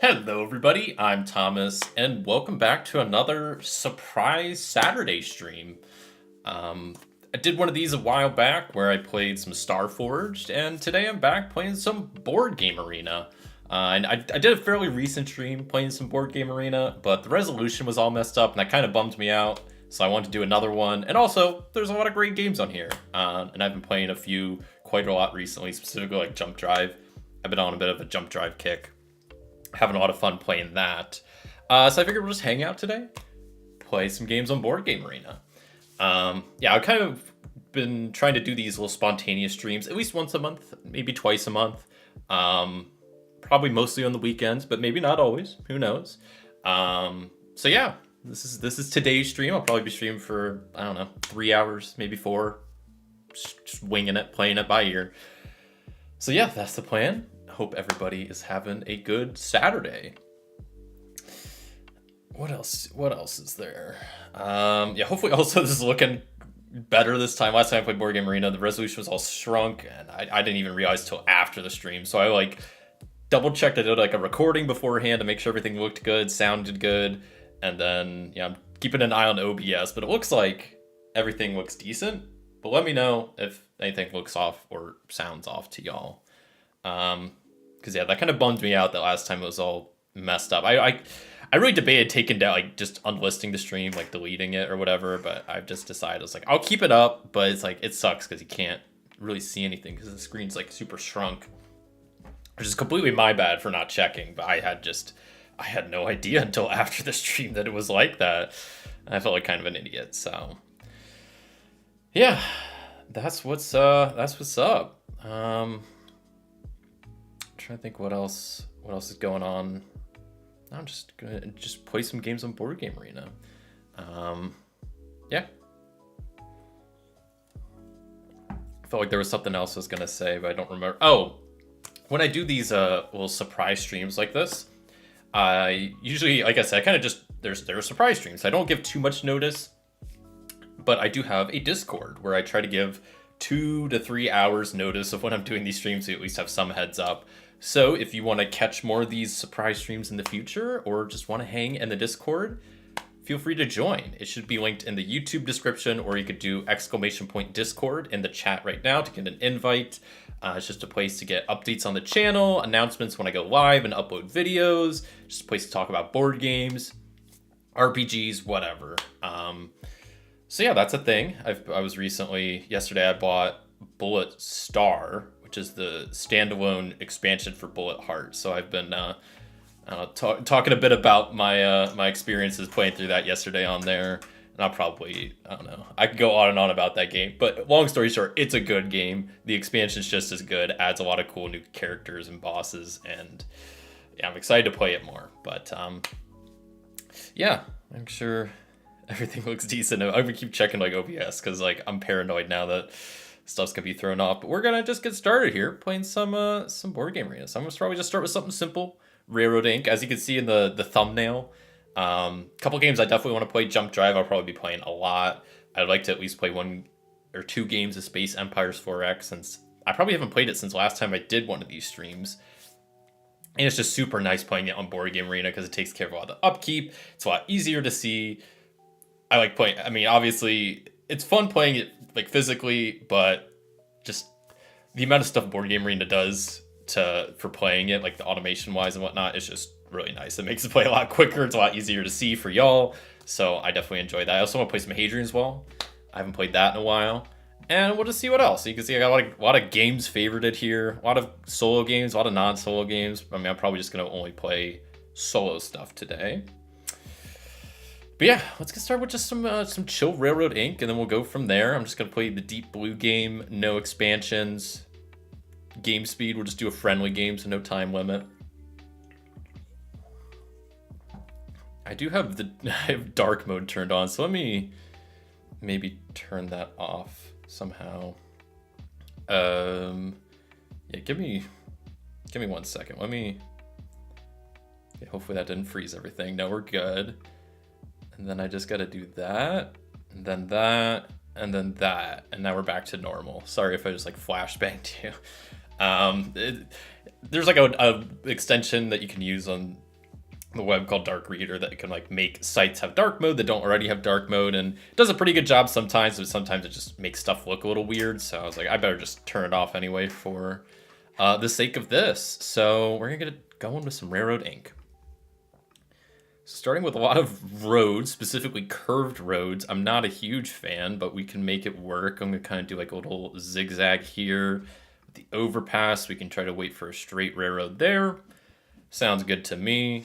Hello, everybody. I'm Thomas, and welcome back to another surprise Saturday stream. I did one of these a while back where I played some Starforged, and today I'm back playing some Board Game Arena. And I did a fairly recent stream playing some Board Game Arena, but the resolution was all messed up, and that kind of bummed me out. So I wanted to do another one, and also there's a lot of great games on here, and I've been playing a few quite a lot recently, specifically like Jump Drive. I've been on a bit of a Jump Drive kick. Having a lot of fun playing that. So I figured we'll just hang out today, play some games on Board Game Arena. I've kind of been trying to do these little spontaneous streams at least once a month, maybe twice a month. Probably mostly on the weekends, but maybe not always. Who knows? This is today's stream. I'll probably be streaming for, 3 hours, maybe 4. Just winging it, playing it by ear. So yeah, that's the plan. Hope everybody is having a good Saturday. What else is there? Hopefully also this is looking better this time. Last time I played Board Game Arena, the resolution was all shrunk, and I didn't even realize till after the stream. So I double checked. I did a recording beforehand to make sure everything looked good, sounded good, and then I'm keeping an eye on OBS. But it looks like everything looks decent. But let me know if anything looks off or sounds off to y'all. Because that kind of bummed me out that last time it was all messed up. I really debated taking down, just unlisting the stream, deleting it or whatever, but I've just decided, I was like, I'll keep it up, but it's it sucks because you can't really see anything because the screen's super shrunk. Which is completely my bad for not checking, but I had no idea until after the stream that it was like that. I felt like kind of an idiot, so. Yeah, that's what's up. Trying to think what else is going on. I'm just gonna play some games on Board Game Arena. I felt like there was something else I was gonna say, but I don't remember. Oh, when I do these little surprise streams like this, I usually, like I said, I kind of just there are surprise streams. I don't give too much notice, but I do have a Discord where I try to give 2 to 3 hours notice of when I'm doing these streams, so you at least have some heads up. So if you want to catch more of these surprise streams in the future, or just want to hang in the Discord, feel free to join. It should be linked in the YouTube description, or you could do !Discord in the chat right now to get an invite. It's just a place to get updates on the channel, announcements when I go live and upload videos, just a place to talk about board games, RPGs, whatever. That's a thing. Yesterday I bought Bullet Star, which is the standalone expansion for Bullet Heart. So I've been talking a bit about my experiences playing through that yesterday on there. And I'll probably, I could go on and on about that game. But long story short, it's a good game. The expansion's just as good, adds a lot of cool new characters and bosses. And I'm excited to play it more. But I'm sure everything looks decent. I'm gonna keep checking OBS because I'm paranoid now that stuff's gonna be thrown off. But we're gonna just get started here playing some Board Game Arena. So I'm gonna probably just start with something simple. Railroad Inc. As you can see in the thumbnail. Couple games I definitely want to play. Jump Drive I'll probably be playing a lot. I'd like to at least play 1 or 2 games of Space Empires 4X, since I probably haven't played it since last time I did one of these streams. And it's just super nice playing it on Board Game Arena because it takes care of a lot of the upkeep. It's a lot easier to see. I like playing, obviously it's fun playing it physically, but just the amount of stuff Board Game Arena does for playing it, the automation wise and whatnot, is just really nice. It makes it play a lot quicker. It's a lot easier to see for y'all. So I definitely enjoy that. I also want to play some Hadrian as well. I haven't played that in a while. And we'll just see what else. You can see I got a lot of games favorited here. A lot of solo games, a lot of non-solo games. I'm probably just going to only play solo stuff today. But let's get started with just some chill Railroad Inc. And then we'll go from there. I'm just going to play the Deep Blue game. No expansions. Game speed. We'll just do a friendly game, so no time limit. I have dark mode turned on, so let me maybe turn that off somehow. Give me 1 second. Hopefully that didn't freeze everything. No, we're good. And then I just got to do that, and then that, and then that, and now we're back to normal. Sorry if I just flashbanged you. There's a extension that you can use on the web called Dark Reader that can like make sites have dark mode that don't already have dark mode, and it does a pretty good job sometimes, but sometimes it just makes stuff look a little weird. So I was like, I better just turn it off anyway for the sake of this. So we're gonna get going with some Railroad ink. Starting with a lot of roads, specifically curved roads. I'm not a huge fan, but we can make it work. I'm gonna kind of do like a little zigzag here. With the overpass, we can try to wait for a straight railroad there. Sounds good to me.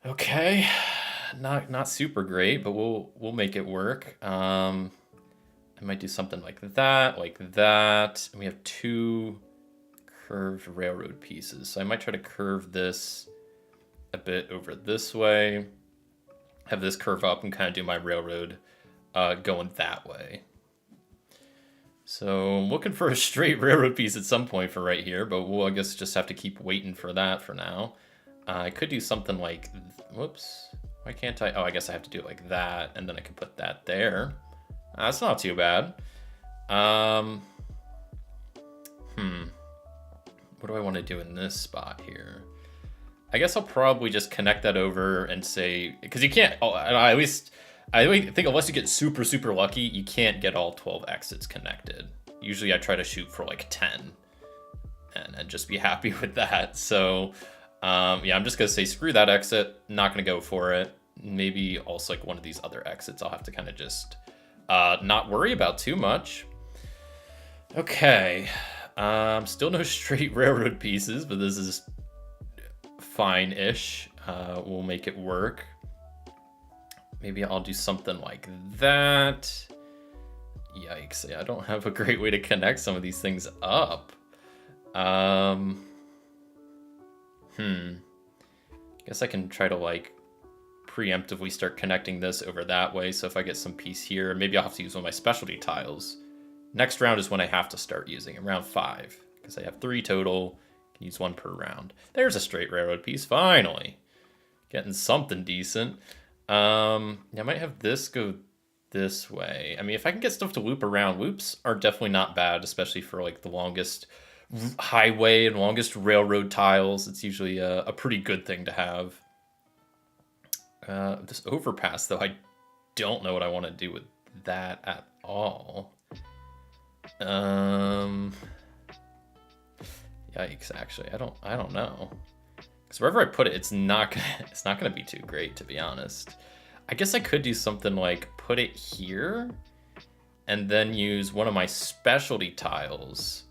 Okay, not super great, but we'll make it work. I might do something like that, And we have 2 curved railroad pieces, so I might try to curve this a bit over this way, have this curve up, and kind of do my railroad going that way. So I'm looking for a straight railroad piece at some point for right here, but we'll, I guess, just have to keep waiting for that for now. I could do something like, whoops, why can't I? Oh, I guess I have to do it like that, and then I can put that there. That's not too bad. What do I want to do in this spot here? I guess I'll probably just connect that over and say, because you can't, I think unless you get super, super lucky, you can't get all 12 exits connected. Usually I try to shoot for like 10 and just be happy with that. So yeah, I'm just going to say, screw that exit. Not going to go for it. Maybe also like one of these other exits I'll have to kind of just not worry about too much. Okay. Still no straight railroad pieces, but this is fine-ish. We'll make it work. Maybe I'll do something like that. Yikes, I don't have a great way to connect some of these things up. Guess I can try to like preemptively start connecting this over that way. So if I get some piece here, maybe I'll have to use one of my specialty tiles. Next round is when I have to start using it, round 5, because I have 3 total. Can use 1 per round. There's a straight railroad piece, finally. Getting something decent. Yeah, I might have this go this way. I mean, if I can get stuff to loop around, loops are definitely not bad, especially for like the longest highway and longest railroad tiles. It's usually a pretty good thing to have. This overpass, though, I don't know what I want to do with that at all. Yikes, actually, I don't know. Because wherever I put it, it's not gonna be too great, to be honest. I guess I could do something like put it here and then use one of my specialty tiles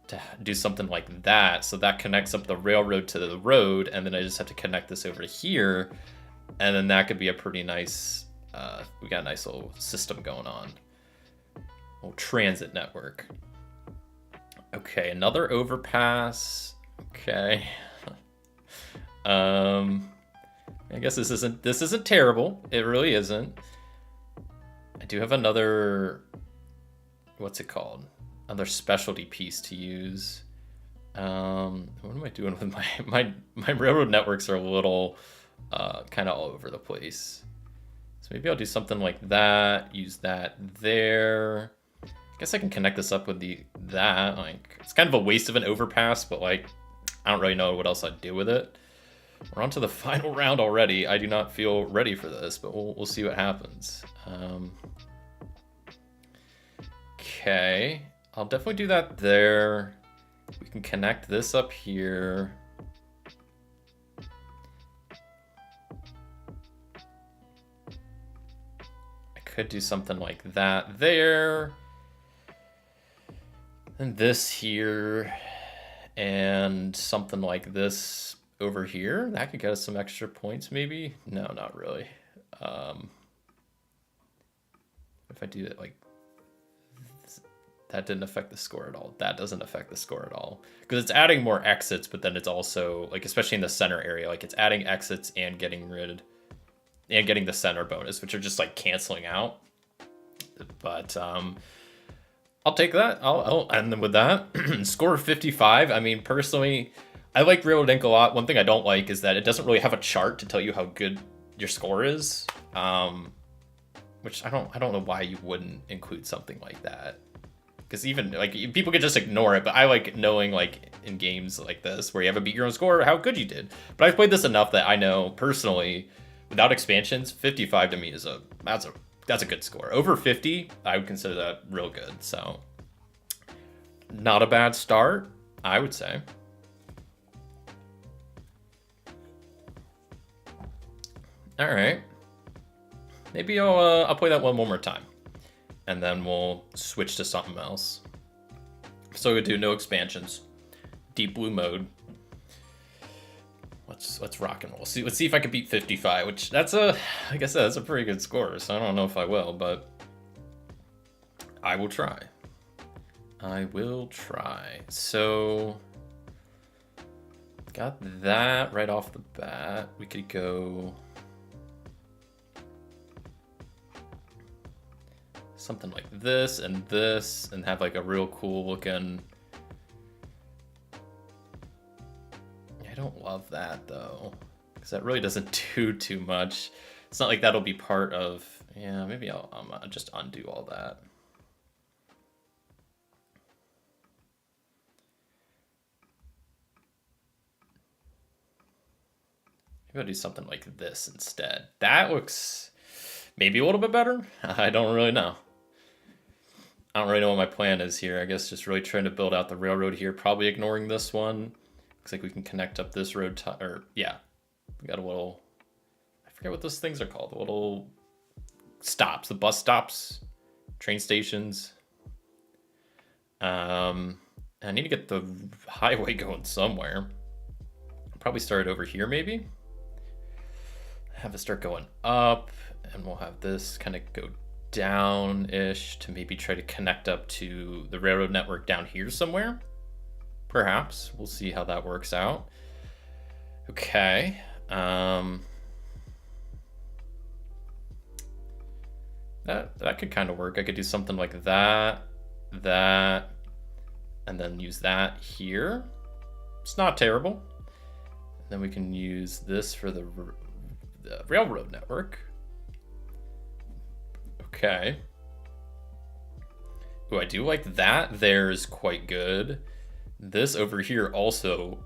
to do something like that. So that connects up the railroad to the road, and then I just have to connect this over here. And then that could be a pretty nice, we got a nice little system going on. Little transit network. Okay, another overpass. Okay. I guess this isn't terrible. It really isn't. I do have another, what's it called? Another specialty piece to use. What am I doing with my railroad networks are a little kind of all over the place. So maybe I'll do something like that. Use that there. I guess I can connect this up with that. Like, it's kind of a waste of an overpass, but like, I don't really know what else I'd do with it. We're on to the final round already. I do not feel ready for this, but we'll see what happens. Okay, I'll definitely do that there. We can connect this up here. I could do something like that there. And this here. And something like this over here. That could get us some extra points, maybe? No, not really. If I do it like this, that didn't affect the score at all. That doesn't affect the score at all. Because it's adding more exits, but then it's also, like, especially in the center area, like it's adding exits and getting the center bonus, which are just like canceling out. But I'll take that. I'll end them with that. Score 55. I mean, personally, I like Railroad Ink a lot. One thing I don't like is that it doesn't really have a chart to tell you how good your score is. Which I don't know why you wouldn't include something like that. Because even like people could just ignore it, but I like knowing like in games like this where you have a beat your own score how good you did. But I've played this enough that I know personally, without expansions, 55 to me is that's a good score. Over 50, I would consider that real good. So not a bad start, I would say. All right, maybe I'll play that one more time, and then we'll switch to something else. So we do no expansions, deep blue mode. Let's rock and roll. Let's see if I can beat 55, which like I said, that's a pretty good score. So I don't know if I will, but I will try. I will try. So got that right off the bat. We could go something like this and have like a real cool looking. I don't love that though, because that really doesn't do too much. It's not like that'll be part of. Yeah, maybe I'll just undo all that. Maybe I'll do something like this instead. That looks maybe a little bit better. I don't really know. I don't really know what my plan is here. I guess just really trying to build out the railroad here. Probably ignoring this one. Looks like we can connect up this road. Yeah, we got a little. I forget what those things are called. The little stops, the bus stops, train stations. I need to get the highway going somewhere. I'll probably start over here, maybe. Have it start going up, and we'll have this kind of go down-ish to maybe try to connect up to the railroad network down here somewhere. Perhaps. We'll see how that works out. Okay. That could kind of work. I could do something like that, and then use that here. It's not terrible. And then we can use this for the railroad network. Okay. Ooh, I do like that. There's quite good. This over here also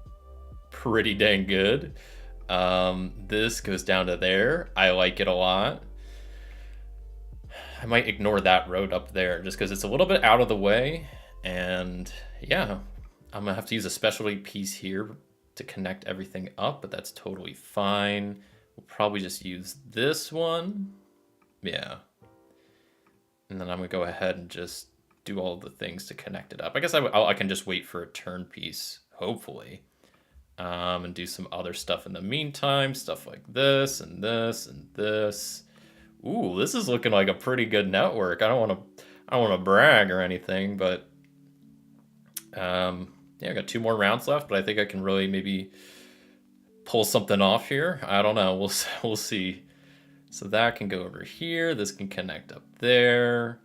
pretty dang good. This goes down to there. I like it a lot. I might ignore that road up there just because it's a little bit out of the way. And yeah, I'm gonna have to use a specialty piece here to connect everything up, but that's totally fine. We'll probably just use this one. Yeah. And then I'm gonna go ahead and just do all the things to connect it up. I guess I can just wait for a turn piece, hopefully. And do some other stuff in the meantime. Stuff like this and this and this. Ooh, this is looking like a pretty good network. I don't want to brag or anything, but yeah, I got 2 more rounds left, but I think I can really maybe pull something off here. I don't know. We'll see. So that can go over here. This can connect up there.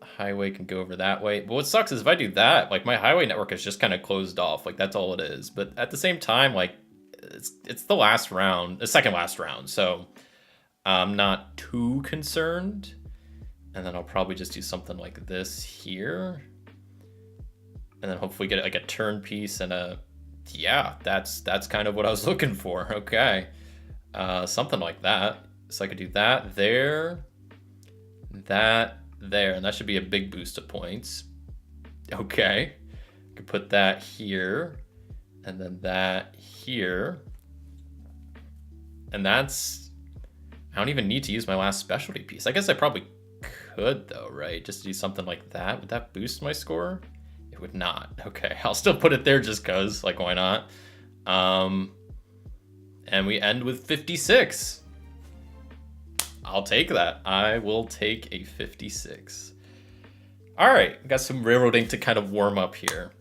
Highway can go over that way. But what sucks is if I do that, like my highway network is just kind of closed off. Like that's all it is. But at the same time, like it's the last round, the second last round. So I'm not too concerned. And then I'll probably just do something like this here. And then hopefully get like a turn piece and a, yeah, that's kind of what I was looking for. Okay. Something like that. So I could do that there, that there, and that should be a big boost of points. Okay. I could put that here, and then that here. And that's, I don't even need to use my last specialty piece. I guess I probably could though, right? Just do something like that. Would that boost my score? It would not. Okay, I'll still put it there just cause, like why not? And we end with 56. I'll take that. I will take a 56. All right, got some Railroad Ink to kind of warm up here.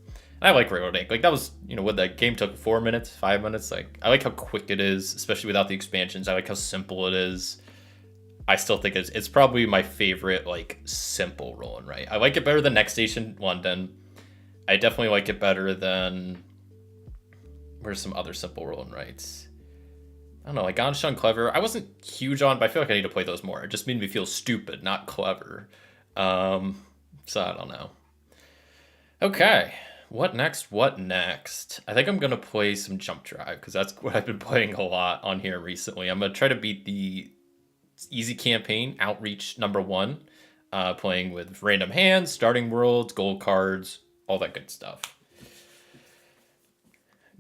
And I like Railroad Ink. Like that was, you know, what that game took 4 minutes, 5 minutes. Like I like how quick it is, especially without the expansions. I like how simple it is. I still think it's probably my favorite like simple roll and write. I like it better than Next Station London. I definitely like it better than, where's some other simple roll and writes? I don't know, like Ganshan Clever. I wasn't huge on, but I feel like I need to play those more. It just made me feel stupid, not clever. So I don't know. Okay. What next? What next? I think I'm going to play some Jump Drive because that's what I've been playing a lot on here recently. I'm going to try to beat the easy campaign, Outreach #1, playing with random hands, starting worlds, gold cards, all that good stuff.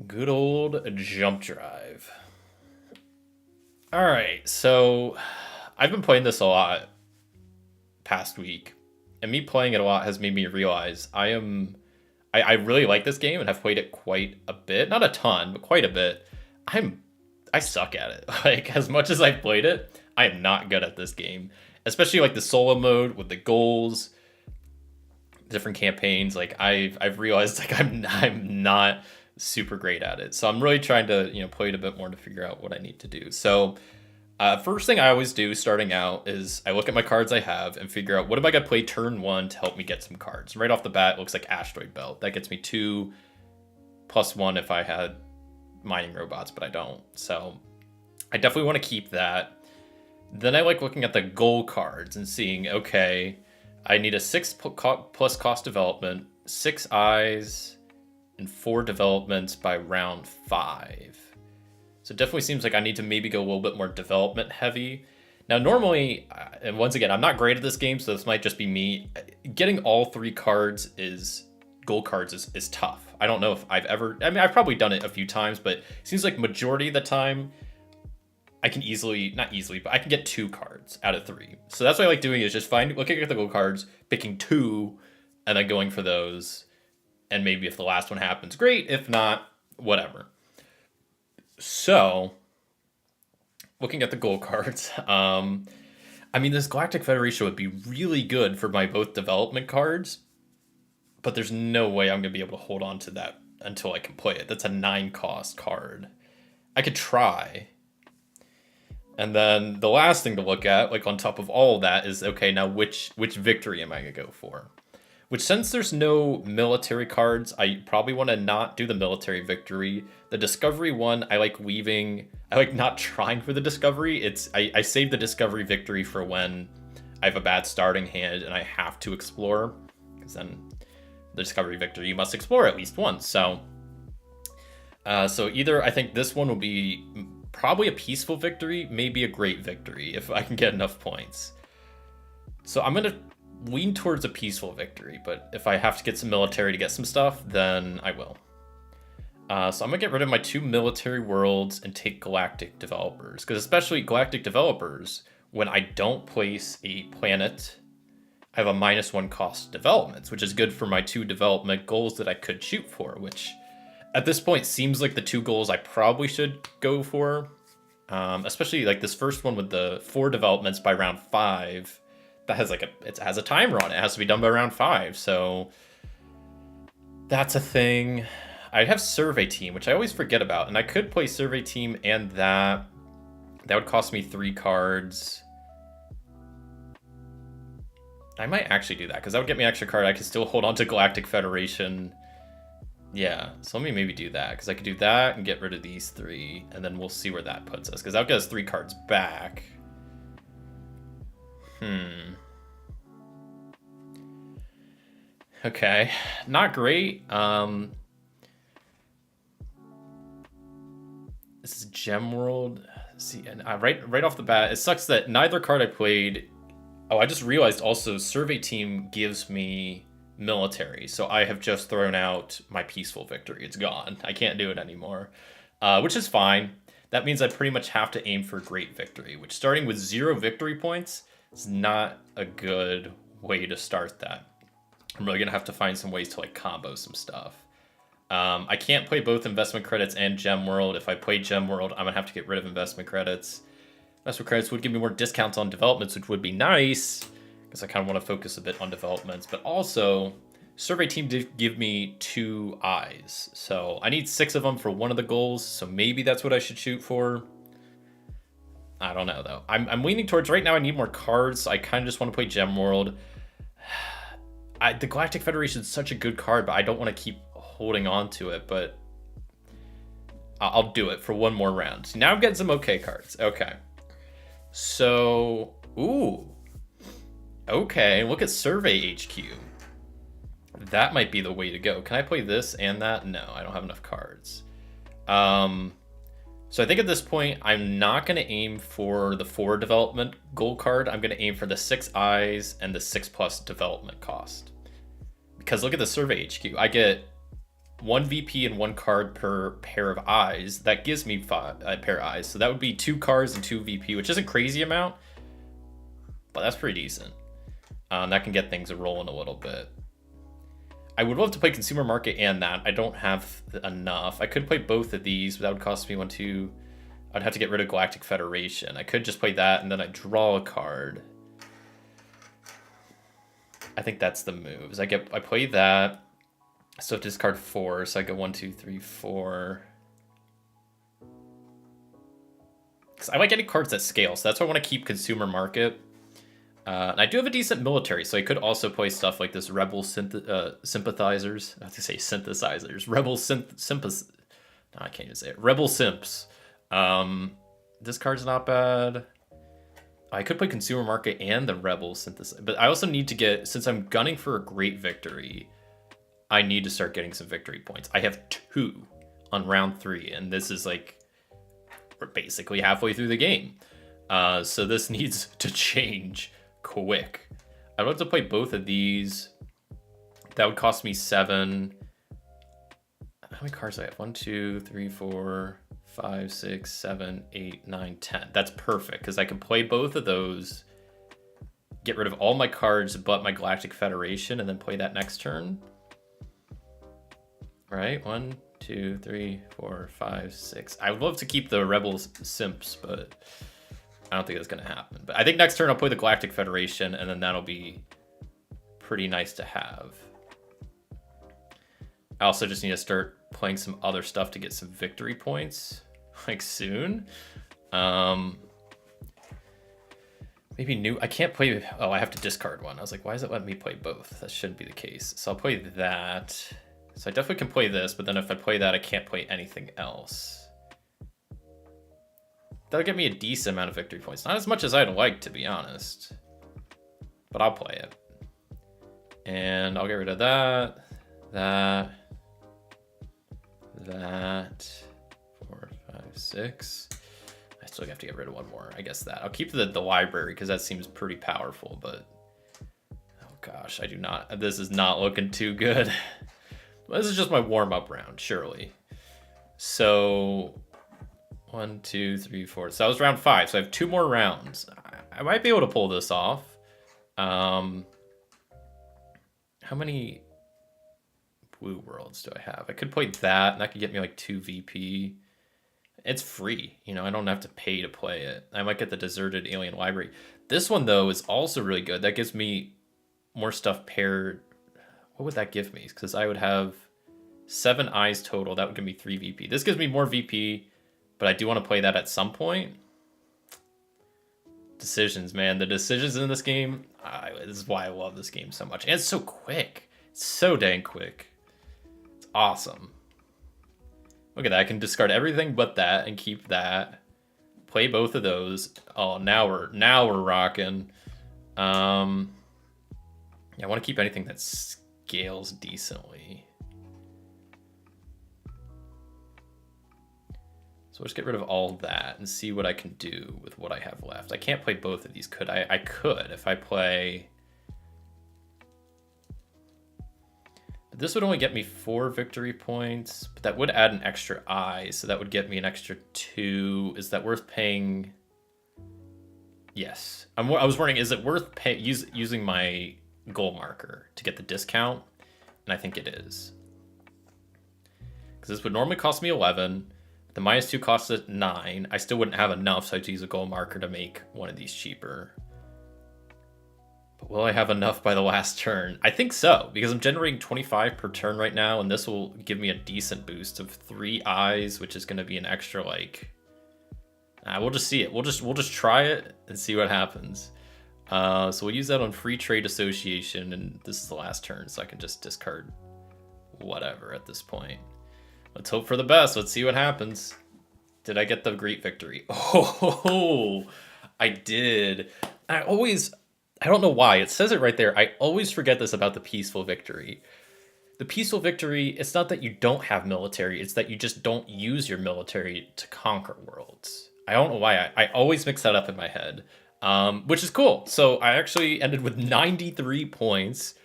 Good old Jump Drive. All right, so I've been playing this a lot past week, and me playing it a lot has made me realize I really like this game and have played it quite a bit. Not a ton, but quite a bit. I suck at it. Like, as much as I've played it, I am not good at this game. Especially like the solo mode with the goals, different campaigns. Like I've realized like I'm not super great at it. So I'm really trying to, play it a bit more to figure out what I need to do. So first thing I always do starting out is I look at my cards I have and figure out what am I gonna play turn 1 to help me get some cards. Right off the bat, it looks like Asteroid Belt. That gets me 2+1 if I had mining robots, but I don't. So I definitely want to keep that. Then I like looking at the goal cards and seeing, okay, I need a 6 plus cost development, 6 eyes, and 4 developments by round 5. So it definitely seems like I need to maybe go a little bit more development heavy. Now, normally, and once again, I'm not great at this game, so this might just be me. Getting all 3 cards gold cards is tough. I don't know if I've probably done it a few times, but it seems like majority of the time, I can not easily, but I can get 2 cards out of 3. So that's what I like doing is just looking at the gold cards, picking 2, and then going for those. And maybe if the last one happens, great. If not, whatever. So, looking at the gold cards, this Galactic Federation would be really good for my both development cards, but there's no way I'm going to be able to hold on to that until I can play it. That's a 9 cost card. I could try. And then the last thing to look at, like on top of all of that, is, okay, now which victory am I going to go for? Which, since there's no military cards, I probably want to not do the military victory. The discovery one, I like not trying for the discovery. I save the discovery victory for when I have a bad starting hand and I have to explore. Because then the discovery victory, you must explore at least once. So either I think this one will be probably a peaceful victory, maybe a great victory if I can get enough points. So I'm going to lean towards a peaceful victory, but if I have to get some military to get some stuff, then I will. So I'm gonna get rid of my 2 military worlds and take galactic developers, because especially galactic developers, when I don't place a planet, I have a -1 cost developments, which is good for my 2 development goals that I could shoot for, which at this point seems like the 2 goals I probably should go for, especially like this first one with the 4 developments by round 5. That has it has a timer on it. It has to be done by round 5. So that's a thing. I have Survey Team, which I always forget about. And I could play Survey Team and that. That would cost me 3 cards. I might actually do that because that would get me an extra card. I could still hold on to Galactic Federation. Yeah, so let me maybe do that because I could do that and get rid of these 3. And then we'll see where that puts us because that would get us 3 cards back. Okay, not great. This is Gem World. See, and right off the bat, it sucks that neither card I played. Oh, I just realized also Survey Team gives me military, so I have just thrown out my peaceful victory. It's gone. I can't do it anymore, which is fine. That means I pretty much have to aim for great victory, which starting with 0 victory points is not a good way to start that. I'm really gonna have to find some ways to like combo some stuff. I can't play both investment credits and Gem World. If I play Gem World, I'm gonna have to get rid of investment credits. Investment credits would give me more discounts on developments, which would be nice, because I kind of want to focus a bit on developments. But also, Survey Team did give me 2 eyes, so I need 6 of them for one of the goals, so maybe that's what I should shoot for. I don't know, though. I'm leaning towards, right now I need more cards, so I kind of just want to play Gem World. The Galactic Federation is such a good card, but I don't want to keep holding on to it, but I'll do it for one more round. So now I'm getting some okay cards. Okay. So, ooh. Okay, look at Survey HQ. that might be the way to go. Can I play this and that? No, I don't have enough cards. So I think at this point, I'm not going to aim for the 4 development gold card. I'm going to aim for the 6 eyes and the 6+ development cost. Because look at the Survey HQ. I get 1 VP and 1 card per pair of eyes. That gives me a pair of eyes. So that would be 2 cards and 2 VP, which is a crazy amount, but that's pretty decent. That can get things rolling a little bit. I would love to play Consumer Market and that. I don't have enough. I could play both of these, but that would cost me 1, 2. I'd have to get rid of Galactic Federation. I could just play that and then I draw a card. I think that's the moves. I play that. So discard 4. So I go 1, 2, 3, 4. Because I like getting cards that scale. So that's why I want to keep Consumer Market. And I do have a decent military, so I could also play stuff like this Rebel Sympathizers. I have to say synthesizers. Rebel Sympathizers. No, I can't even say it. Rebel Simps. This card's not bad. I could play Consumer Market and the Rebel Synthesizer. But I also need to get, since I'm gunning for a great victory, I need to start getting some victory points. I have 2 on round 3, and this is like, we're basically halfway through the game. So this needs to change quick. I'd love to play both of these. That would cost me 7. How many cards do I have? 1, 2, 3, 4, 5, 6, 7, 8, 9, 10. That's perfect because I can play both of those, get rid of all my cards but my Galactic Federation, and then play that next turn. Right? 1, 2, 3, 4, 5, 6. I would love to keep the Rebels Simps, but I don't think that's going to happen. But I think next turn I'll play the Galactic Federation, and then that'll be pretty nice to have. I also just need to start playing some other stuff to get some victory points, like soon. Maybe new. I can't play. Oh, I have to discard one. I was like, why is it letting me play both? That shouldn't be the case. So I'll play that. So I definitely can play this, but then if I play that, I can't play anything else. That'll give me a decent amount of victory points. Not as much as I'd like, to be honest. But I'll play it. And I'll get rid of that. That. 4, 5, 6. I still have to get rid of one more. I guess that. I'll keep the library because that seems pretty powerful, but oh gosh, I do not. This is not looking too good. This is just my warm-up round, surely. So 1, 2, 3, 4. So that was round 5. So I have 2 more rounds. I might be able to pull this off. How many blue worlds do I have? I could play that, and that could get me like 2 VP. It's free, you know, I don't have to pay to play it. I might get the Deserted Alien Library. This one, though, is also really good. That gives me more stuff paired. What would that give me? Because I would have 7 eyes total. That would give me 3 VP. This gives me more VP, but I do want to play that at some point. Decisions, man. The decisions in this game, this is why I love this game so much. And it's so quick. It's so dang quick. It's awesome. Look at that. I can discard everything but that and keep that. Play both of those. Oh, now we're rocking. Yeah, I want to keep anything that scales decently. So let's get rid of all that and see what I can do with what I have left. I can't play both of these, could I? I could if I play. But this would only get me 4 victory points, but that would add an extra eye, so that would get me an extra 2. Is that worth paying? Yes. I was wondering, is it worth using my goal marker to get the discount? And I think it is. Because this would normally cost me 11. The -2 costs it 9. I still wouldn't have enough, so I have to use a goal marker to make one of these cheaper. But will I have enough by the last turn? I think so, because I'm generating 25 per turn right now, and this will give me a decent boost of 3 eyes, which is going to be an extra, like... we'll just see it. We'll just try it and see what happens. So we'll use that on Free Trade Association, and this is the last turn, so I can just discard whatever at this point. Let's hope for the best. Let's see what happens. Did I get the great victory? Oh, I did. I don't know why. It says it right there. I always forget this about the peaceful victory. the peaceful victory, it's not that you don't have military, it's that you just don't use your military to conquer worlds. I don't know why. I always mix that up in my head, which is cool. So I actually ended with 93 points.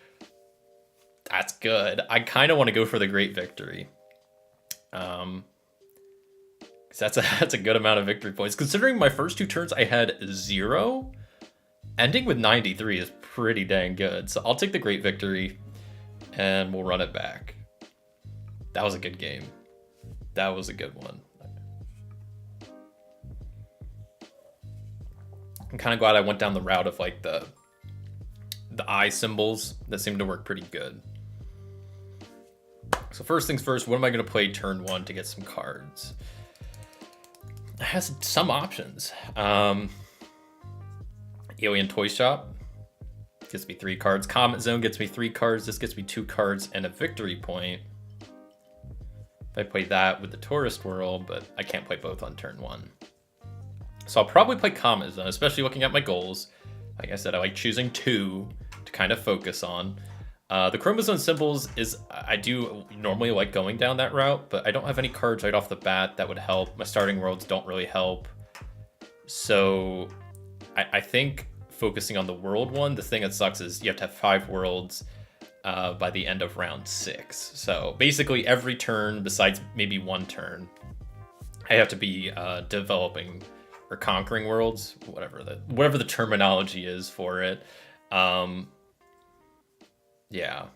That's good. I kind of want to go for the great victory. 'Cause that's a good amount of victory points. Considering my first 2 turns I had 0, ending with 93 is pretty dang good. So I'll take the great victory and we'll run it back. That was a good game. That was a good one. I'm kind of glad I went down the route of like the eye symbols. That seemed to work pretty good. So first things first, what am I going to play turn 1 to get some cards? It has some options. Alien Toy Shop gets me 3 cards. Comet Zone gets me 3 cards. This gets me 2 cards and a victory point. If I play that with the Tourist World, but I can't play both on turn 1. So I'll probably play Comet Zone, especially looking at my goals. Like I said, I like choosing 2 to kind of focus on. The chromosome symbols is, I do normally like going down that route, but I don't have any cards right off the bat that would help. My starting worlds don't really help. So I think focusing on the world one, the thing that sucks is you have to have 5 worlds by the end of round 6. So basically every turn besides maybe 1 turn, I have to be developing or conquering worlds, whatever the terminology is for it. Yeah.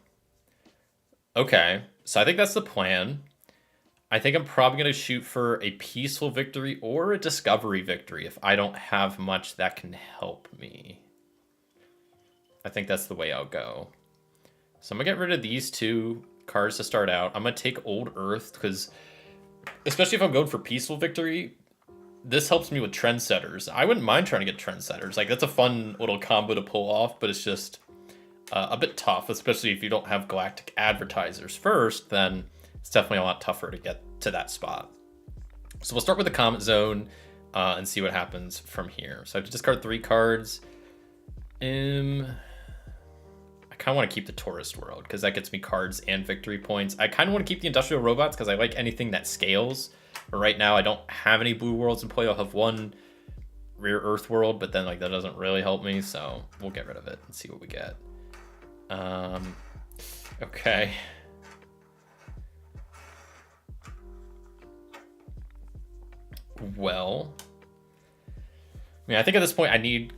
Okay, so I think that's the plan. I think I'm probably going to shoot for a peaceful victory or a discovery victory if I don't have much that can help me. I think that's the way I'll go. So I'm going to get rid of these 2 cards to start out. I'm going to take Old Earth because, especially if I'm going for peaceful victory, this helps me with Trendsetters. I wouldn't mind trying to get Trendsetters. Like, that's a fun little combo to pull off, but it's just a bit tough, especially if you don't have Galactic Advertisers first, then it's definitely a lot tougher to get to that spot. So we'll start with the Comet Zone and see what happens from here. So I have to discard 3 cards. I kind of want to keep the Tourist World because that gets me cards and victory points. I kind of want to keep the Industrial Robots because I like anything that scales. But right now I don't have any blue worlds in play. I'll have 1 Rare Earth world, but then like that doesn't really help me. So we'll get rid of it and see what we get. Okay. Well, I think at this point I need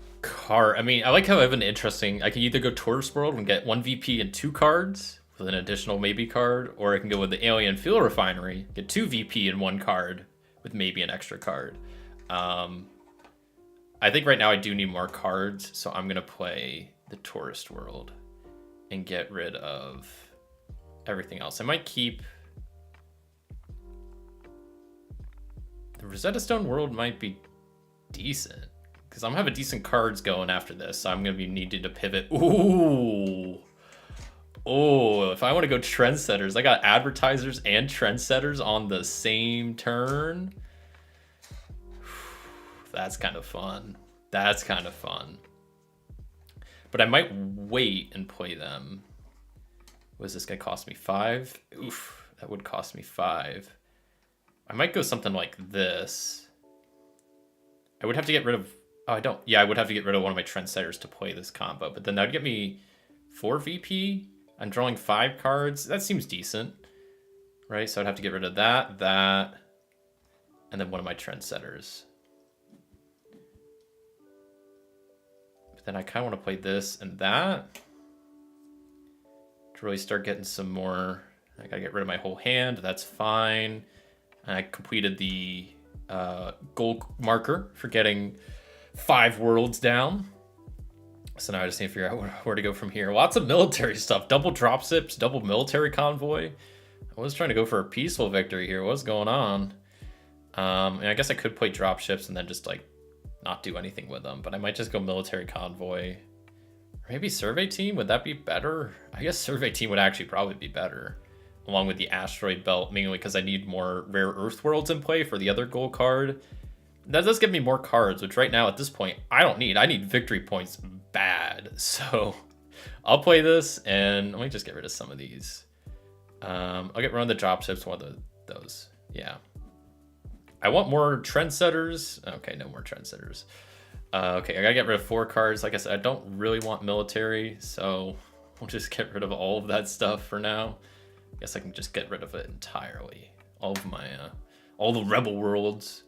I like how I have an interesting, I can either go Tourist World and get 1 VP and 2 cards with an additional maybe card, or I can go with the Alien Fuel Refinery, get 2 VP and 1 card with maybe an extra card. I think right now I do need more cards, so I'm going to play the Tourist World and get rid of everything else. I might keep the Rosetta Stone World, might be decent because I'm gonna have decent cards going after this. So I'm gonna be needing to pivot. Ooh, if I want to go Trendsetters, I got Advertisers and Trendsetters on the same turn. That's kind of fun. But I might wait and play them. Was this gonna cost me 5? Oof, that would cost me 5. I might go something like this. I would have to get rid of... Oh, I don't... Yeah, I would have to get rid of one of my Trendsetters to play this combo. But then that would get me 4 VP. I'm drawing 5 cards. That seems decent. Right? So I'd have to get rid of that, and then one of my Trendsetters. Then I kind of want to play this and that to really start getting some more. I gotta get rid of my whole hand. That's fine. And I completed the goal marker for getting 5 worlds down. So now I just need to figure out where to go from here. Lots of military stuff. Double dropships, double military convoy. I was trying to go for a peaceful victory here. What's going on? And I guess I could play dropships and then just like not do anything with them, but I might just go military convoy. Or maybe survey team, would that be better? I guess survey team would actually probably be better, along with the asteroid belt, mainly because I need more rare earth worlds in play for the other gold card. That does give me more cards, which right now at this point I don't need. I need victory points bad, so I'll play this and let me just get rid of some of these. I'll get rid of the dropships, one of those. Yeah. I want more trendsetters. Okay, no more trendsetters. Okay, I gotta get rid of 4 cards. Like I said, I don't really want military, so we'll just get rid of all of that stuff for now. I guess I can just get rid of it entirely. All of my, all the rebel worlds.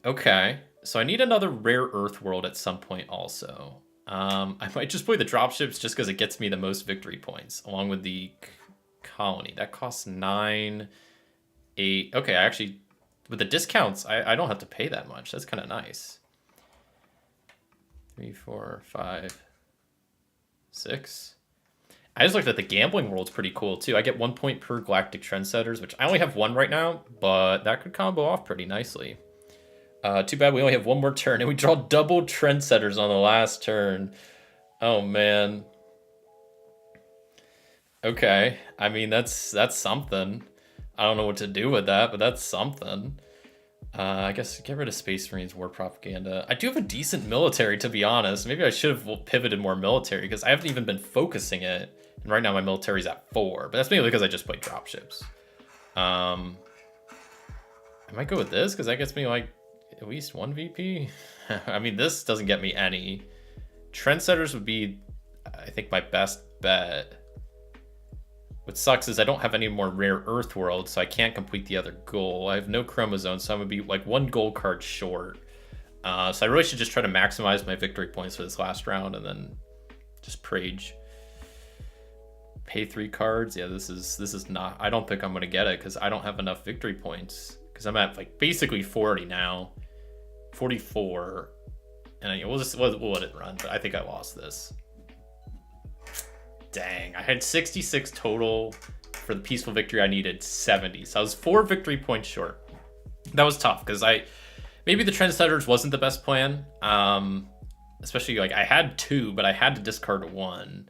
Okay, so I need another rare earth world at some point also. I might just play the dropships just because it gets me the most victory points, along with the colony. That costs 9, 8. Okay, I actually, with the discounts, I don't have to pay that much. That's kind of nice. 3, 4, 5, 6. I just looked at the gambling world's pretty cool too. I get 1 point per galactic trendsetters, which I only have 1 right now, but that could combo off pretty nicely. Too bad we only have 1 more turn, and we draw double trendsetters on the last turn. Oh man. Okay, I mean that's something. I don't know what to do with that, but that's something. I guess get rid of Space Marines, war propaganda. I do have a decent military, to be honest. Maybe I should have pivoted more military because I haven't even been focusing it. And right now my military's at 4, but that's mainly because I just played dropships. I might go with this because that gets me like at least 1 VP. I mean, this doesn't get me any. Trendsetters would be, I think, my best bet. What sucks is I don't have any more rare earth worlds, so I can't complete the other goal. I have no chromosomes, so I'm gonna be like 1 gold card short. So I really should just try to maximize my victory points for this last round and then just Prage. Pay 3 cards. Yeah, this is not. I don't think I'm gonna get it because I don't have enough victory points. Because I'm at like basically 40 now, 44, and we'll let it run. But I think I lost this. Dang, I had 66 total. For the peaceful victory, I needed 70. So I was 4 victory points short. That was tough because maybe the trendsetters wasn't the best plan. Especially like I had 2, but I had to discard 1.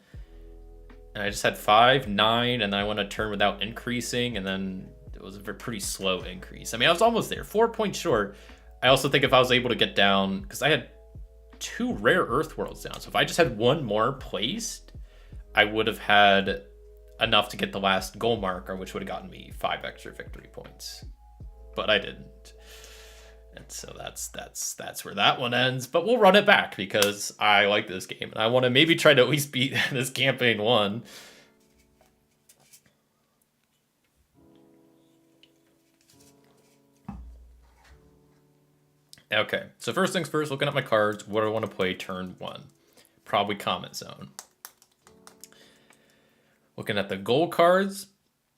And I just had 5, 9, and then I went a turn without increasing, and then it was a pretty slow increase. I mean, I was almost there, 4 points short. I also think if I was able to get down, because I had 2 rare earth worlds down, so if I just had 1 more placed, I would have had enough to get the last goal marker, which would have gotten me 5 extra victory points. But I didn't. And so that's where that one ends. But we'll run it back because I like this game. And I want to maybe try to at least beat this campaign 1. Okay, so first things first, looking at my cards, what do I want to play turn 1? Probably Comet Zone. Looking at the gold cards,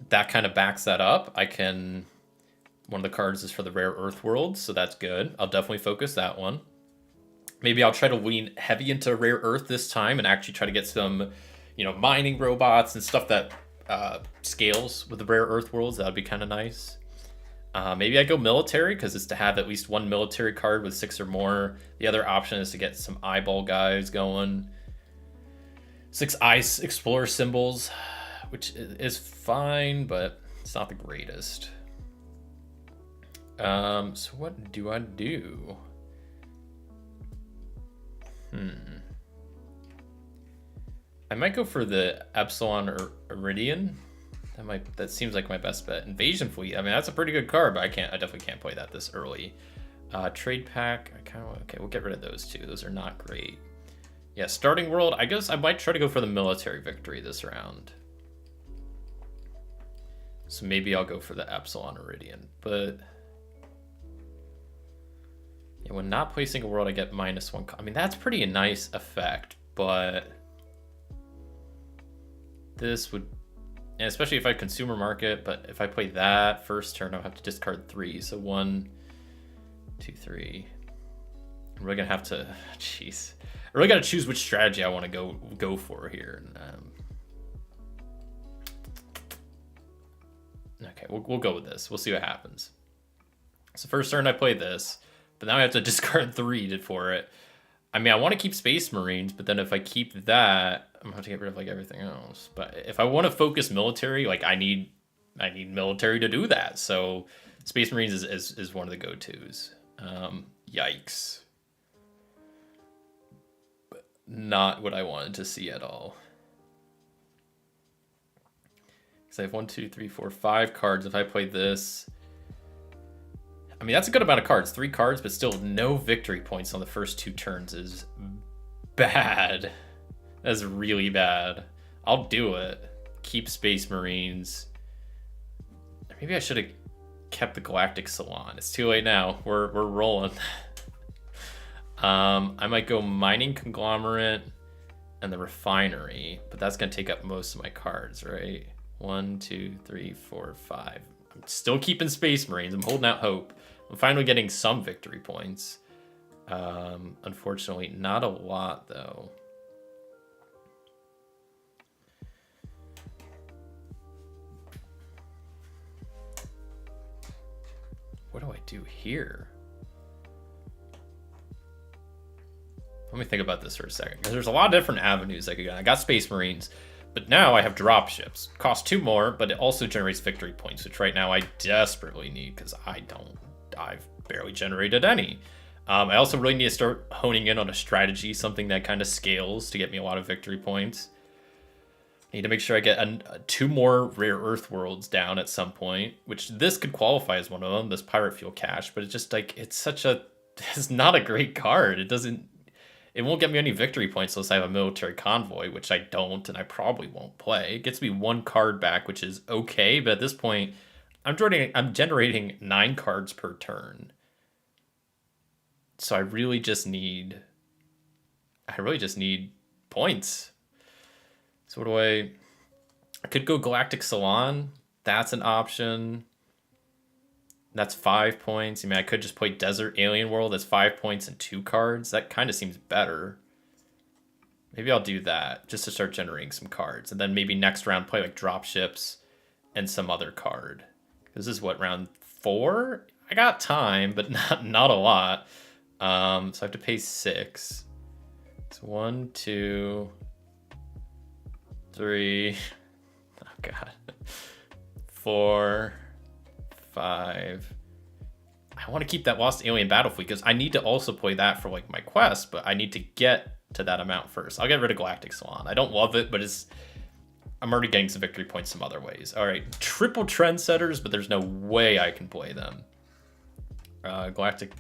that kind of backs that up. One of the cards is for the rare earth worlds, so that's good. I'll definitely focus that one. Maybe I'll try to lean heavy into rare earth this time and actually try to get some, mining robots and stuff that scales with the rare earth worlds. That would be kind of nice. Maybe I go military because it's to have at least 1 military card with 6 or more. The other option is to get some eyeball guys going. 6 ice explorer symbols, which is fine, but it's not the greatest. So what do I do? I might go for the Epsilon or Iridian. That seems like my best bet. Invasion Fleet. I mean, that's a pretty good card, but I definitely can't play that this early. Trade pack. Okay, we'll get rid of those 2. Those are not great. Yeah, starting world. I guess I might try to go for the military victory this round. So maybe I'll go for the Epsilon Iridian, but yeah, when not placing a world, I get -1. I mean, that's pretty a nice effect, but this would, and especially if I consumer market, but if I play that first turn, I'll have to discard 3. So 1, 2, 3. I'm really gonna have to, jeez. I really gotta choose which strategy I want to go for here. Okay, we'll go with this. We'll see what happens. So first turn I play this, but now I have to discard 3 for it. I mean, I want to keep Space Marines, but then if I keep that, I'm gonna have to get rid of like everything else. But if I want to focus military, like I need military to do that. So Space Marines is one of the go-tos. Yikes. Not what I wanted to see at all. I have 1, 2, 3, 4, 5 cards. If I play this, I mean, that's a good amount of cards. 3 cards, but still no victory points on the first 2 turns is bad. That's really bad. I'll do it. Keep Space Marines. Maybe I should have kept the Galactic Salon. It's too late now. We're rolling. I might go Mining Conglomerate and the Refinery, but that's gonna take up most of my cards, right? 1, 2, 3, 4, 5. I'm still keeping Space Marines. I'm holding out hope. I'm finally getting some victory points. Unfortunately, not a lot though. What do I do here? Let me think about this for a second, because there's a lot of different avenues I could go. I got Space Marines, but now I have drop ships. Cost 2 more, but it also generates victory points, which right now I desperately need because I've barely generated any. I also really need to start honing in on a strategy, something that kind of scales to get me a lot of victory points. I need to make sure I get 2 more rare earth worlds down at some point, which this could qualify as one of them, this pirate fuel cache, but it's just like, it's not a great card. It won't get me any victory points unless I have a military convoy, which I don't, and I probably won't play. It gets me 1 card back, which is okay, but at this point, I'm generating 9 cards per turn. So I really just need points. So what do I could go Galactic Salon. That's an option. That's 5 points. I mean, I could just play Desert Alien World. That's 5 points and 2 cards. That kind of seems better. Maybe I'll do that just to start generating some cards. And then maybe next round play like drop ships and some other card. This is what, round 4? I got time, but not a lot. So I have to pay 6. It's 1, 2, 3. Oh god. 4, 5. I want to keep that Lost Alien Battle Fleet because I need to also play that for like my quest, but I need to get to that amount first. I'll get rid of Galactic Salon. I don't love it, but I'm already getting some victory points some other ways. All right, triple Trendsetters, but there's no way I can play them. Galactic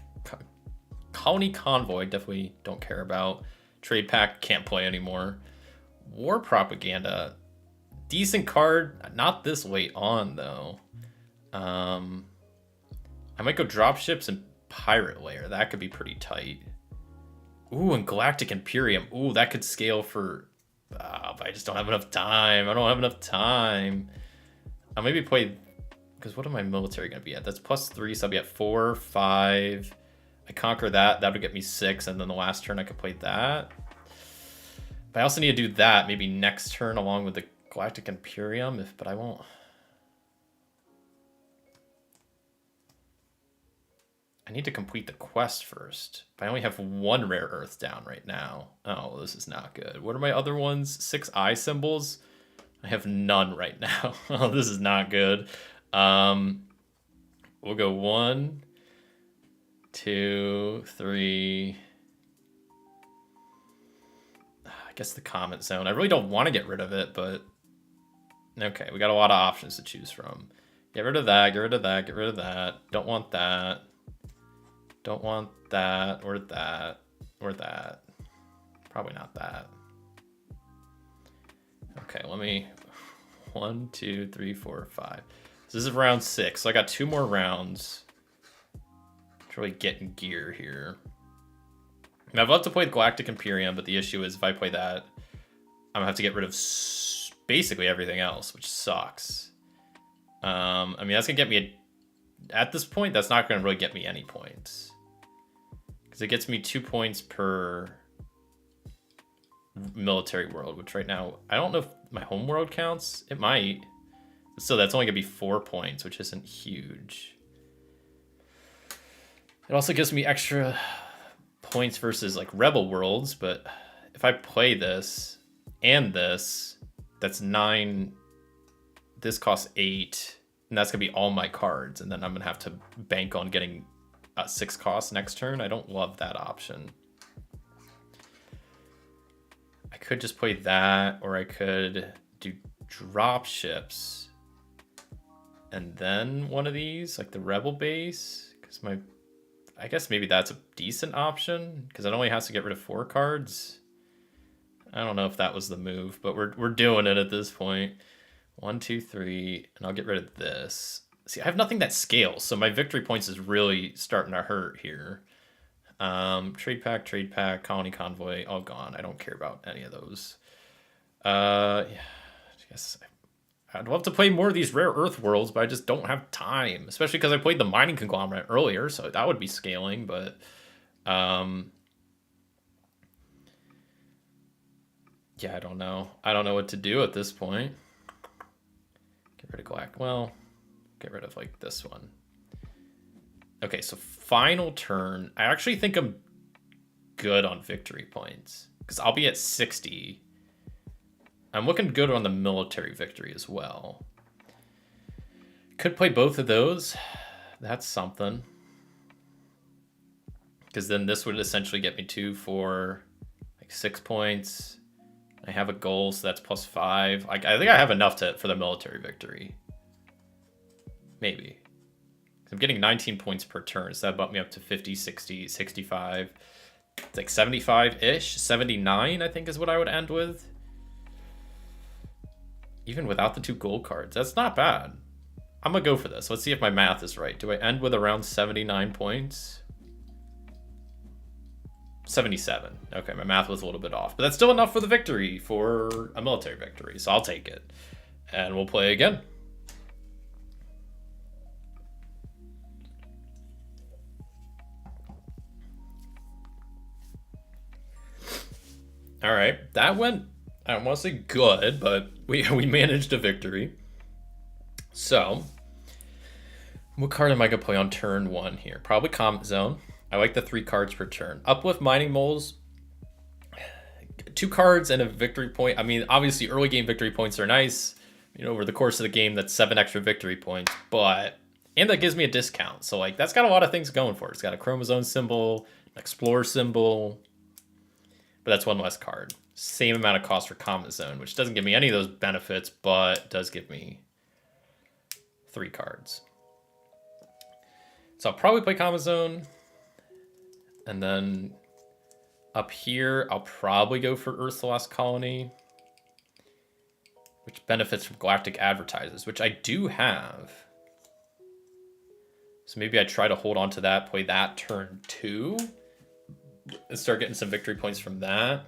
Colony Convoy, definitely don't care about. Trade Pact, can't play anymore. War Propaganda, decent card, not this late on though. I might go drop ships and Pirate Lair. That could be pretty tight. Ooh, and Galactic Imperium. Ooh, that could scale for... but I just don't have enough time. I don't have enough time. I'll maybe play... Because what am my military going to be at? That's +3, so I'll be at 4, 5. I conquer that. That would get me 6, and then the last turn I could play that. But I also need to do that maybe next turn along with the Galactic Imperium, but I won't... I need to complete the quest first. But I only have 1 rare earth down right now. Oh, this is not good. What are my other ones? 6 eye symbols? I have none right now. Oh, this is not good. We'll go 1, 2, 3. I guess the Comet Zone. I really don't want to get rid of it, but... Okay, we got a lot of options to choose from. Get rid of that, get rid of that, get rid of that. Don't want that. Don't want that, or that, or that. Probably not that. Okay, let me... 1, 2, 3, 4, 5. So this is round 6. So I got 2 more rounds to really get in gear here. Now, I'd love to play the Galactic Imperium, but the issue is if I play that, I'm gonna have to get rid of basically everything else, which sucks. I mean, that's gonna get me... At this point, that's not gonna really get me any points. Because it gets me 2 points per military world, which right now, I don't know if my home world counts. It might. But still, that's only going to be 4 points, which isn't huge. It also gives me extra points versus like rebel worlds, but if I play this and this, that's 9. This costs 8, and that's going to be all my cards, and then I'm going to have to bank on getting 6 costs next turn. I don't love that option. I could just play that, or I could do drop ships and then one of these, like the rebel base, because I guess maybe that's a decent option because it only has to get rid of 4 cards. I don't know if that was the move, but we're doing it at this point. 1, 2, 3, and I'll get rid of this. See, I have nothing that scales, so my victory points is really starting to hurt here. Trade pack, colony convoy, all gone. I don't care about any of those. Yeah, I guess I'd love to play more of these rare earth worlds, but I just don't have time, especially because I played the mining conglomerate earlier, so that would be scaling, but yeah, I don't know. I don't know what to do at this point. Get rid of Glac. Well, get rid of like this one. Okay, so final turn. I actually think I'm good on victory points because I'll be at 60. I'm looking good on the military victory as well. Could play both of those. That's something. Because then this would essentially get me 2 for like 6 points. I have a goal, so that's +5. I think I have enough for the military victory. Maybe. I'm getting 19 points per turn, so that bumped me up to 50, 60, 65. It's like 75-ish. 79, I think, is what I would end with. Even without the 2 gold cards. That's not bad. I'm going to go for this. Let's see if my math is right. Do I end with around 79 points? 77. Okay, my math was a little bit off. But that's still enough for the victory, for a military victory. So I'll take it. And we'll play again. All right, that went, I don't want to say good, but we managed a victory. So, what card am I going to play on turn 1 here? Probably Comet Zone. I like the 3 cards per turn. Uplift Mining Moles. 2 cards and a victory point. I mean, obviously, early game victory points are nice. You know, over the course of the game, that's 7 extra victory points. But, and that gives me a discount. So, like, that's got a lot of things going for it. It's got a Chromosome symbol, an Explorer symbol. But that's 1 less card. Same amount of cost for Comet Zone, which doesn't give me any of those benefits, but does give me 3 cards. So I'll probably play Comet Zone. And then up here, I'll probably go for Earth's Lost Colony, which benefits from Galactic Advertisers, which I do have. So maybe I try to hold on to that, play that turn 2. And start getting some victory points from that.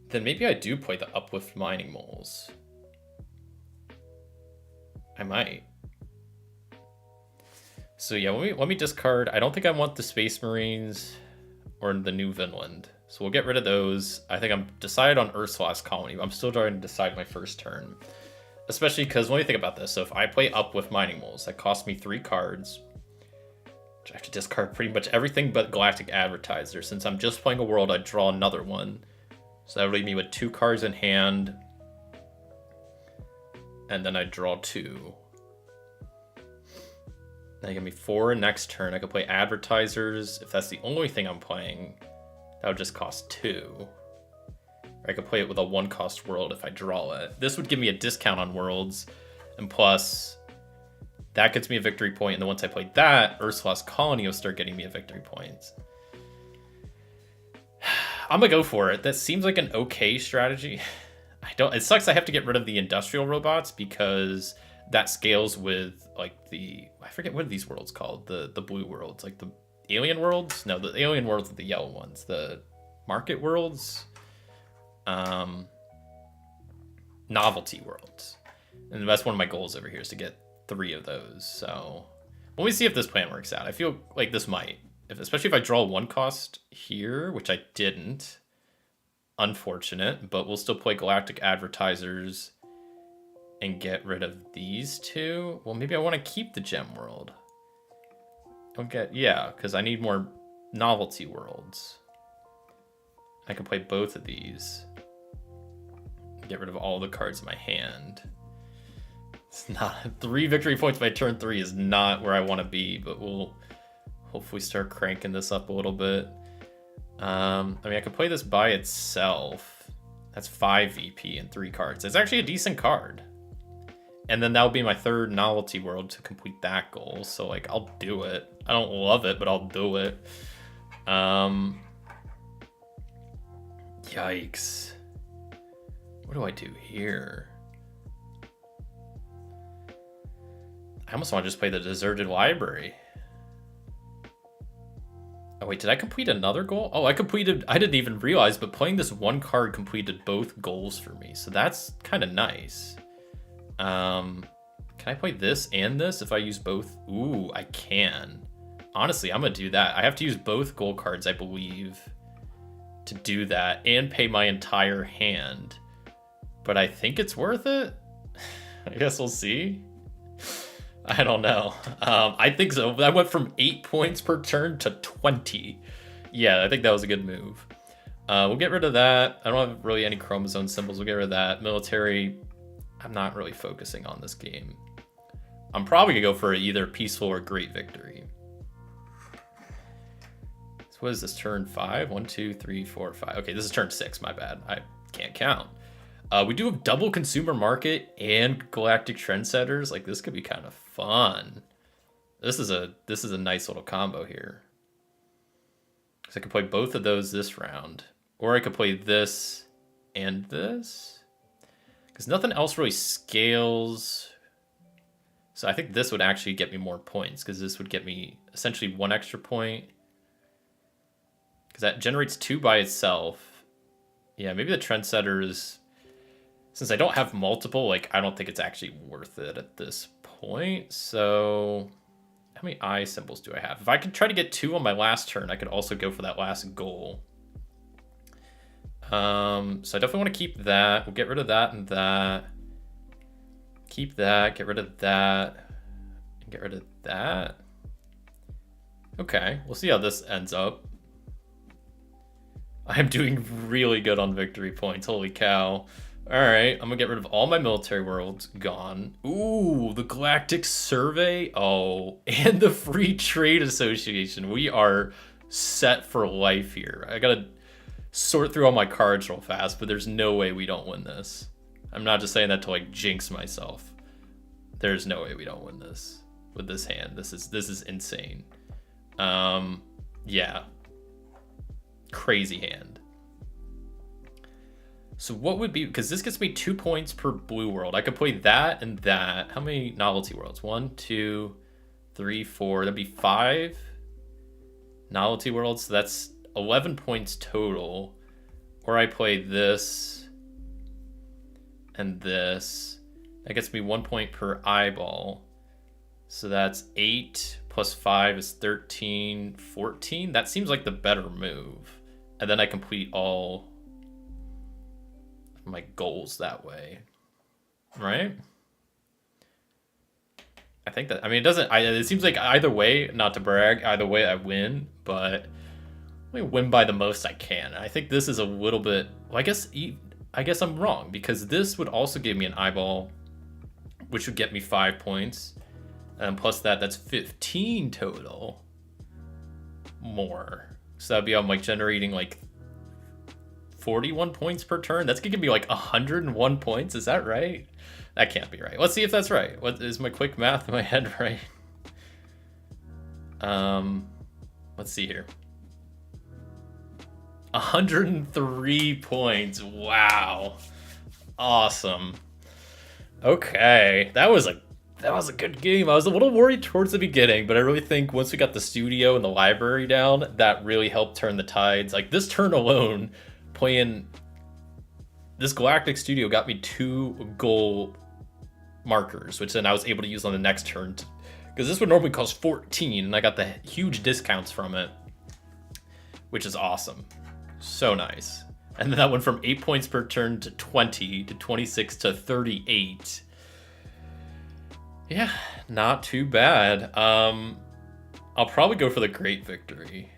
Then maybe I do play the Uplift Mining Moles. I might. So yeah, let me discard. I don't think I want the Space Marines or the New Vinland. So we'll get rid of those. I think I'm decided on Earth's Lost Colony. I'm still trying to decide my first turn. Especially because when you think about this, so if I play Uplift Mining Moles, that costs me 3 cards. I have to discard pretty much everything but Galactic Advertiser. Since I'm just playing a world, I'd draw another one. So that would leave me with 2 cards in hand. And then I'd draw 2. Then I give me 4 next turn. I could play Advertisers. If that's the only thing I'm playing, that would just cost 2. Or I could play it with a 1-cost world if I draw it. This would give me a discount on worlds. And plus, that gets me a victory point, and then once I play that, Earth's Lost Colony will start getting me a victory point. I'm gonna go for it. That seems like an okay strategy. It sucks I have to get rid of the industrial robots because that scales with like I forget what are these worlds called? The blue worlds, like the alien worlds? No, the alien worlds are the yellow ones. The market worlds, novelty worlds. And that's one of my goals over here is to get 3 of those. So let me see if this plan works out. I feel like this might, especially if I draw 1 cost here, which I didn't. Unfortunate, but we'll still play Galactic Advertisers and get rid of these 2. Well, maybe I want to keep the gem world. Yeah, because I need more novelty worlds. I can play both of these. Get rid of all the cards in my hand. It's not 3 victory points by turn 3 is not where I want to be, but we'll hopefully start cranking this up a little bit. I mean, I could play this by itself That's 5 VP and 3 cards. It's actually a decent card. And then that'll be my 3rd novelty world to complete that goal. So like, I'll do it. I don't love it, but I'll do it. Yikes. What do I do here? I almost want to just play the deserted library. Oh wait, did I complete another goal? Oh, I didn't even realize, but playing this one card completed both goals for me. So that's kind of nice. Can I play this and this if I use both? Ooh, I can. Honestly, I'm gonna do that. I have to use both goal cards, I believe, to do that and pay my entire hand. But I think it's worth it. I guess we'll see. I don't know. I think so. I went from 8 points per turn to 20. Yeah, I think that was a good move. We'll get rid of that. I don't have really any chromosome symbols. We'll get rid of that. Military, I'm not really focusing on this game. I'm probably gonna go for either peaceful or great victory. So what is this, turn 5? 1, 2, 3, 4, 5. Okay, this is turn 6, my bad. I can't count. We do have double consumer market and galactic trendsetters. Like, this could be kind of fun. This is a nice little combo here. So I could play both of those this round, or I could play this and this, because nothing else really scales. So I think this would actually get me more points, because this would get me essentially 1 extra point, because that generates 2 by itself. Yeah, maybe the trendsetters. Since I don't have multiple, like, I don't think it's actually worth it at this point. So how many eye symbols do I have? If I could try to get 2 on my last turn, I could also go for that last goal. So I definitely want to keep that. We'll get rid of that and that. Keep that, get rid of that, and get rid of that. Okay, we'll see how this ends up. I'm doing really good on victory points, holy cow. All right, I'm gonna get rid of all my military worlds, gone. Ooh, the Galactic Survey, oh, and the Free Trade Association. We are set for life here. I gotta sort through all my cards real fast, but there's no way we don't win this. I'm not just saying that to like jinx myself. There's no way we don't win this with this hand. This is insane. Yeah. Crazy hand. So what would be, because this gets me 2 points per blue world. I could play that and that. How many novelty worlds? 1, 2, 3, 4. That'd be 5 novelty worlds. So that's 11 points total. Or I play this and this. That gets me 1 point per eyeball. So that's 8 plus 5 is 13, 14. That seems like the better move. And then I complete all my goals that way, right? I think that, I mean, it seems like either way, not to brag, either way I win, but I win by the most I can. I think this is a little bit, well, I guess I'm wrong, because this would also give me an eyeball, which would get me 5 points, and plus that's 15 total more. So that'd be, I'm like generating like 41 points per turn. That's gonna give me like 101 points. Is that right? That can't be right. Let's see if that's right. What is my quick math in my head, right? Let's see here. 103 points. Wow. Awesome. Okay. That was a good game. I was a little worried towards the beginning, but I really think once we got the studio and the library down, that really helped turn the tides. Like this turn alone, playing this Galactic Studio got me 2 goal markers, which then I was able to use on the next turn, because this would normally cost 14, and I got the huge discounts from it, which is awesome. So nice. And then that went from 8 points per turn to 20 to 26 to 38. Yeah, not too bad. I'll probably go for the great victory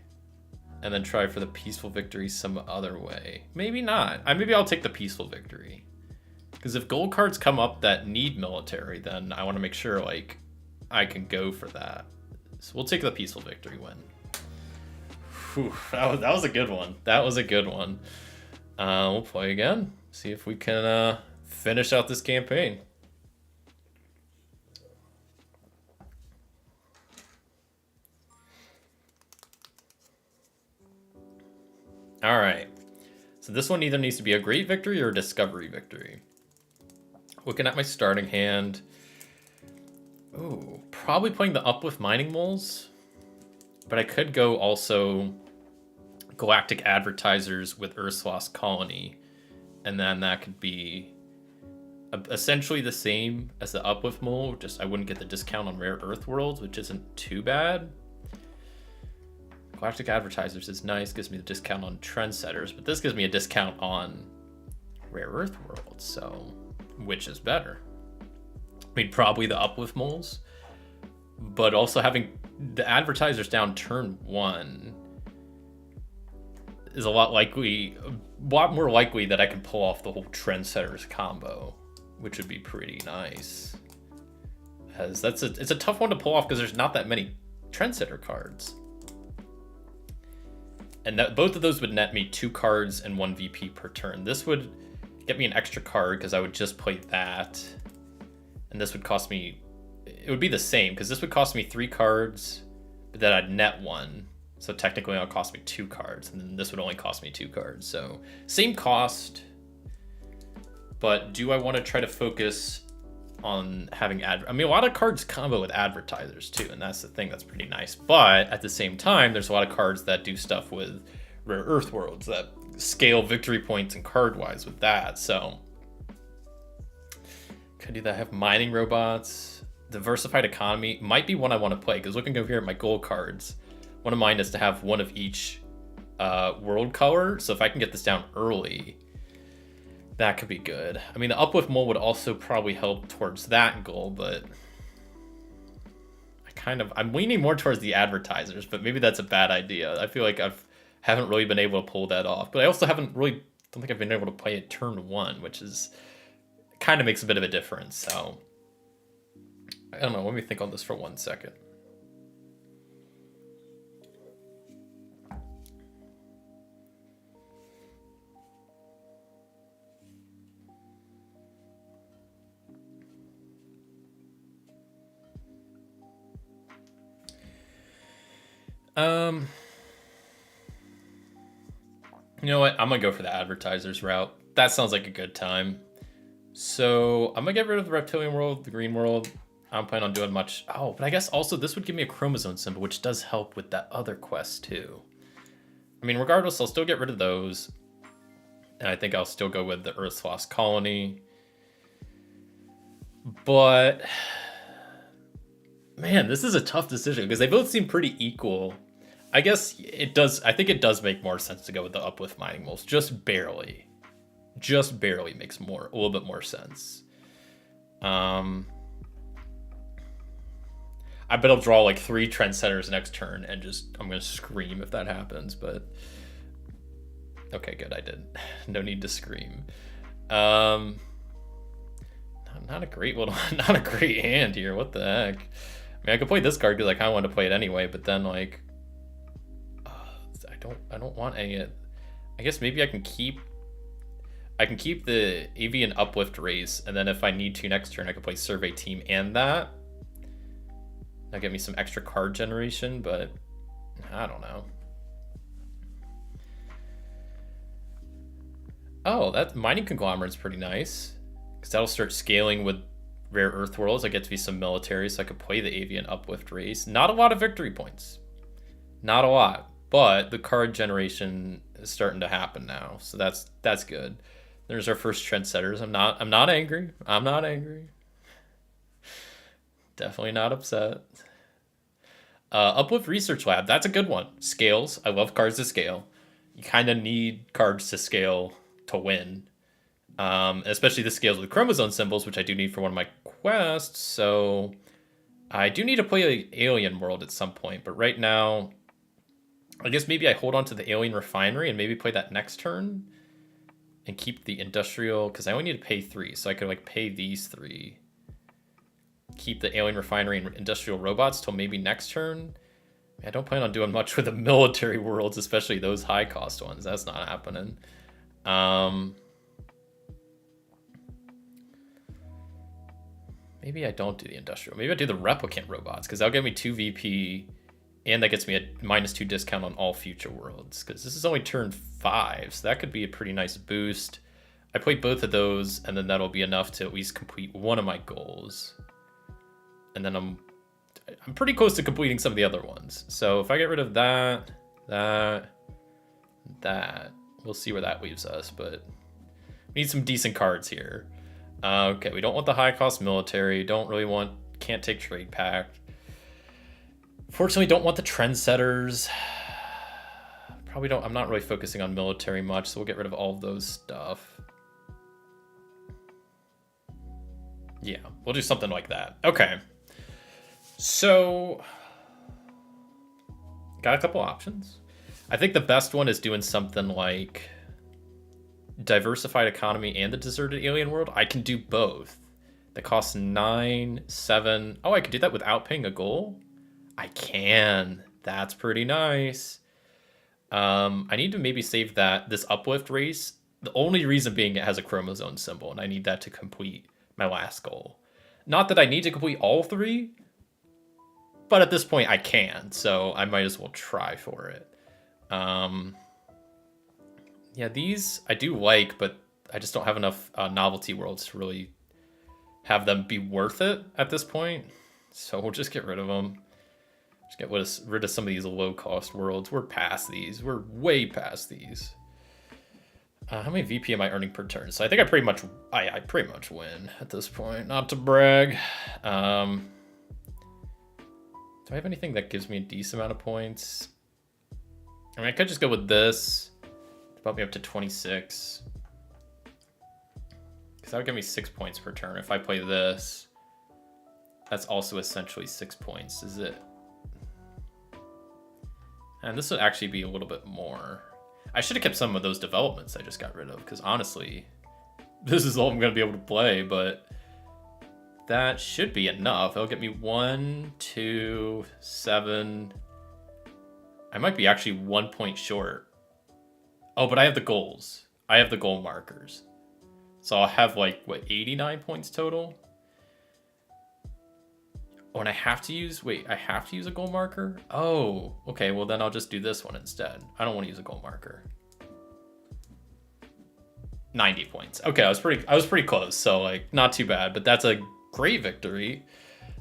and then try for the peaceful victory some other way. Maybe not. Maybe I'll take the peaceful victory, because if gold cards come up that need military, then I want to make sure like I can go for that. So we'll take the peaceful victory win. Whew, that was a good one. That was a good one. We'll play again. See if we can finish out this campaign. All right. So this one either needs to be a great victory or a discovery victory. Looking at my starting hand. Ooh, probably playing the Uplift Mining Moles. But I could go also Galactic Advertisers with Earth's Lost Colony. And then that could be essentially the same as the Uplift Mole, just I wouldn't get the discount on Rare Earth Worlds, which isn't too bad. Galactic Advertisers is nice, gives me the discount on Trendsetters, but this gives me a discount on Rare Earth Worlds, so which is better? I mean, probably the Uplift Moles, but also having the Advertisers down turn 1 is a lot more likely that I can pull off the whole Trendsetters combo, which would be pretty nice. As it's a tough one to pull off because there's not that many Trendsetter cards. And both of those would net me 2 cards and 1 VP per turn. This would get me an extra card because I would just play that. And this would cost me, it would be the same because this would cost me 3 cards, but then I'd net 1. So technically it'll cost me 2 cards, and then this would only cost me 2 cards. So same cost, but do I want to try to focus on having I mean, a lot of cards combo with Advertisers too, and that's the thing that's pretty nice. But at the same time, there's a lot of cards that do stuff with Rare Earth Worlds that scale victory points and card-wise with that. So could do that. Have mining robots, diversified economy might be one I want to play because looking over here at my gold cards, one of mine is to have one of each world color. So if I can get this down early, that could be good. I mean, the Uplift Mole would also probably help towards that goal, but I'm leaning more towards the Advertisers, but maybe that's a bad idea. I feel like haven't really been able to pull that off, but I also don't think I've been able to play it turn 1, which is kind of makes a bit of a difference. So I don't know. Let me think on this for 1 second. You know what? I'm gonna go for the Advertisers route. That sounds like a good time. So I'm gonna get rid of the Reptilian World, the Green World. I don't plan on doing much. Oh, but I guess also this would give me a Chromosome symbol, which does help with that other quest too. I mean, regardless, I'll still get rid of those. And I think I'll still go with the Earth's Lost Colony. But man, this is a tough decision because they both seem pretty equal. I guess it does. I think it does make more sense to go with the Uplift Mining Moles. Just barely makes a little bit more sense. I bet I'll draw like 3 Trendsetters next turn and I'm gonna scream if that happens. But okay, good. I did. No need to scream. Not a great not a great hand here. What the heck? I mean, I could play this card because I kind of want to play it anyway, but then like, I don't want any. I guess maybe I can keep the Avian Uplift Race, and then if I need to next turn, I could play Survey Team and that. That'll get me some extra card generation, but I don't know. Oh, that Mining Conglomerate's pretty nice because that'll start scaling with Rare Earth Worlds. I get to be some military, so I could play the Avian Uplift Race. Not a lot of victory points. Not a lot. But the card generation is starting to happen now, so that's good. There's our first Trendsetters. I'm not angry. I'm not angry. Definitely not upset. Uplift Research Lab. That's a good one. Scales. I love cards to scale. You kind of need cards to scale to win, especially the scales with chromosome symbols, which I do need for one of my quests. So I do need to play an Alien World at some point, but right now, I guess maybe I hold on to the Alien Refinery and maybe play that next turn and keep the Industrial, because I only need to pay 3, so I could like pay these 3. Keep the Alien Refinery and Industrial Robots till maybe next turn. I don't plan on doing much with the military worlds, especially those high cost ones. That's not happening. Maybe I don't do the industrial. Maybe I do the replicant robots, because that'll give me 2 VP, and that gets me a -2 discount on all future worlds, because this is only turn 5, so that could be a pretty nice boost. I play both of those, and then that'll be enough to at least complete one of my goals. And then I'm pretty close to completing some of the other ones. So if I get rid of that, we'll see where that leaves us, but we need some decent cards here. Okay, we don't want the high cost military, can't take trade pact. Fortunately, don't want the trendsetters. I'm not really focusing on military much, so we'll get rid of all of those stuff. Yeah, we'll do something like that. Okay. So, got a couple options. I think the best one is doing something like diversified economy and the deserted alien world. I can do both. That costs 9, 7. Oh, I can do that without paying a goal? I can. That's pretty nice. I need to maybe save this uplift race. The only reason being it has a chromosome symbol, and I need that to complete my last goal. Not that I need to complete all 3, but at this point I can, so I might as well try for it. Yeah, these I do like, but I just don't have enough novelty worlds to really have them be worth it at this point. So we'll just get rid of them. Just get rid of some of these low-cost worlds. We're past these. We're way past these. How many VP am I earning per turn? So I think I pretty much win at this point. Not to brag. Do I have anything that gives me a decent amount of points? I mean, I could just go with this. Bump me up to 26. Because that would give me 6 points per turn. If I play this, that's also essentially 6 points, is it? And this would actually be a little bit more. I should have kept some of those developments I just got rid of, because honestly, this is all I'm going to be able to play, but that should be enough. It'll get me 1, 2, 7. I might be actually 1 point short. Oh, but I have the goals. I have the goal markers. So I'll have like, what, 89 points total? Oh, and I have to use a goal marker? Oh, okay, well then I'll just do this one instead. I don't want to use a goal marker. 90 points. Okay, I was pretty close, so like not too bad, but that's a great victory.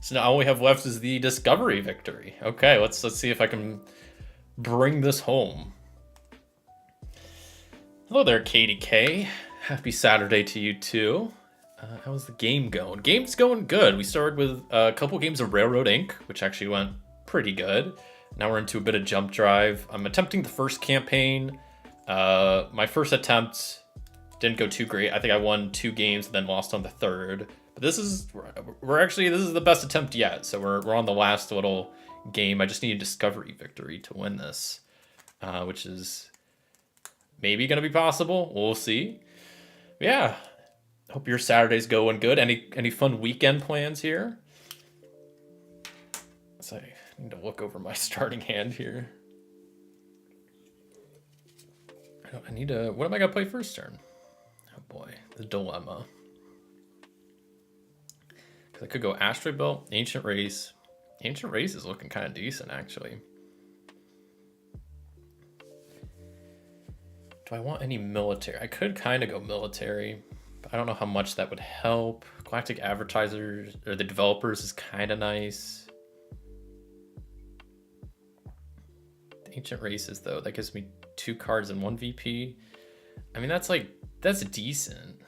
So now all we have left is the discovery victory. Okay, let's see if I can bring this home. Hello there, Katie K. Happy Saturday to you too. How's the game going? Game's going good. We started with a couple games of Railroad Inc., which actually went pretty good. Now we're into a bit of Jump Drive. I'm attempting the first campaign. My first attempt didn't go too great. I think I won 2 games and then lost on the third. But this is the best attempt yet. So we're on the last little game. I just need a discovery victory to win this, which is maybe going to be possible. We'll see. Yeah. Hope your Saturday's going good. Any fun weekend plans here? So I need to look over my starting hand here. What am I gonna play first turn? Oh boy, the dilemma. Because I could go Asteroid Belt, Ancient Race. Ancient Race is looking kind of decent, actually. Do I want any military? I could kind of go military. I don't know how much that would help. Galactic Advertisers, or the developers, is kind of nice. The Ancient Races, though, that gives me 2 cards and 1 VP. I mean, that's decent.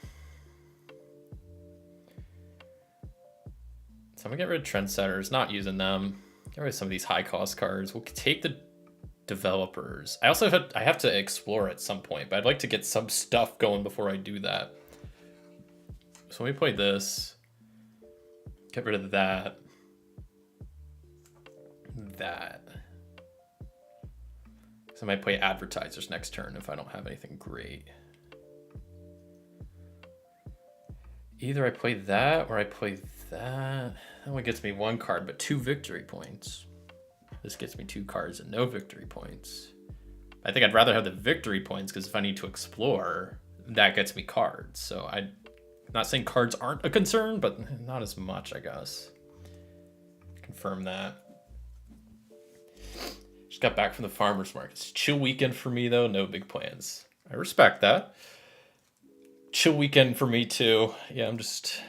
So I'm gonna get rid of Trendsetters, not using them. Get rid of some of these high cost cards. We'll take the developers. I have to explore at some point, but I'd like to get some stuff going before I do that. So let me play this. Get rid of that. So I might play Advertisers next turn if I don't have anything great. Either I play that or I play that. That one gets me 1 card, but 2 victory points. This gets me 2 cards and no victory points. I think I'd rather have the victory points, because if I need to explore, that gets me cards. So Not saying cards aren't a concern, but not as much, I guess. Confirm that. Just got back from the farmer's market. It's a chill weekend for me, though. No big plans. I respect that. Chill weekend for me, too. Yeah, I'm just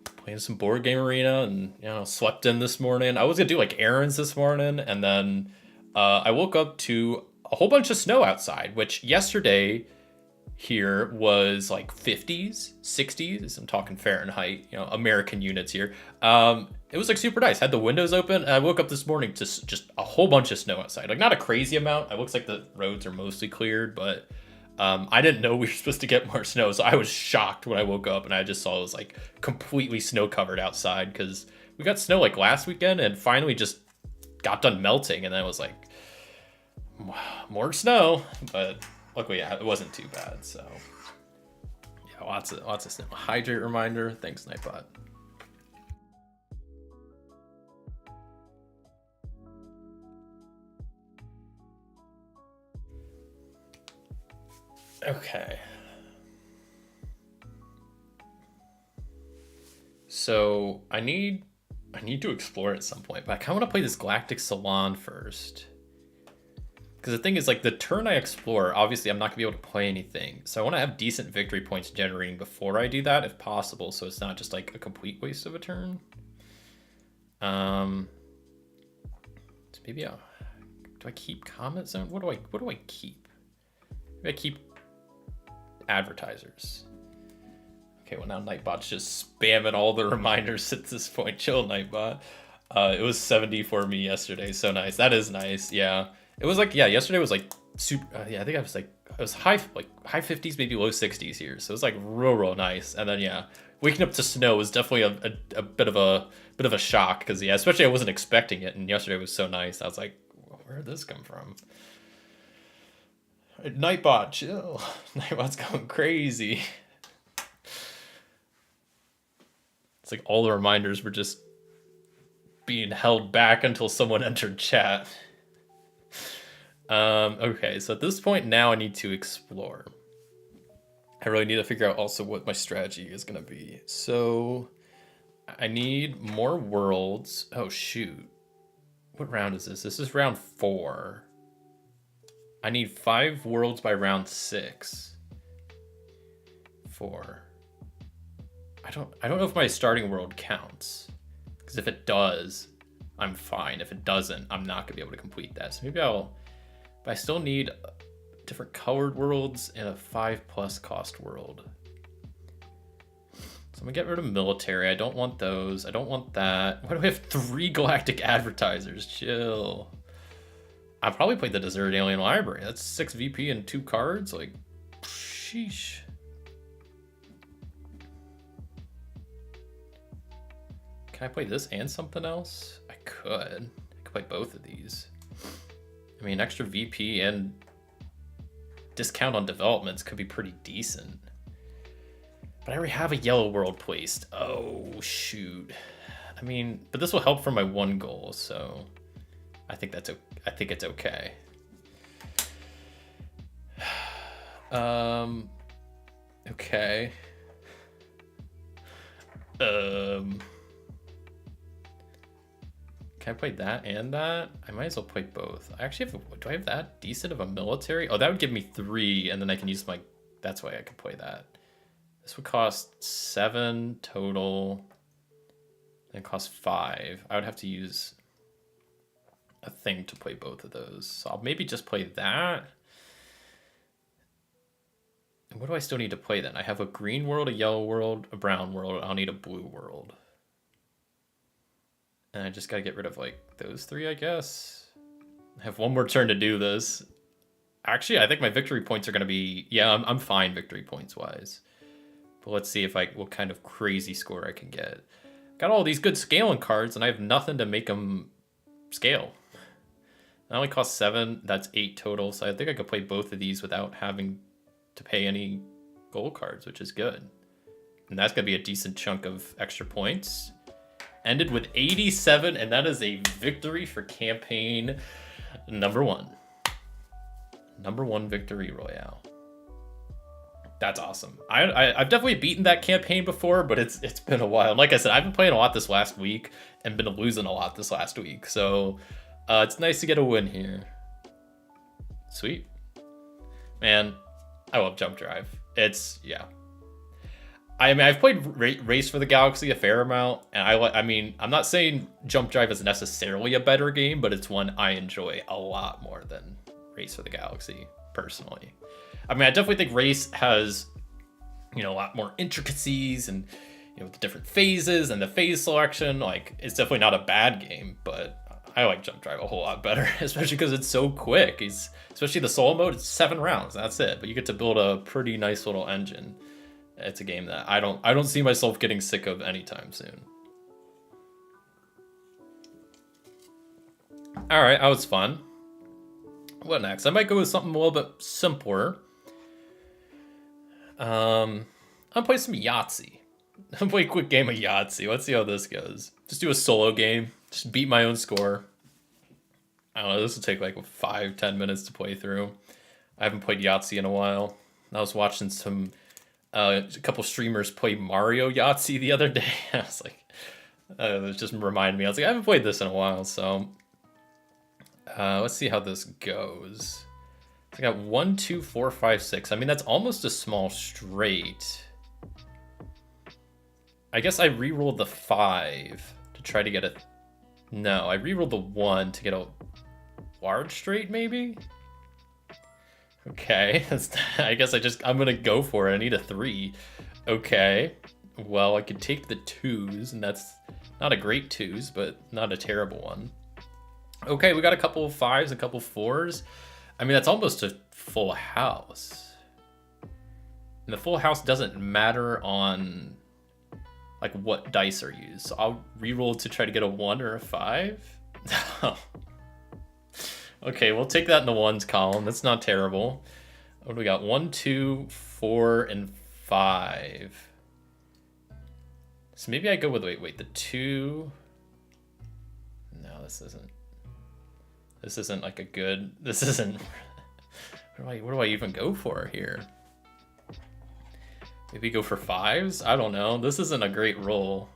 playing some board game arena and, slept in this morning. I was going to do, errands this morning, and then I woke up to a whole bunch of snow outside, which yesterday here was 50s, 60s. I'm talking Fahrenheit, American units here. It was super nice. Had the windows open. And I woke up this morning to just a whole bunch of snow outside. Not a crazy amount. It looks like the roads are mostly cleared, but I didn't know we were supposed to get more snow. So I was shocked when I woke up and I just saw it was completely snow covered outside, because we got snow last weekend and finally just got done melting. And then it was more snow, but luckily, it wasn't too bad. So yeah, lots of snow. Hydrate reminder. Thanks, Nightbot. Okay. So I need to explore at some point, but I kind of want to play this Galactic Salon first. Because the thing is, the turn I explore, obviously I'm not going to be able to play anything. So I want to have decent victory points generating before I do that, if possible, so it's not just a complete waste of a turn. So maybe do I keep Comet Zone? What do I keep? Maybe I keep advertisers. Okay, well now Nightbot's just spamming all the reminders at this point. Chill, Nightbot. It was 70 for me yesterday, so nice. That is nice, yeah. It was yesterday was super. I think I was high 50s, maybe low 60s here. So it was real nice. And then waking up to snow was definitely a bit of a shock, because especially I wasn't expecting it. And yesterday was so nice. I was like, where did this come from? Nightbot, chill. Nightbot's going crazy. It's all the reminders were just being held back until someone entered chat. Okay, so at this point now I need to explore. I really need to figure out also what my strategy is going to be. So I need more worlds. Oh, shoot. What round is this? This is round 4. I need 5 worlds by round 6. 4. I don't know if my starting world counts. Because if it does, I'm fine. If it doesn't, I'm not going to be able to complete that. So maybe but I still need different colored worlds and a 5+ cost world. So I'm gonna get rid of military. I don't want those. I don't want that. Why do I have 3 galactic advertisers? Chill. I'll probably play the Desert Alien Library. That's 6 VP and 2 cards. Sheesh. Can I play this and something else? I could play both of these. I mean, extra VP and discount on developments could be pretty decent. But I already have a yellow world placed. Oh, shoot. I mean, but this will help for my 1 goal, so I think it's okay. Okay. Can I play that and that? I might as well play both. I actually have, do I have that decent of a military? Oh, that would give me 3, and then I can use my, that's why I could play that. This would cost 7 total, and cost 5. I would have to use a thing to play both of those. So I'll maybe just play that. And what do I still need to play then? I have a green world, a yellow world, a brown world. I'll need a blue world. And I just gotta get rid of those 3, I guess. I have 1 more turn to do this. Actually, I think my victory points are gonna be, yeah, I'm fine victory points wise. But let's see what kind of crazy score I can get. Got all these good scaling cards, and I have nothing to make them scale. That only costs 7. That's 8 total. So I think I could play both of these without having to pay any gold cards, which is good. And that's gonna be a decent chunk of extra points. Ended with 87, and that is a victory for campaign number 1. Number 1 victory royale. That's awesome. I've definitely beaten that campaign before, but it's been a while. And like I said, I've been playing a lot this last week and been losing a lot this last week. So it's nice to get a win here. Sweet. Man, I love Jump Drive. It's, yeah. I mean, I've played Race for the Galaxy a fair amount, and I mean, I'm not saying Jump Drive is necessarily a better game, but it's one I enjoy a lot more than Race for the Galaxy, personally. I mean, I definitely think Race has, you know, a lot more intricacies and, you know, the different phases and the phase selection. Like, it's definitely not a bad game, but I like Jump Drive a whole lot better, especially because it's so quick. Especially the solo mode, it's 7 rounds, that's it. But you get to build a pretty nice little engine. It's a game that I don't see myself getting sick of anytime soon. All right, that was fun. What next? I might go with something a little bit simpler. I'm gonna play some Yahtzee. I'm gonna play a quick game of Yahtzee. Let's see how this goes. Just do a solo game. Just beat my own score. I don't know, this will take like 5-10 minutes to play through. I haven't played Yahtzee in a while. I was watching a couple streamers play Mario Yahtzee the other day. I was like, it just reminded me. I was like, I haven't played this in a while, so let's see how this goes. I got 1, 2, 4, 5, 6. I mean, that's almost a small straight. I guess I re-rolled the 5 to try to get a... No, I re-rolled the 1 to get a large straight, maybe? Okay, I guess I'm gonna go for it. I need a 3. Okay, well, I could take the 2s, and that's not a great 2s, but not a terrible one. Okay, we got a couple of 5s, a couple of 4s. I mean, that's almost a full house. And the full house doesn't matter on, like, what dice are used. So I'll re-roll to try to get a 1 or a 5. Okay, we'll take that in the 1s column. That's not terrible. What do we got? 1, 2, 4, and 5. So maybe I go with, wait, the 2. No, this isn't like a good, this isn't, what do I even go for here? Maybe go for 5s? I don't know. This isn't a great roll.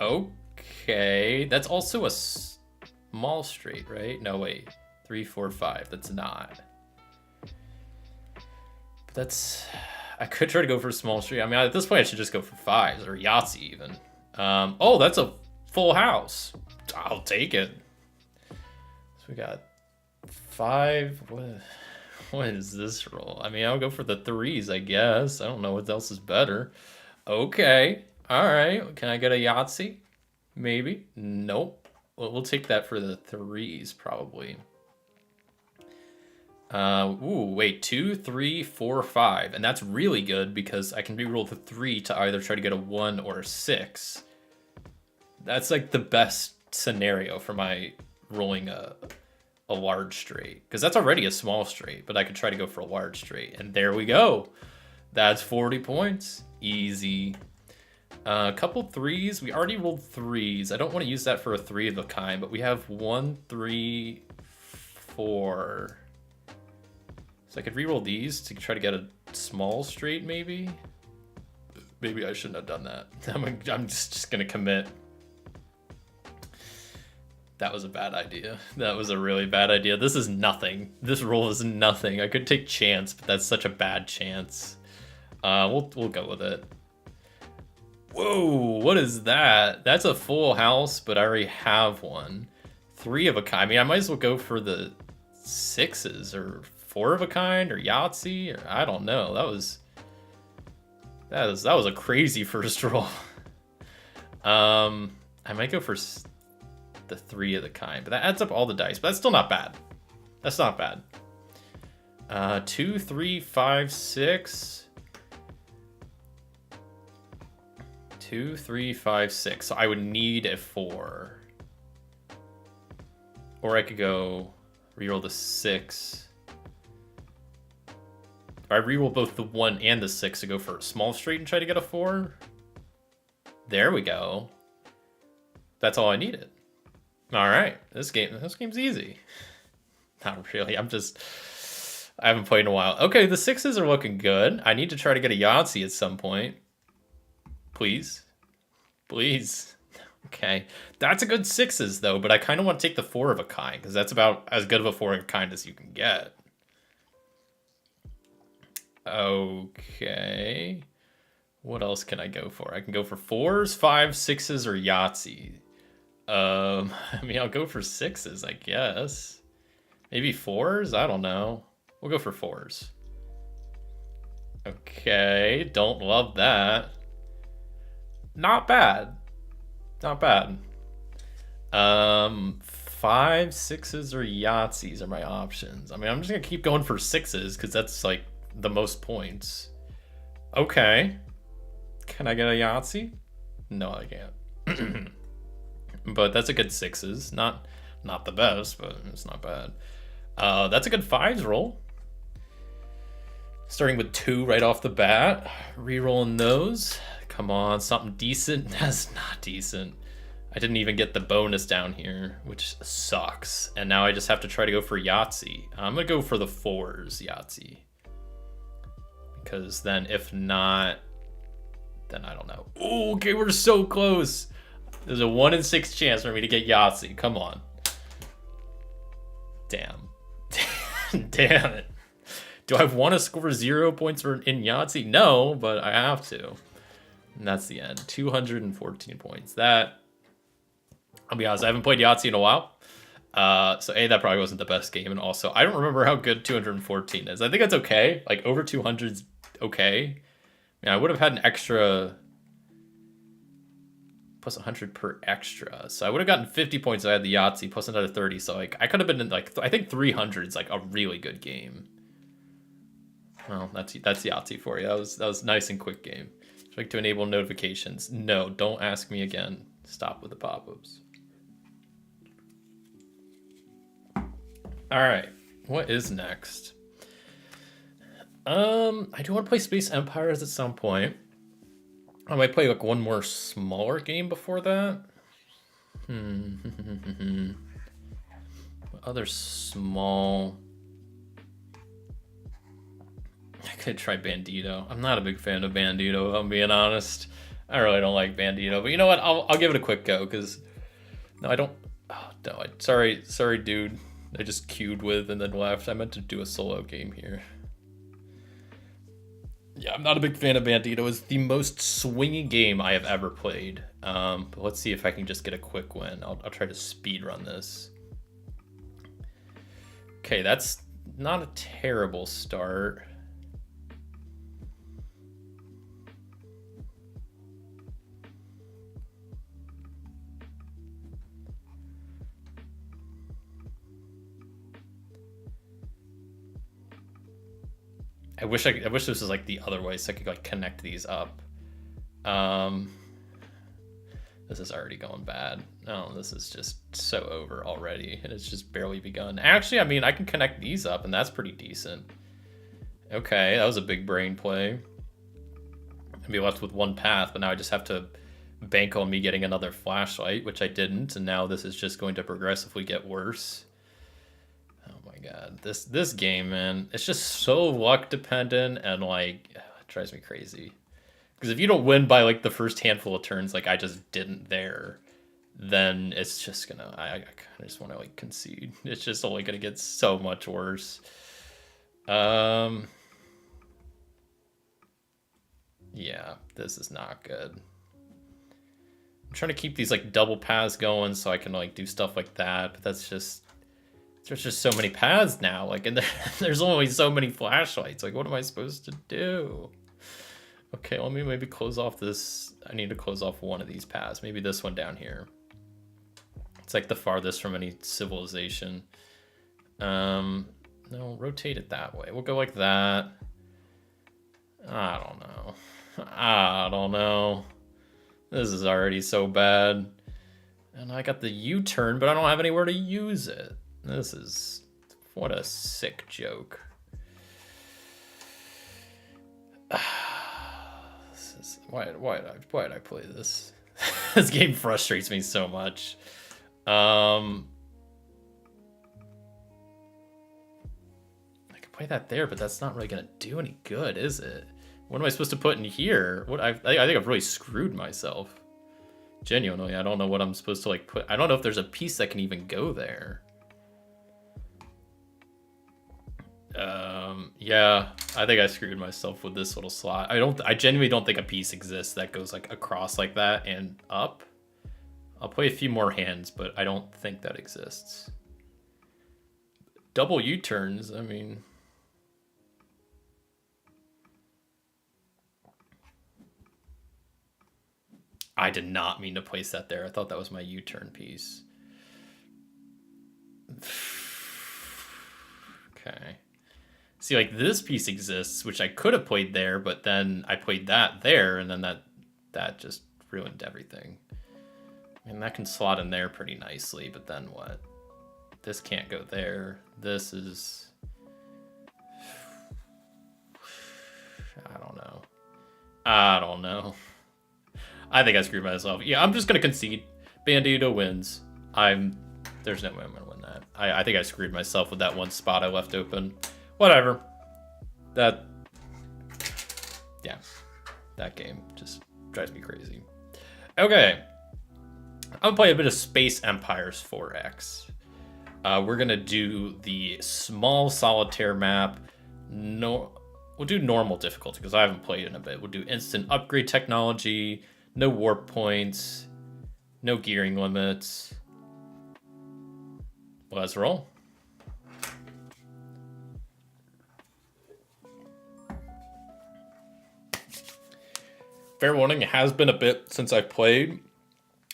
Okay, that's also a small straight, right? No, wait. 3, 4, 5. That's not. But that's... I could try to go for a small straight. I mean, at this point, I should just go for 5s or Yahtzee even. Oh, that's a full house. I'll take it. So we got 5. What is this roll? I mean, I'll go for the 3s, I guess. I don't know what else is better. Okay. All right. Can I get a Yahtzee? Maybe. Nope. Well, we'll take that for the 3s, probably. Ooh, wait. 2, 3, 4, 5. And that's really good because I can re-roll the 3 to either try to get a 1 or a 6. That's like the best scenario for my rolling a large straight. Because that's already a small straight, but I could try to go for a large straight. And there we go. That's 40 points. Easy. A couple 3s. We already rolled 3s. I don't want to use that for a 3 of a kind, but we have 1, 3, 4. So I could re-roll these to try to get a small straight, maybe? Maybe I shouldn't have done that. I'm just going to commit. That was a bad idea. That was a really bad idea. This is nothing. This roll is nothing. I could take chance, but that's such a bad chance. We'll go with it. Whoa, what is that? That's a full house, but I already have one. 3 of a kind. I mean, I might as well go for the 6s or 4 of a kind or Yahtzee, or I don't know. That was a crazy first roll. I might go for the 3 of the kind, but that adds up all the dice, but that's still not bad. That's not bad. 2, 3, 5, 6. 2, 3, 5, 6. So I would need a 4. Or I could go reroll the 6. Or I reroll both the 1 and the 6 to go for a small straight and try to get a 4. There we go. That's all I needed. All right, this game's easy. Not really. I haven't played in a while. Okay, the sixes are looking good. I need to try to get a Yahtzee at some point. Please. Please. Okay. That's a good sixes, though, but I kind of want to take the four of a kind, because that's about as good of a four of a kind as you can get. Okay. What else can I go for? I can go for fours, fives, sixes, or Yahtzee. I mean, I'll go for sixes, I guess. Maybe fours? I don't know. We'll go for fours. Okay, don't love that. Not bad. Not bad. Five, sixes, or Yahtzees are my options. I mean, I'm just gonna keep going for sixes because that's like the most points. Okay. Can I get a Yahtzee? No, I can't. But that's a good sixes. Not the best, but it's not bad. That's a good fives roll. Starting with 2 right off the bat. Rerolling those. Come on, something decent. That's not decent. I didn't even get the bonus down here, which sucks. And now I just have to try to go for Yahtzee. I'm going to go for the fours Yahtzee. Because then if not, then I don't know. Ooh, okay, we're so close. There's a 1 in 6 chance for me to get Yahtzee. Come on. Damn. Damn it. Do I want to score 0 points in Yahtzee? No, but I have to. And that's the end. 214 points. That, I'll be honest, I haven't played Yahtzee in a while. So A, that probably wasn't the best game. And also, I don't remember how good 214 is. I think that's okay. Like, over 200's okay. I mean, I would have had an extra plus 100 per extra. So I would have gotten 50 points if I had the Yahtzee plus another 30. So, like, I could have been in, like, I think 300 is, like, a really good game. Well, that's Yahtzee for you. That was nice and quick game. Like to enable notifications. No, don't ask me again. Stop with the pop-ups. All right, what is next? I do want to play Space Empires at some point. I might play like one more smaller game before that. Other small. I could try Bandido. I'm not a big fan of Bandido, if I'm being honest. I really don't like Bandido, but you know what? I'll give it a quick go because no, I don't. Oh no! Sorry, dude. I just queued with and then left. I meant to do a solo game here. Yeah, I'm not a big fan of Bandido. It's the most swingy game I have ever played. But let's see if I can just get a quick win. I'll try to speed run this. Okay, that's not a terrible start. I wish this was like the other way so I could like connect these up. This is already going bad. No, this is just so over already, and it's just barely begun. Actually, I mean, I can connect these up, and that's pretty decent. Okay, that was a big brain play. I'd be left with one path, but now I just have to bank on me getting another flashlight, which I didn't, and now this is just going to progressively get worse. Oh my god, this game, man, it's just so luck dependent, and like it drives me crazy. Because if you don't win by like the first handful of turns, like I just didn't there, then it's just gonna I kind of just want to like concede. It's just only gonna get so much worse. Yeah, this is not good. I'm trying to keep these like double paths going so I can like do stuff like that, but that's just. There's just so many paths now, like, and there's only so many flashlights. Like, what am I supposed to do? Okay, let me maybe close off this. I need to close off one of these paths. Maybe this one down here. It's like the farthest from any civilization. No, rotate it that way. We'll go like that. I don't know. This is already so bad. And I got the U-turn, but I don't have anywhere to use it. This is, what a sick joke. This is, why did I play this? This game frustrates me so much. I could play that there, but that's not really gonna do any good, is it? What am I supposed to put in here? I think I've really screwed myself. Genuinely, I don't know what I'm supposed to like put. I don't know if there's a piece that can even go there. Yeah, I think I screwed myself with this little slot. I genuinely don't think a piece exists that goes like across like that and up. I'll play a few more hands, but I don't think that exists. Double U-turns, I mean... I did not mean to place that there. I thought that was my U-turn piece. Okay. See, like this piece exists, which I could have played there, but then I played that there, and then that just ruined everything. And that can slot in there pretty nicely, but then what? This can't go there. This is... I don't know. I think I screwed myself. Yeah, I'm just going to concede. Bandido wins. There's no way I'm going to win that. I think I screwed myself with that one spot I left open. Whatever. Yeah. That game just drives me crazy. Okay. I'm going to play a bit of Space Empires 4X. We're going to do the small solitaire map. No, we'll do normal difficulty because I haven't played in a bit. We'll do instant upgrade technology, no warp points, no gearing limits. Let's roll. Fair warning, it has been a bit since I've played.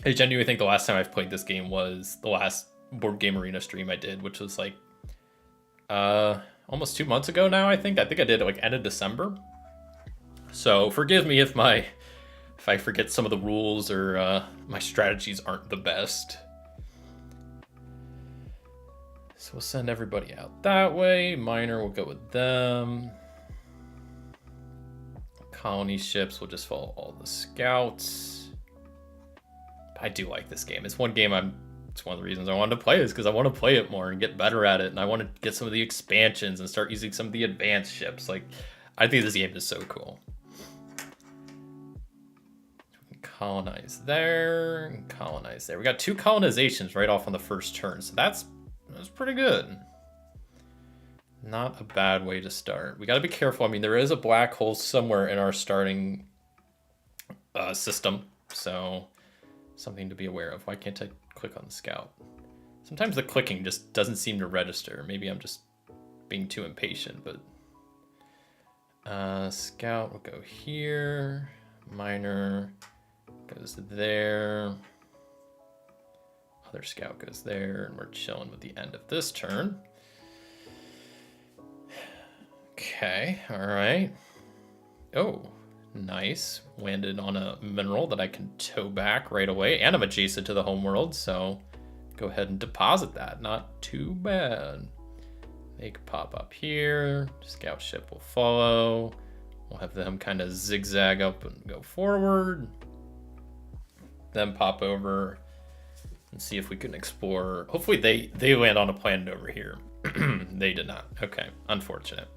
I genuinely think the last time I've played this game was the last Board Game Arena stream I did, which was like almost 2 months ago now, I think. I did it like end of December. So forgive me if I forget some of the rules or my strategies aren't the best. So we'll send everybody out that way. Minor, we'll go with them. Colony ships, we'll just follow all the scouts. I do like this game. It's one game it's one of the reasons I wanted to play this, because I want to play it more and get better at it, and I want to get some of the expansions and start using some of the advanced ships. Like, I think this game is so cool. Colonize there and colonize there. We got 2 colonizations right off on the first turn, so that's pretty good. Not a bad way to start. We got to be careful. I mean, there is a black hole somewhere in our starting system, so something to be aware of. Why can't I click on the scout? Sometimes the clicking just doesn't seem to register. Maybe I'm just being too impatient, but scout will go here. Minor goes there. Other scout goes there, and we're chilling with the end of this turn. Okay, all right. Oh, nice. Landed on a mineral that I can tow back right away, and I'm adjacent to the homeworld, so go ahead and deposit that. Not too bad. They can pop up here. Scout ship will follow. We'll have them kind of zigzag up and go forward. Then pop over and see if we can explore. Hopefully they land on a planet over here. They did not. Okay, unfortunate.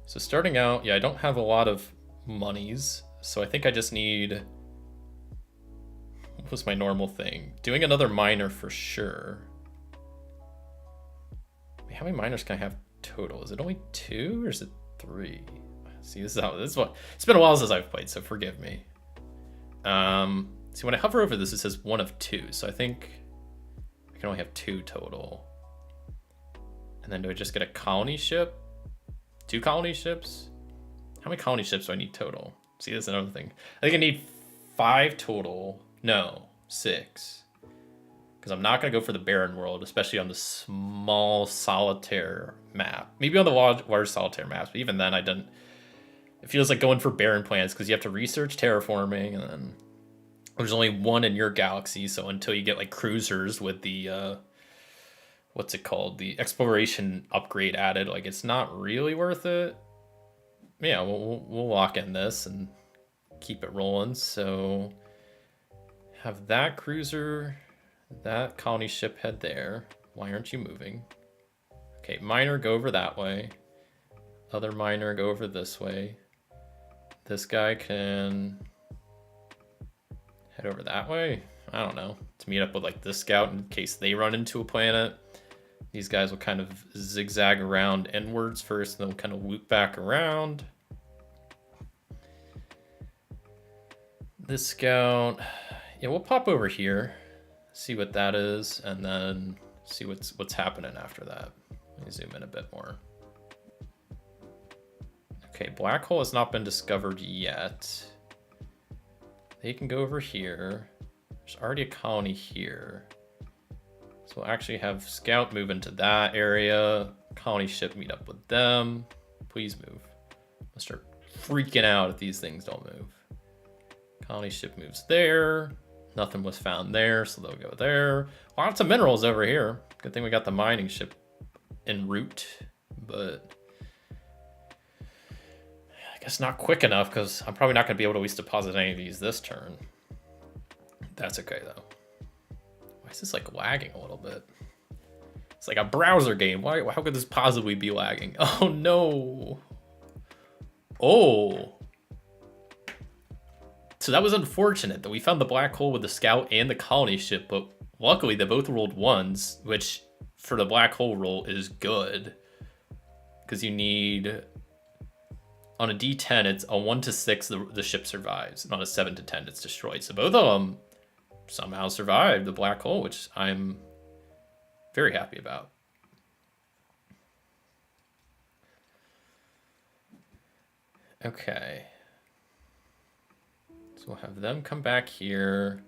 So starting out, yeah, I don't have a lot of monies, so I think I just need... What was my normal thing? Doing another miner for sure. Wait, how many miners can I have total? Is it only 2 or is it 3? See, this is what it's been a while since I've played, so forgive me. See, when I hover over this, it says 1 of 2, so I think I can only have 2 total. And then do I just get a colony ship? 2 colony ships? How many colony ships do I need total? See, that's another thing. I think I need 5 total. No, 6. Because I'm not going to go for the barren world, especially on the small solitaire map. Maybe on the large solitaire maps, but even then I didn't... It feels like going for barren planets because you have to research terraforming, and then there's only 1 in your galaxy, so until you get like cruisers with the... what's it called? The exploration upgrade added. Like, it's not really worth it. Yeah, we'll lock in this and keep it rolling. So have that cruiser, that colony ship head there. Why aren't you moving? Okay, miner, go over that way. Other miner, go over this way. This guy can head over that way. I don't know. To meet up with like this scout in case they run into a planet. These guys will kind of zigzag around inwards first, and then kind of loop back around. This scout, yeah, we'll pop over here, see what that is, and then see what's happening after that. Let me zoom in a bit more. Okay, black hole has not been discovered yet. They can go over here. There's already a colony here. So we'll actually have scout move into that area. Colony ship meet up with them. Please move. I'll start freaking out if these things don't move. Colony ship moves there. Nothing was found there, so they'll go there. Lots of minerals over here. Good thing we got the mining ship en route, but I guess not quick enough because I'm probably not going to be able to at least deposit any of these this turn. That's okay though. Why is this like lagging a little bit? It's like a browser game. How could this possibly be lagging? Oh no. Oh. So that was unfortunate that we found the black hole with the scout and the colony ship, but luckily they both rolled ones, which for the black hole roll is good. Because you need, on a D10, it's a 1 to 6, the ship survives, and on a 7 to 10, it's destroyed. So both of them somehow survived the black hole, which I'm very happy about. Okay. So we'll have them come back here.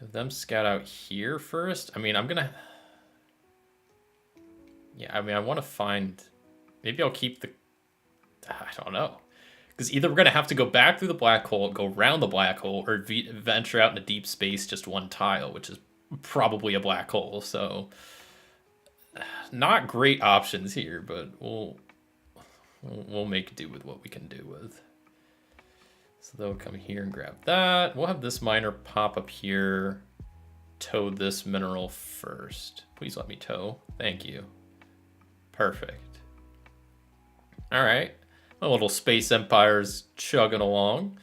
Have them scout out here first. I mean, yeah, I mean, I want to find... Maybe I'll keep the... I don't know. Because either we're going to have to go back through the black hole, go around the black hole, or venture out into deep space just one tile, which is probably a black hole. So, not great options here, but we'll make do with what we can do with. So they'll come here and grab that. We'll have this miner pop up here, tow this mineral first. Please let me tow. Thank you. Perfect. All right. My little space empire's chugging along.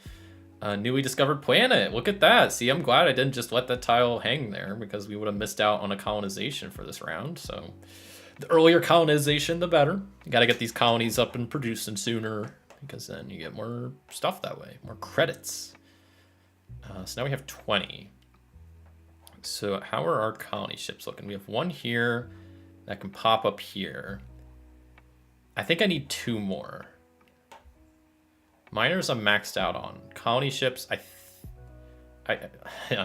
A newly discovered planet. Look at that. See, I'm glad I didn't just let that tile hang there because we would have missed out on a colonization for this round. So the earlier colonization, the better. You got to get these colonies up and producing sooner because then you get more stuff that way, more credits. So now we have 20. So how are our colony ships looking? We have one here that can pop up here. I think I need 2 more. Miners I'm maxed out on. Colony ships, and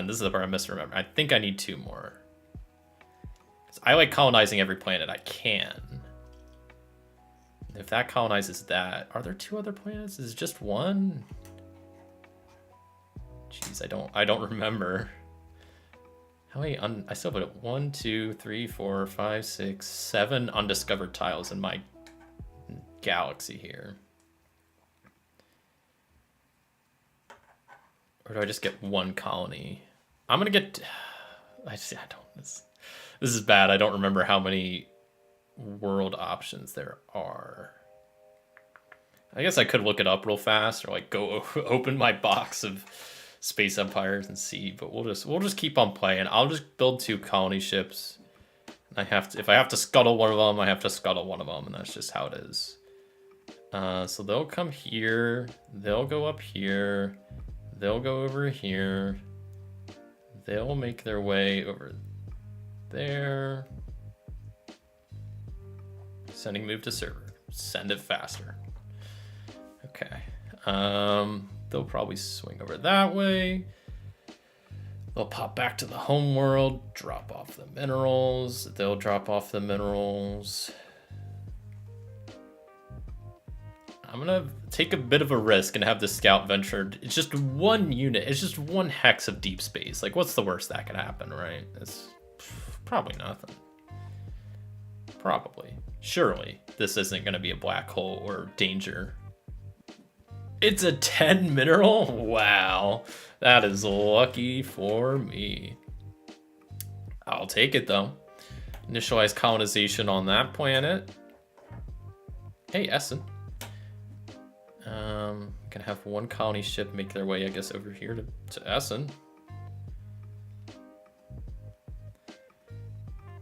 this is the part I misremember. I think I need 2 more. I like colonizing every planet I can. If that colonizes that, are there 2 other planets? Is it just one? Jeez, I don't remember. How many? I still put it 1, 2, 3, 4, 5, 6, 7 undiscovered tiles in my galaxy here. Or do I just get 1 colony? I'm gonna get. This is bad. I don't remember how many world options there are. I guess I could look it up real fast, or like go open my box of space empires and see. But we'll just keep on playing. I'll just build 2 colony ships. And if I have to scuttle one of them, I have to scuttle one of them, and that's just how it is. So they'll come here. They'll go up here. They'll go over here. They'll make their way over there. Sending move to server. Send it faster. Okay. They'll probably swing over that way. They'll pop back to the home world, drop off the minerals. They'll drop off the minerals. I'm gonna take a bit of a risk and have the scout ventured. It's just 1 unit. It's just 1 hex of deep space. Like, what's the worst that could happen, right? It's probably nothing. Probably. Surely this isn't gonna be a black hole or danger. It's a 10 mineral? Wow. That is lucky for me. I'll take it though. Initialize colonization on that planet. Hey, Essen. Can have one colony ship make their way, I guess, over here to Essen.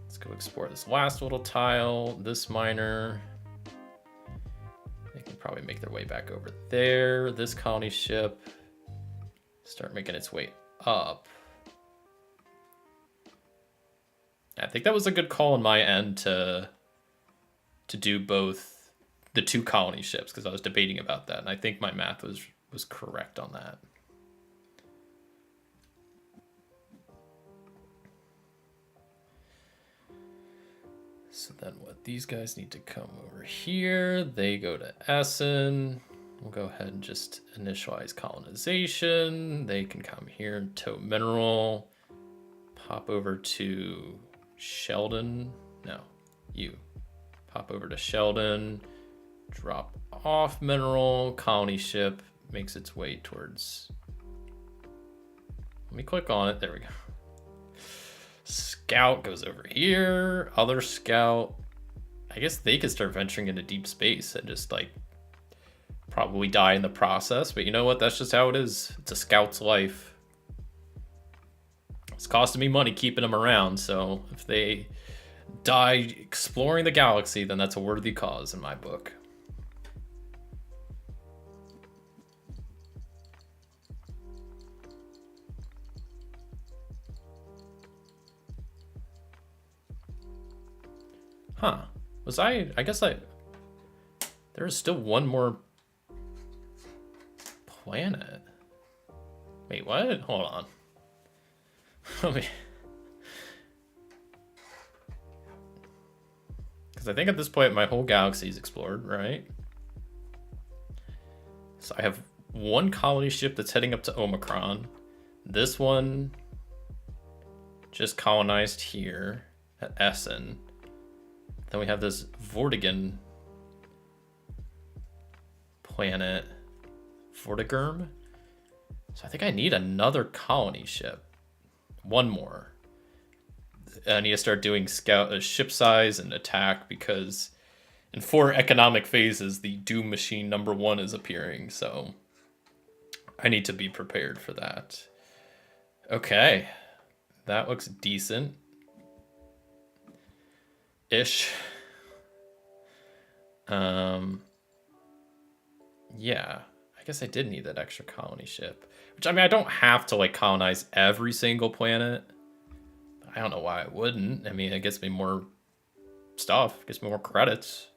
Let's go explore this last little tile. This miner. They can probably make their way back over there. This colony ship. Start making its way up. I think that was a good call on my end to do both the 2 colony ships, because I was debating about that, and I think my math was correct on that. So then what, these guys need to come over here. They go to Essen. We'll go ahead and just initialize colonization. They can come here and tow mineral. Pop over to Sheldon. No, you. Pop over to Sheldon. Drop off mineral. Colony ship makes its way towards... Let me click on it. There we go. Scout goes over here. Other scout. I guess they could start venturing into deep space and just like probably die in the process. But you know what? That's just how it is. It's a scout's life. It's costing me money keeping them around. So if they die exploring the galaxy, then that's a worthy cause in my book. Huh. I guess there's still one more planet. Wait, what? Hold on. Because I think at this point my whole galaxy is explored, right? So I have one colony ship that's heading up to Omicron. This one just colonized here at Essen. Then we have this Vortigern planet, Vortigern. So I think I need another colony ship. One more. I need to start doing ship size and attack, because in 4 economic phases, the Doom Machine #1 is appearing. So I need to be prepared for that. Okay, that looks decent. Ish. Yeah, I guess I did need that extra colony ship, which, I mean, I don't have to like colonize every single planet. I don't know why I wouldn't. I mean, it gets me more stuff, it gets me more credits,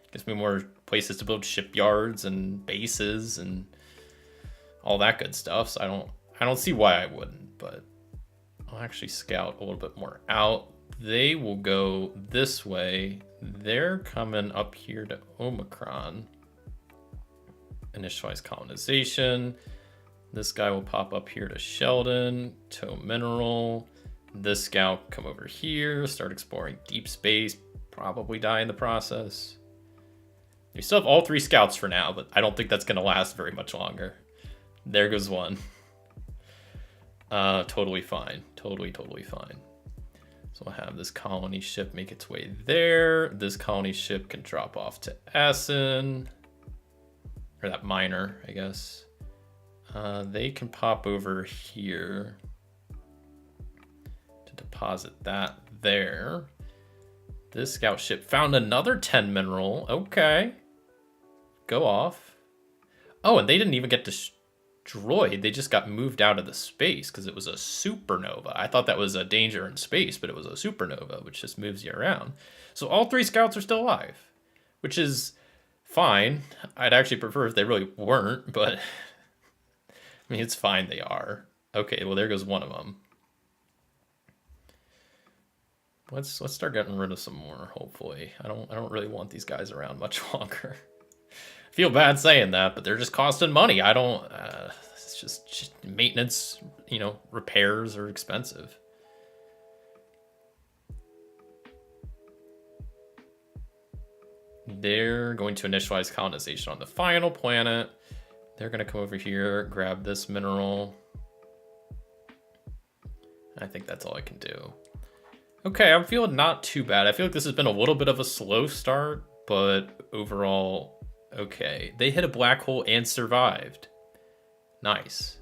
it gets me more places to build shipyards and bases and all that good stuff. So I don't see why I wouldn't, but I'll actually scout a little bit more out. They will go this way. They're coming up here to Omicron. Initialize colonization. This guy will pop up here to Sheldon. Tow mineral. This scout come over here. Start exploring deep space. Probably die in the process. We still have all 3 scouts for now, but I don't think that's going to last very much longer. There goes one. Totally fine. Totally fine. So we'll have this colony ship make its way there. This colony ship can drop off to Essen. Or that miner, I guess. They can pop over here to deposit that there. This scout ship found another 10 mineral. Okay. Go off. Oh, and they didn't even get destroyed. They just got moved out of the space because it was a supernova. I thought that was a danger in space, but it was a supernova, which just moves you around. So all 3 scouts are still alive, which is fine. I'd actually prefer if they really weren't, but I mean, it's fine they are. Okay, well, there goes one of them. Let's start getting rid of some more, hopefully. I don't really want these guys around much longer. I feel bad saying that, but they're just costing money. It's just maintenance, repairs are expensive. They're going to initialize colonization on the final planet. They're going to come over here, grab this mineral. I think that's all I can do. Okay, I'm feeling not too bad. I feel like this has been a little bit of a slow start, but overall, okay. They hit a black hole and survived. Nice.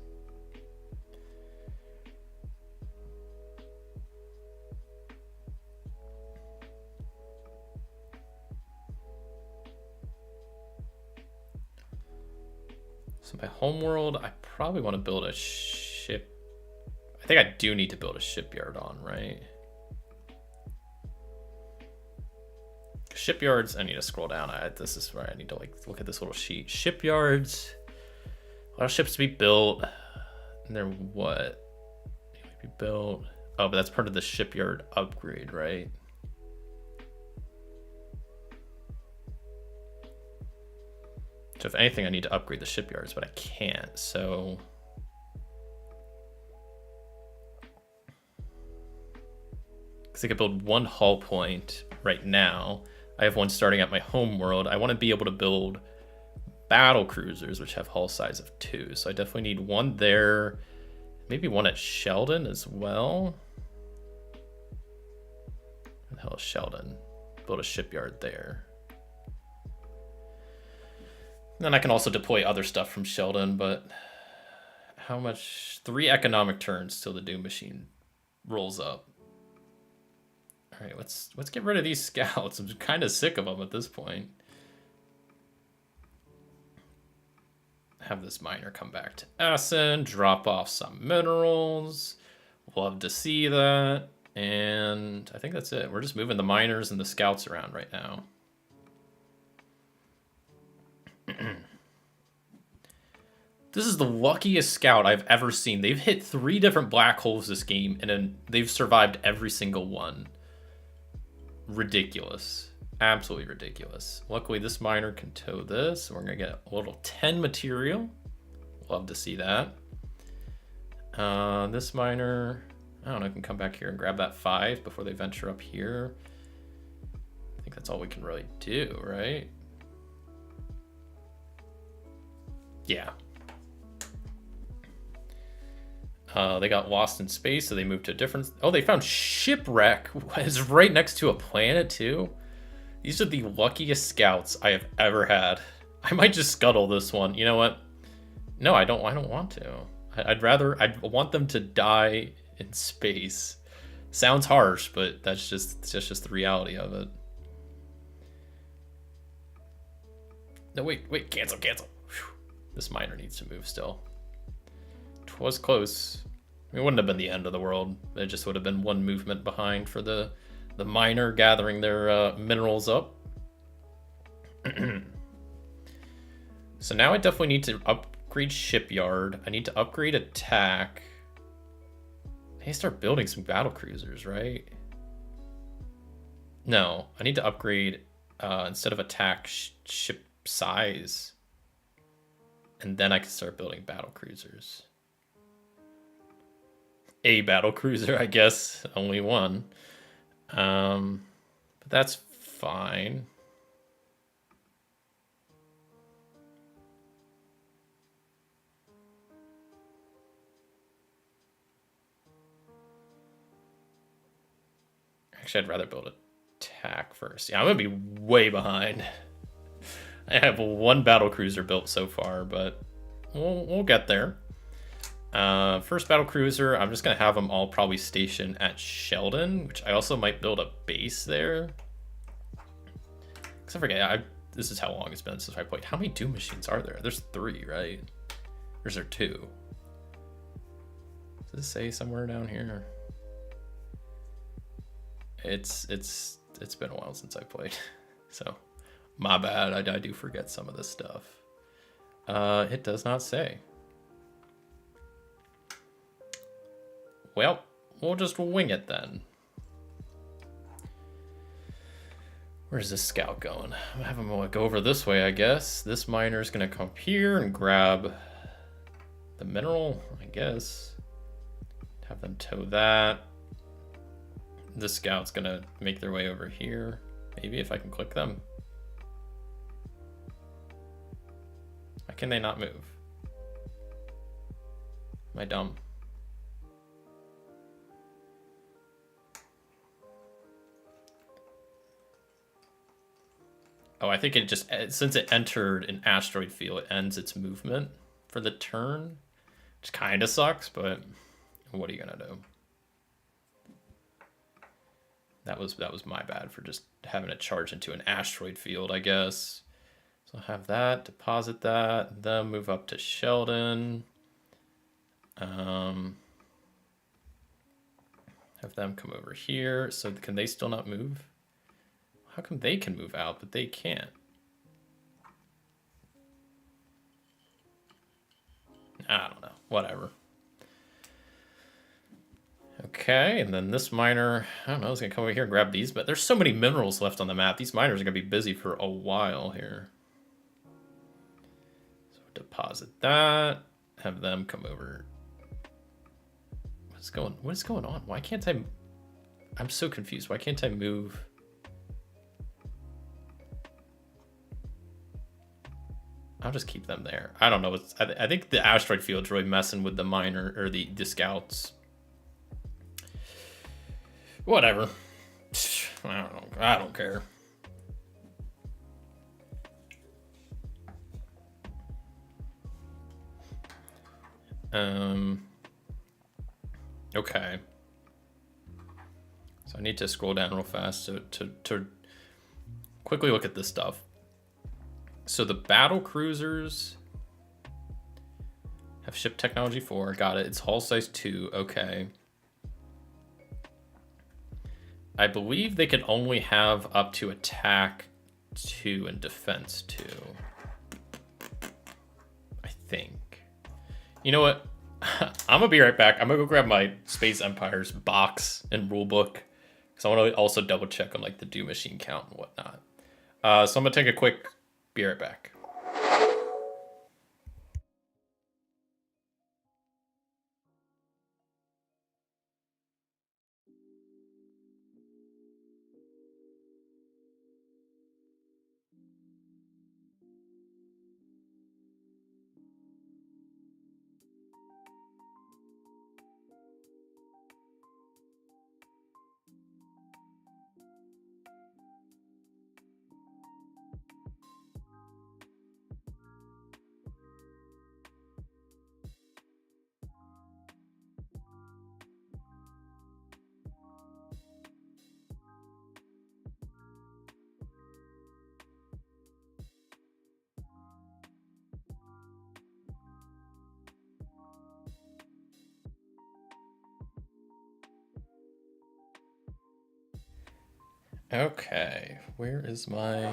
So my homeworld, I probably want to build a ship. I think I do need to build a shipyard on, right? Shipyards, I need to scroll down. This is where I need to like look at this little sheet. Shipyards, a lot of ships to be built. And they're what? Be built. Oh, but that's part of the shipyard upgrade, right? So if anything, I need to upgrade the shipyards, but I can't, so... Because I could build one hull point right now. I have one starting at my home world. I want to be able to build battle cruisers, which have hull size of 2. So I definitely need one there. Maybe one at Sheldon as well. Where the hell is Sheldon? Build a shipyard there. Then I can also deploy other stuff from Sheldon, but how much? 3 economic turns till the Doom Machine rolls up. All right, let's get rid of these scouts. I'm kind of sick of them at this point. Have this miner come back to Essen, drop off some minerals. Love to see that. And I think that's it. We're just moving the miners and the scouts around right now. This is the luckiest scout I've ever seen. They've hit 3 different black holes this game, and then they've survived every single one. Ridiculous. Absolutely ridiculous. Luckily, this miner can tow this, so we're going to get a little 10 material. Love to see that. This miner, I don't know, can come back here and grab that 5 before they venture up here. I think that's all we can really do, right? Yeah. They got lost in space, so they moved to a different... Oh, they found shipwreck. It's right next to a planet, too. These are the luckiest scouts I have ever had. I might just scuttle this one. You know what? No, I don't want to. I'd want them to die in space. Sounds harsh, but that's just the reality of it. No, wait, cancel. Whew. This miner needs to move still. Was close. It wouldn't have been the end of the world. It just would have been one movement behind for the miner gathering their minerals up. So now I definitely need to upgrade shipyard. I need to upgrade attack. I need to start building some battle cruisers, right? No, I need to upgrade instead of attack ship size, and then I can start building battle cruisers. A battle cruiser, I guess, only one. But that's fine. Actually, I'd rather build attack first. Yeah, I'm gonna be way behind. I have 1 battle cruiser built so far, but we'll get there. First battle cruiser, I'm just gonna have them all probably stationed at Sheldon, which I also might build a base there. Because I forget, this is how long it's been since I played. How many Doom machines are there? There's 3, right? Or is there 2? Does it say somewhere down here? It's been a while since I played, so my bad. I do forget some of this stuff. It does not say. Well, we'll just wing it then. Where's this scout going? I'm having him go over this way, I guess. This miner's gonna come up here and grab the mineral, I guess. Have them tow that. This scout's gonna make their way over here. Maybe if I can click them. Why can they not move? Am I dumb? Oh, I think it just, since it entered an asteroid field, it ends its movement for the turn, which kind of sucks, but what are you gonna do? That was my bad for just having it charge into an asteroid field, I guess. So I'll have that, deposit that, then move up to Sheldon. Have them come over here. So can they still not move? How come they can move out, but they can't? I don't know. Whatever. Okay, and then this miner, I don't know, is going to come over here and grab these, but there's so many minerals left on the map. These miners are going to be busy for a while here. So deposit that. Have them come over. What is going on? Why can't I? I'm so confused. Why can't I move? I'll just keep them there. I don't know. I think the asteroid field's really messing with the miner or the scouts. Whatever. I don't care. Okay. So I need to scroll down real fast to quickly look at this stuff. So the battle cruisers have ship technology 4. Got it. It's hull size 2. Okay. I believe they can only have up to attack 2 and defense 2. I think. You know what? I'm gonna be right back. I'm gonna go grab my Space Empires box and rulebook because I want to also double check on like the Doom machine count and whatnot. So I'm gonna take a quick. Be right back. Okay, where is my...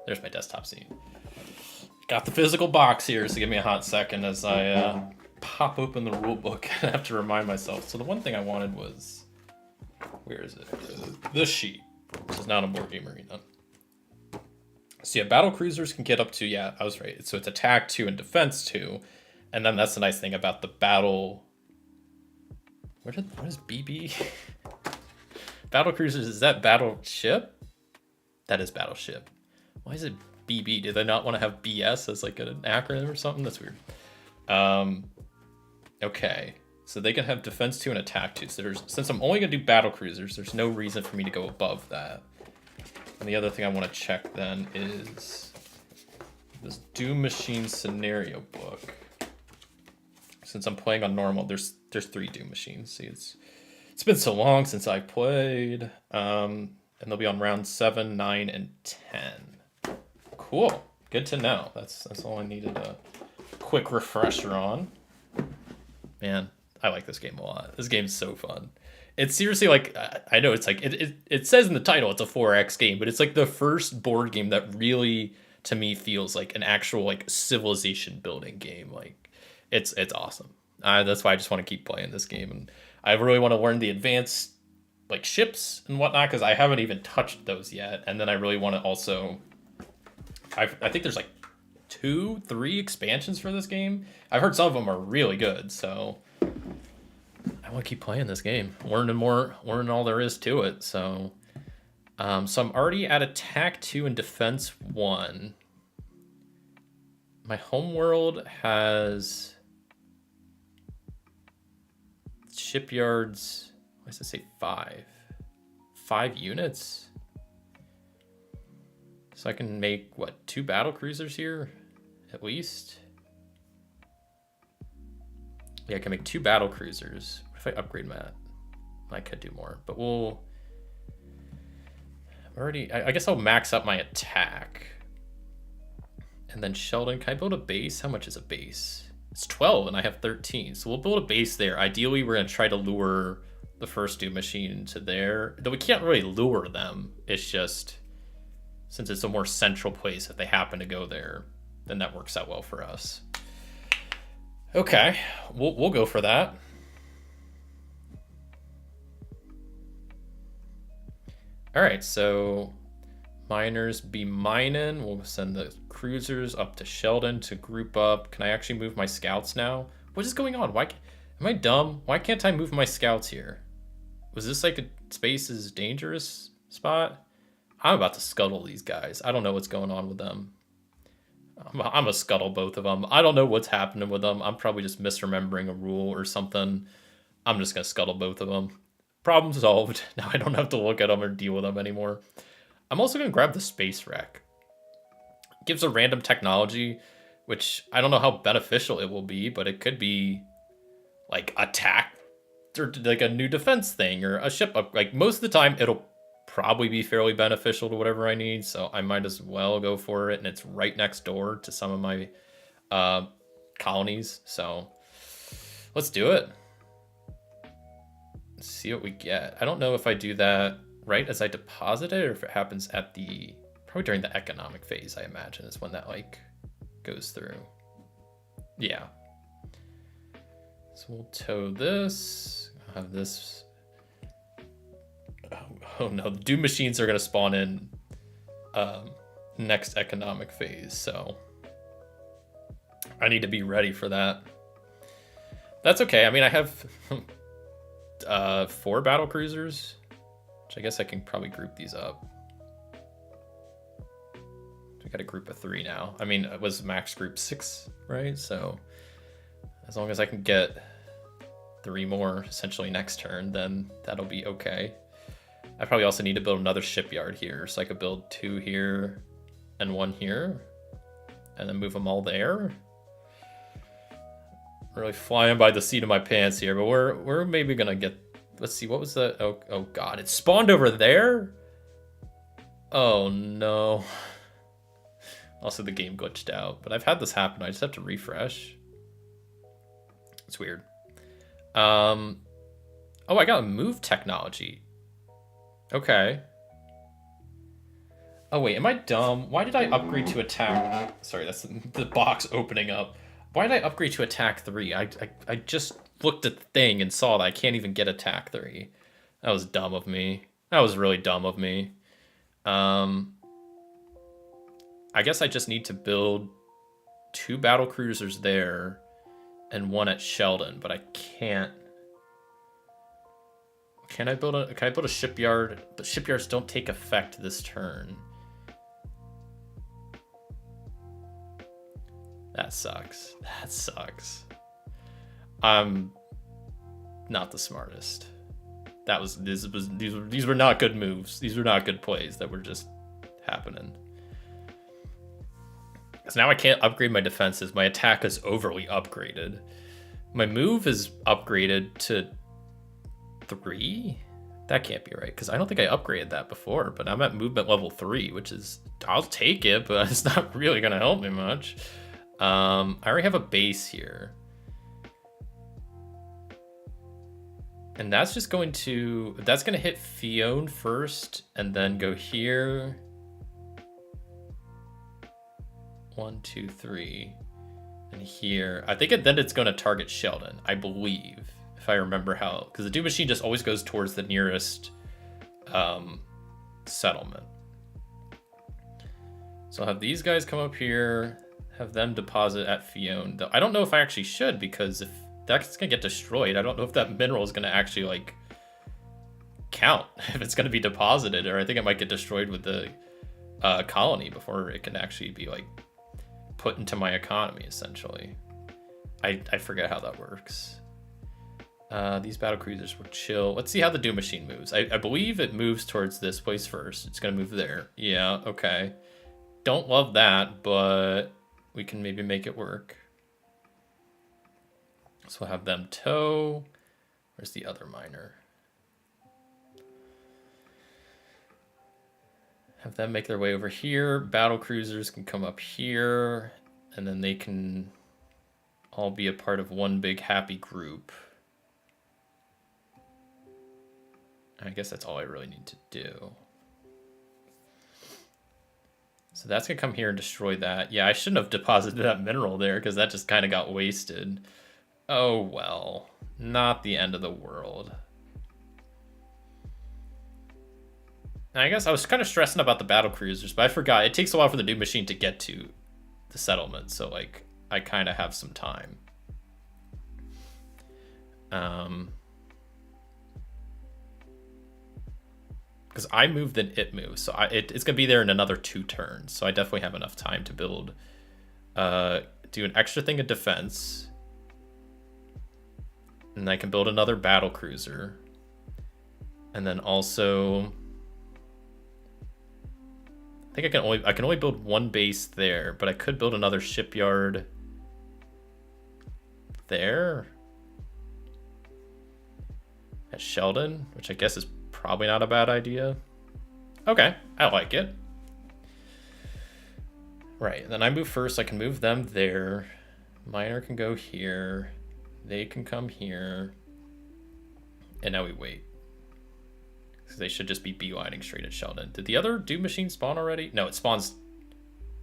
There's my desktop scene. Got the physical box here, so give me a hot second as I pop open the rule book and have to remind myself. So the one thing I wanted was... Where is it? This sheet. This is not a board game arena. So yeah, battle cruisers can get up to... Yeah, I was right. So it's attack 2 and defense 2. And then that's the nice thing about the battle... What is BB? Battle cruisers, is that battleship? That is battleship. Why is it BB? Did they not want to have BS as like an acronym or something? That's weird. Okay. So they can have defense 2 and attack 2. So since I'm only going to do battle cruisers, there's no reason for me to go above that. And the other thing I want to check then is this Doom Machine scenario book. Since I'm playing on normal, there's 3 Doom Machines. See, it's been so long since I played. And they'll be on round 7, 9, and 10. Cool. Good to know. That's all I needed a quick refresher on. Man, I like this game a lot. This game's so fun. It's seriously like, I know it's like, it says in the title it's a 4X game, but it's like the first board game that really, to me, feels like an actual like civilization building game. Like, it's awesome. That's why I just want to keep playing this game. And I really want to learn the advanced like ships and whatnot because I haven't even touched those yet. And then I really want to also, I think there's like 2, 3 expansions for this game. I've heard some of them are really good, so I want to keep playing this game, learning all there is to it. So, so I'm already at attack 2 and defense 1. My homeworld has shipyards. Why does it say 5? 5 units? So I can make, what, 2 battle cruisers here, at least? Yeah, I can make 2 battle cruisers. What if I upgrade that? I could do more, but we'll... I guess I'll max up my attack. And then Sheldon, can I build a base? How much is a base? It's 12 and I have 13. So we'll build a base there. Ideally, we're going to try to lure the first Doom machine to there. Though we can't really lure them. It's just, since it's a more central place, if they happen to go there, then that works out well for us. Okay, we'll go for that. All right, so miners be mining. We'll send the cruisers up to Sheldon to group up. Can I actually move my scouts now? What is going on? Why am I dumb? Why can't I move my scouts here? Was this like a space is dangerous spot? I'm about to scuttle these guys. I don't know what's going on with them. I'm gonna scuttle both of them. I don't know what's happening with them. I'm probably just misremembering a rule or something. I'm just gonna scuttle both of them. Problem solved. Now I don't have to look at them or deal with them anymore. I'm also going to grab the space wreck. It gives a random technology, which I don't know how beneficial it will be, but it could be like attack or like a new defense thing or a ship up. Like most of the time, it'll probably be fairly beneficial to whatever I need. So I might as well go for it. And it's right next door to some of my colonies. So let's do it. See what we get. I don't know if I do that right as I deposit it or if it happens at the probably during the economic phase. I imagine is when that like goes through. Yeah, so we'll tow this. I'll have this. Oh no, the Doom machines are going to spawn in next economic phase, so I need to be ready for that. That's okay. I mean, I have 4 battle cruisers, which I guess I can probably group these up. We got a group of 3 now. I mean, it was max group 6, right? So as long as I can get 3 more essentially next turn, then that'll be okay. I probably also need to build another shipyard here, so I could build 2 here and 1 here, and then move them all there. Really flying by the seat of my pants here, but we're maybe gonna get. Let's see, what was the? Oh god, it spawned over there. Oh no. Also, the game glitched out, but I've had this happen. I just have to refresh. It's weird. Oh, I got a move technology. Okay. Oh wait, am I dumb? Why did I upgrade to attack? Sorry, that's the box opening up. Why did I upgrade to attack 3? I just looked at the thing and saw that I can't even get attack 3. That was dumb of me. That was really dumb of me. I guess I just need to build 2 battle cruisers there and 1 at Sheldon, but I can't. Can I build a shipyard? But shipyards don't take effect this turn. That sucks. That sucks. I'm not the smartest. These were not good moves. These were not good plays that were just happening. So now I can't upgrade my defenses. My attack is overly upgraded. My move is upgraded to 3? That can't be right, because I don't think I upgraded that before, but I'm at movement level 3, which is, I'll take it, but it's not really going to help me much. I already have a base here. And that's just going to, that's going to hit Fion first, and then go here. 1, 2, 3. And here. I think then it's going to target Sheldon, I believe. If I remember how, because the Doom machine just always goes towards the nearest settlement. So I'll have these guys come up here, have them deposit at Fion. Though I don't know if I actually should, because if that's gonna get destroyed, I don't know if that mineral is gonna actually like count if it's gonna be deposited, or I think it might get destroyed with the colony before it can actually be like put into my economy essentially. I forget how that works. These battle cruisers will chill. Let's see how the Doom machine moves. I believe it moves towards this place first. It's gonna move there. Yeah, okay. don't love that, but we can maybe make it work. So we'll have them tow. Where's the other miner? Have them make their way over here. Battle cruisers can come up here, and then they can all be a part of one big happy group. I guess that's all I really need to do. So that's gonna come here and destroy that. Yeah, I shouldn't have deposited that mineral there because that just kind of got wasted. Oh well, not the end of the world. I guess I was kind of stressing about the battle cruisers, but I forgot it takes a while for the new machine to get to the settlement, so like I kind of have some time. Because I moved, then it moves, so it's gonna be there in another 2 turns. So I definitely have enough time to build, do an extra thing of defense, and I can build another battle cruiser, and then also. I think I can only build 1 base there, but I could build another shipyard there at Sheldon, which I guess is probably not a bad idea. Okay, I like it. Right, then I move first. I can move them there. Miner can go here. They can come here. And now we wait. They should just be beelining straight at Sheldon. Did the other Doom machine spawn already? No, it spawns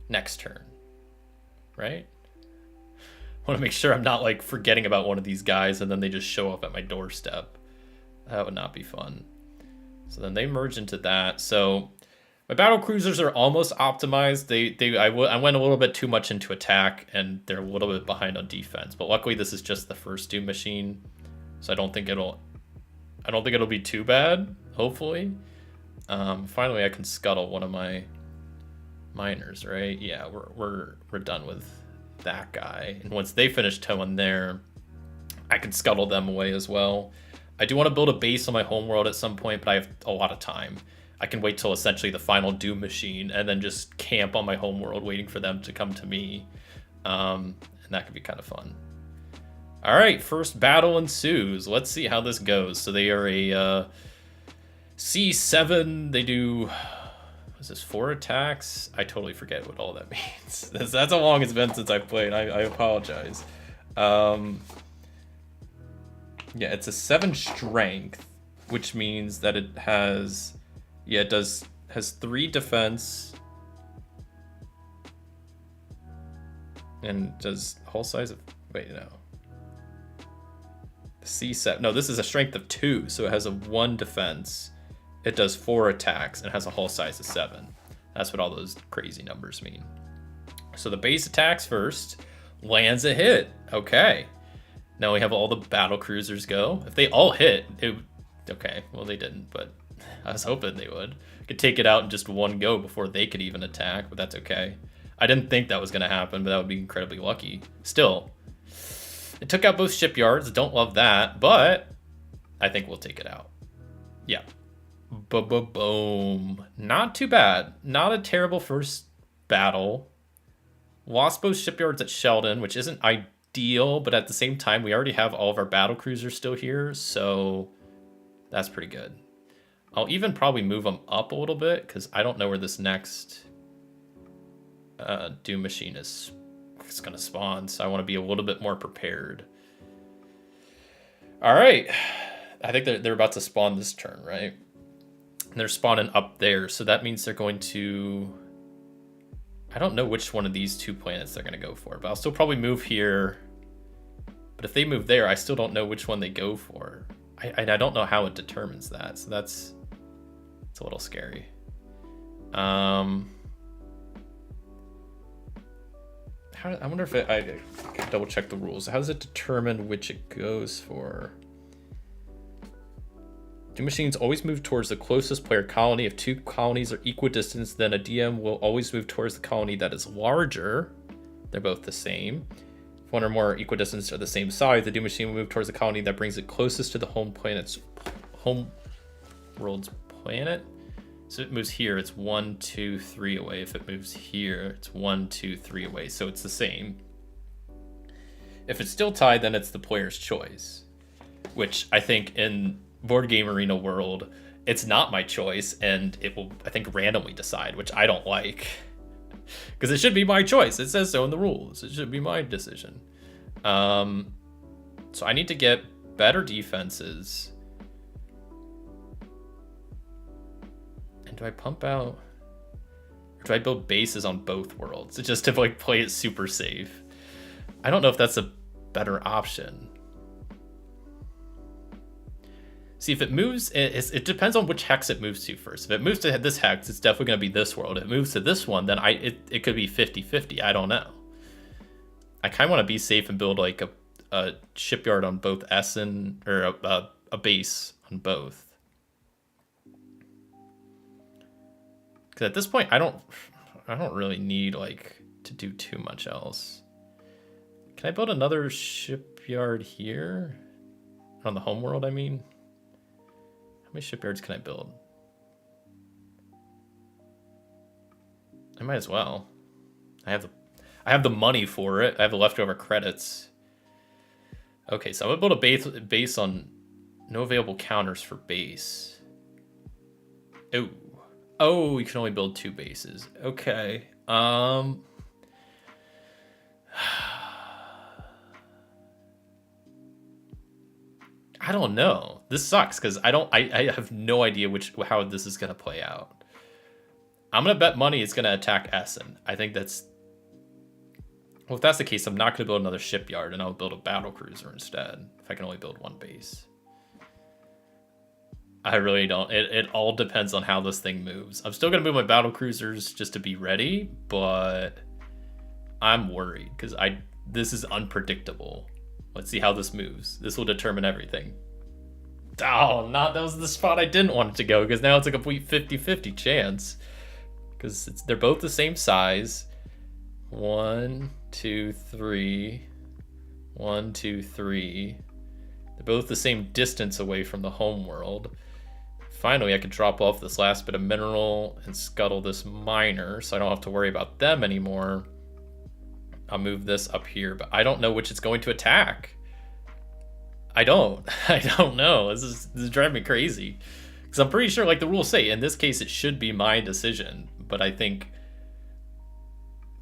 next turn, right? I want to make sure I'm not like forgetting about one of these guys and then they just show up at my doorstep. That would not be fun. So then they merge into that. So my battle cruisers are almost optimized. I went a little bit too much into attack and they're a little bit behind on defense. But luckily this is just the first Doom machine, so I don't think it'll be too bad. Hopefully. Finally I can scuttle one of my miners, right? Yeah, we're done with that guy. And once they finish towing there, I can scuttle them away as well. I do want to build a base on my homeworld at some point, but I have a lot of time. I can wait till essentially the final Doom machine and then just camp on my homeworld waiting for them to come to me. And that could be kind of fun. All right, first battle ensues. Let's see how this goes. So they are a C7. They do, was this 4 attacks? I totally forget what all that means. That's how long it's been since I've played. I apologize. Yeah, it's a 7 strength, which means that it has, yeah, it has 3 defense and does whole size of, wait, no. C7, no, this is a strength of 2, so it has a 1 defense. It does 4 attacks and has a hull size of 7. That's what all those crazy numbers mean. So the base attacks first, lands a hit. Okay. Now we have all the battle cruisers go. If they all hit, okay, well they didn't, but I was hoping they would. Could take it out in just one go before they could even attack, but that's okay. I didn't think that was going to happen, but that would be incredibly lucky. Still, it took out both shipyards. Don't love that, but I think we'll take it out. Yeah. Boom. Not too bad. Not a terrible first battle. Lost both shipyards at Sheldon, which isn't ideal, but at the same time, we already have all of our battle cruisers still here, so that's pretty good. I'll even probably move them up a little bit, because I don't know where this next Doom machine is going to spawn, so I want to be a little bit more prepared. All right. I think they're about to spawn this turn, right? And they're spawning up there, so that means they're going to... I don't know which one of these 2 planets they're going to go for, but I'll still probably move here. But if they move there, I still don't know which one they go for. I don't know how it determines that, so it's a little scary. I wonder if I can double check the rules. How does it determine which it goes for? Doom machines always move towards the closest player colony. If 2 colonies are equidistant, then a DM will always move towards the colony that is larger. They're both the same. If 1 or more equidistants are the same size, the Doom machine will move towards the colony that brings it closest to the home world's planet. So if it moves here, it's 1, 2, 3 away. If it moves here, it's 1, 2, 3 away. So it's the same. If it's still tied, then it's the player's choice, which I think in Board Game Arena world, it's not my choice, and it will, I think, randomly decide, which I don't like. Because it should be my choice. It says so in the rules. It should be my decision. So I need to get better defenses. And do I pump out? Or do I build bases on both worlds? Just to like play it super safe. I don't know if that's a better option. See, if it moves, it depends on which hex it moves to first. If it moves to this hex, it's definitely going to be this world. If it moves to this one, then it could be 50-50. I don't know. I kind of want to be safe and build like a shipyard on both Essen, or a base on both. Because at this point, I don't really need like to do too much else. Can I build another shipyard here? On the home world, I mean. How many shipyards can I build? I might as well. I have the money for it. I have the leftover credits. Okay, so I'm gonna build a base on no available counters for base. Oh, you can only build 2 bases. Okay. I don't know. This sucks because I have no idea how this is gonna play out. I'm gonna bet money it's gonna attack Essen. I think that's, well, if that's the case, I'm not gonna build another shipyard, and I'll build a battle cruiser instead. If I can only build 1 base. I really don't. It all depends on how this thing moves. I'm still gonna move my battle cruisers just to be ready, but I'm worried because this is unpredictable. Let's see how this moves. This will determine everything. Oh, that was the spot I didn't want it to go, because now it's a complete 50-50 chance. Because they're both the same size. 1, 2, 3. 1, 2, 3. They're both the same distance away from the home world. Finally, I can drop off this last bit of mineral and scuttle this miner, so I don't have to worry about them anymore. I'll move this up here, but I don't know which it's going to attack. I don't know. This is driving me crazy. Because I'm pretty sure, like the rules say, in this case it should be my decision. But I think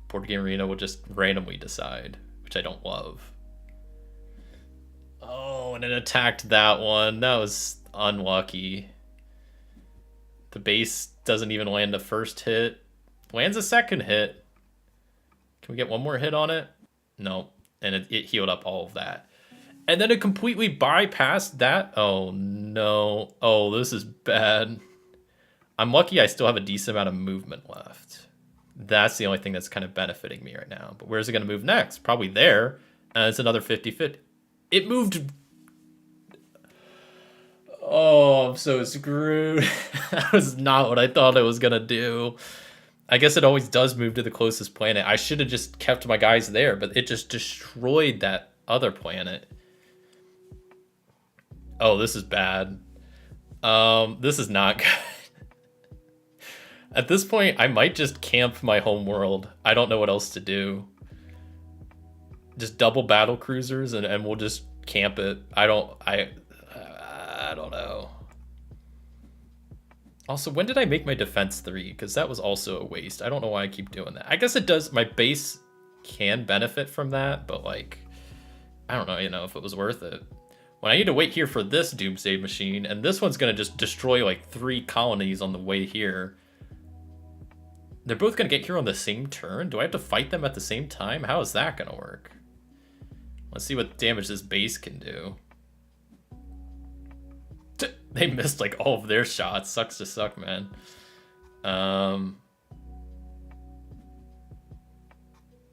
Board Game Arena will just randomly decide, which I don't love. Oh, and it attacked that one. That was unlucky. The base doesn't even land the first hit. Lands a second hit. Can we get one more hit on it? No. And it healed up all of that. And then it completely bypassed that. Oh, no. Oh, this is bad. I'm lucky I still have a decent amount of movement left. That's the only thing that's kind of benefiting me right now. But where's it going to move next? Probably there. And it's another 50-50. It moved. Oh, I'm so screwed. That was not what I thought it was going to do. I guess it always does move to the closest planet. I should have just kept my guys there, but it just destroyed that other planet. Oh, this is bad. This is not good. At this point, I might just camp my home world. I don't know what else to do. Just double battle cruisers and we'll just camp it. I don't know. Also, when did I make my defense 3? Because that was also a waste. I don't know why I keep doing that. I guess it does. My base can benefit from that, but like, I don't know, if it was worth it. When I need to wait here for this Doomsday Machine, and this one's going to just destroy like 3 colonies on the way here. They're both going to get here on the same turn? Do I have to fight them at the same time? How is that going to work? Let's see what damage this base can do. They missed like all of their shots. Sucks to suck, man.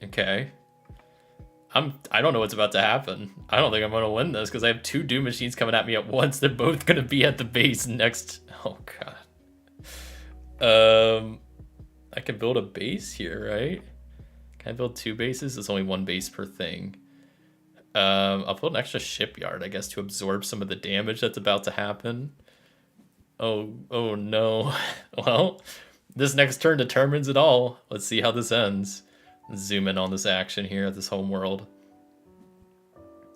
Okay. I don't know what's about to happen. I don't think I'm gonna win this because I have 2 Doom Machines coming at me at once. They're both gonna be at the base next. Oh god. I can build a base here, right? Can I build 2 bases? There's only 1 base per thing. I'll build an extra shipyard, I guess, to absorb some of the damage that's about to happen. Oh no. Well, this next turn determines it all. Let's see how this ends. Zoom in on this action here at this home world.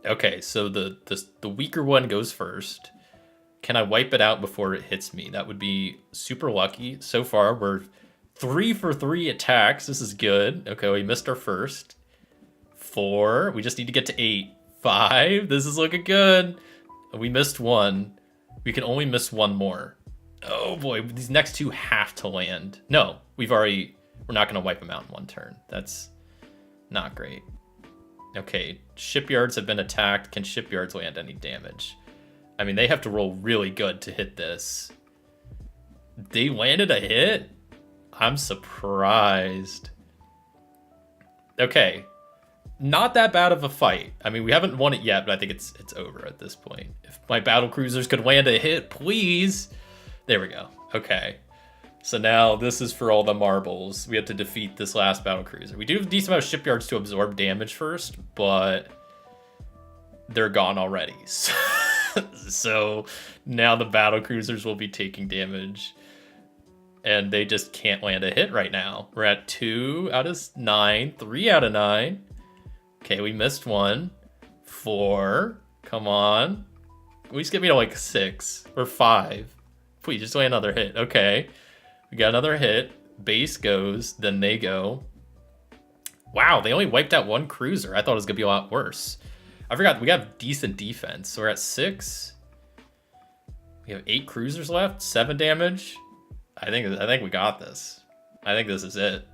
Okay, so the weaker one goes first. Can I wipe it out before it hits me? That would be super lucky. So far, we're 3 for 3 attacks. This is good. Okay, we missed our first. 4. We just need to get to 8. 5. This is looking good. We missed 1. We can only miss 1 more. Oh boy, these next 2 have to land. No, we're not going to wipe them out in 1 turn. That's not great. Okay, shipyards have been attacked. Can shipyards land any damage? I mean, they have to roll really good to hit this. They landed a hit? I'm surprised. Okay, not that bad of a fight. I mean, we haven't won it yet, but I think it's over at this point. If my battle cruisers could land a hit, please. There we go. Okay. So now this is for all the marbles. We have to defeat this last battle cruiser. We do have a decent amount of shipyards to absorb damage first, but they're gone already. So now the battle cruisers will be taking damage. And they just can't land a hit right now. We're at 2 out of 9. 3 out of 9. Okay, we missed 1. 4. Come on. Please get me to like 6 or 5. Please, just land another hit. Okay. We got another hit. Base goes, then they go. Wow, they only wiped out 1 cruiser. I thought it was going to be a lot worse. I forgot, we have decent defense. So we're at 6. We have 8 cruisers left. 7 damage. I think we got this. I think this is it.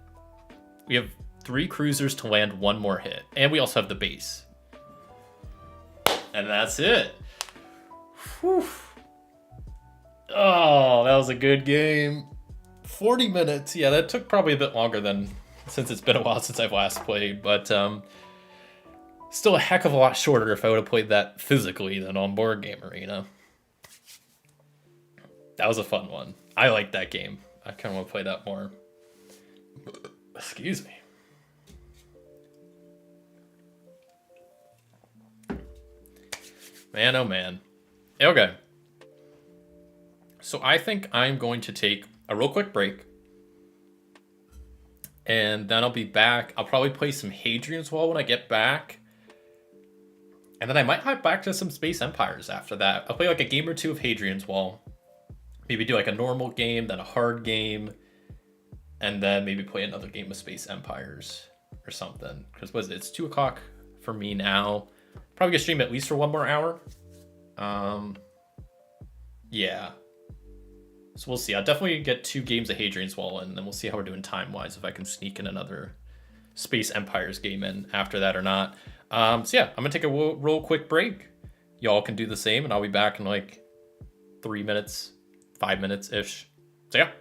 We have 3 cruisers to land 1 more hit. And we also have the base. And that's it. Whew. Oh, that was a good game. 40 minutes. Yeah, that took probably a bit longer than since it's been a while since I've last played, but still a heck of a lot shorter if I would have played that physically than on Board Game Arena. That was a fun one. I like that game. I kind of want to play that more. Excuse me. Man, oh man. Okay. So I think I'm going to take a real quick break. And then I'll be back. I'll probably play some Hadrian's Wall when I get back. And then I might hop back to some Space Empires after that. I'll play like a game or 2 of Hadrian's Wall. Maybe do like a normal game, then a hard game. And then maybe play another game of Space Empires or something. Because it's 2 o'clock for me now. Probably gonna stream at least for 1 more hour. Yeah. So we'll see. I'll definitely get 2 games of Hadrian's Wall in, and then we'll see how we're doing time-wise, if I can sneak in another Space Empires game in after that or not. So yeah, I'm going to take a real quick break. Y'all can do the same, and I'll be back in like 3 minutes, 5 minutes-ish. So yeah.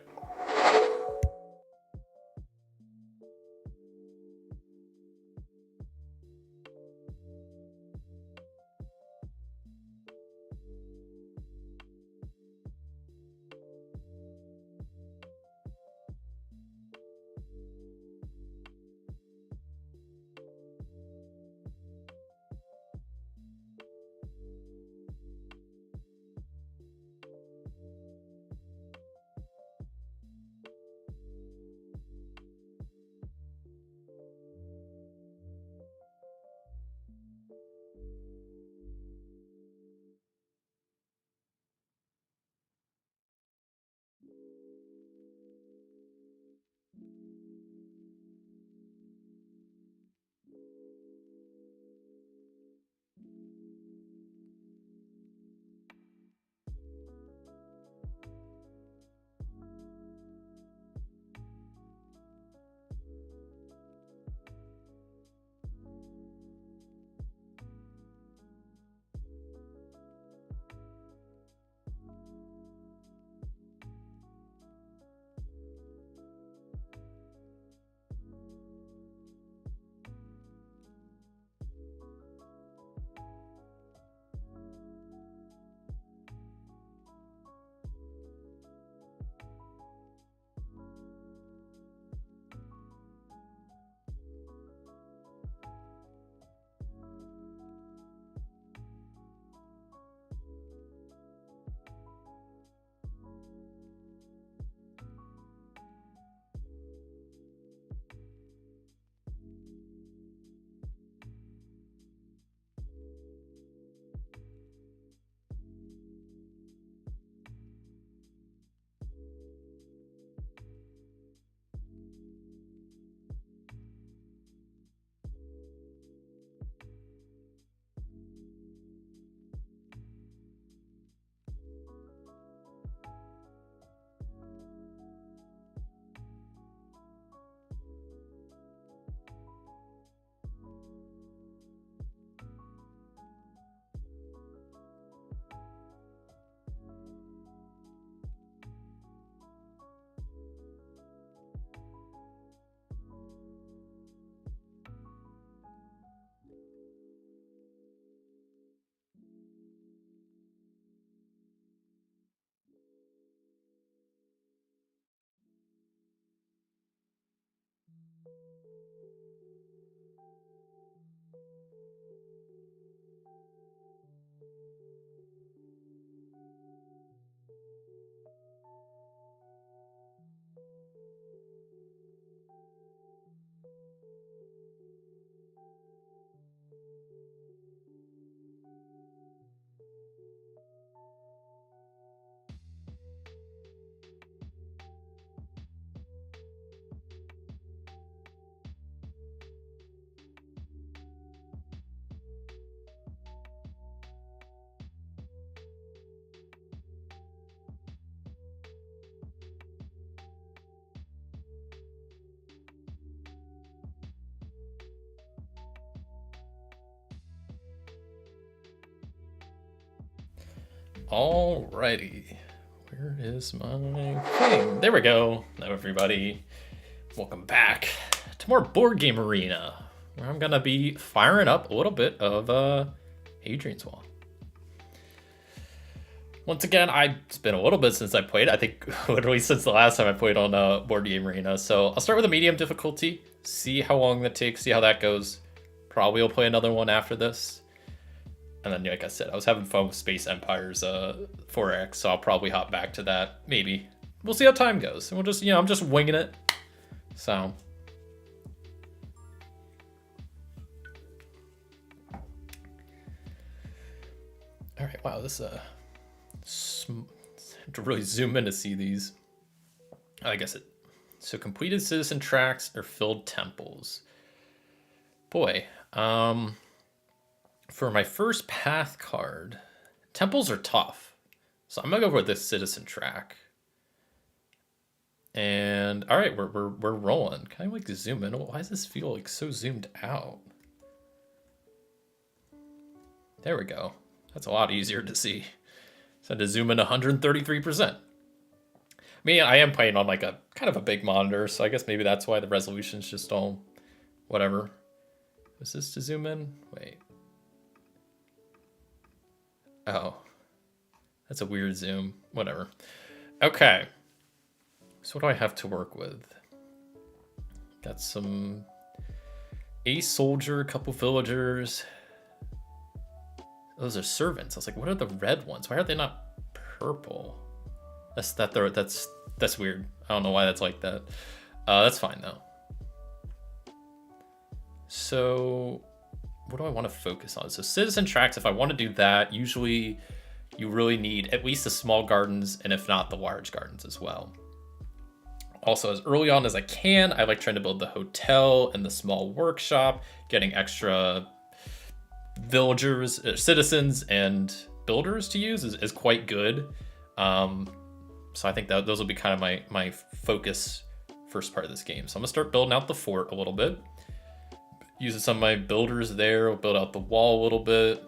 Alrighty. Where is my thing? There we go. Now everybody, welcome back to more Board Game Arena, where I'm gonna be firing up a little bit of Hadrian's Wall. Once again, it's been a little bit since I played. I think literally since the last time I played on Board Game Arena. So I'll start with a medium difficulty, see how long that takes, see how that goes. Probably will play another one after this. And then, like I said, I was having fun with Space Empires 4X, so I'll probably hop back to that. Maybe. We'll see how time goes. And we'll just, I'm just winging it. So. All right, wow, this I have to really zoom in to see these. I guess it. So completed citizen tracks or filled temples. Boy, for my first path card, temples are tough. So I'm gonna go with this citizen track. And all right, we're rolling. Can I like zoom in? Why does this feel like so zoomed out? There we go. That's a lot easier to see. So I had to zoom in 133%. I mean, I am playing on like a kind of a big monitor, so I guess maybe that's why the resolution's just all whatever. Is this to zoom in? Wait. Oh, that's a weird zoom. Whatever. Okay. So what do I have to work with? Got a soldier, a couple villagers. Those are servants. I was like, what are the red ones? Why are they not purple? That's weird. I don't know why that's like that. That's fine though. So what do I want to focus on? So citizen tracks, if I want to do that, usually you really need at least the small gardens, and if not, the large gardens as well. Also, as early on as I can, I like trying to build the hotel and the small workshop. Getting extra villagers, citizens, and builders to use is quite good. So I think that those will be kind of my focus first part of this game. So I'm gonna start building out the fort a little bit. Using some of my builders there, we'll build out the wall a little bit.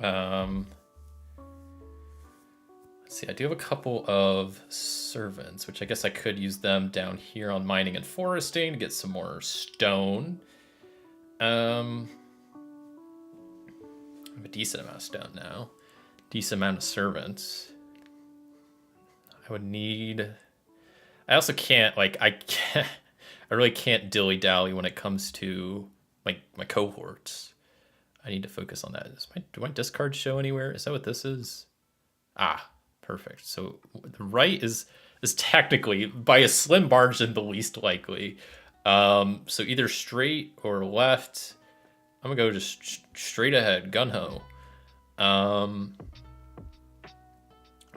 Let's see, I do have a couple of servants, which I guess I could use them down here on mining and foresting to get some more stone. I have a decent amount of stone now. Decent amount of servants. I would need... I also can't, like, I really can't dilly-dally when it comes to my cohorts. I need to focus on that. Do my discards show anywhere? Is that what this is? Ah, perfect. So the right is technically, by a slim margin, the least likely. So either straight or left. I'm gonna go just straight ahead, gun-ho. I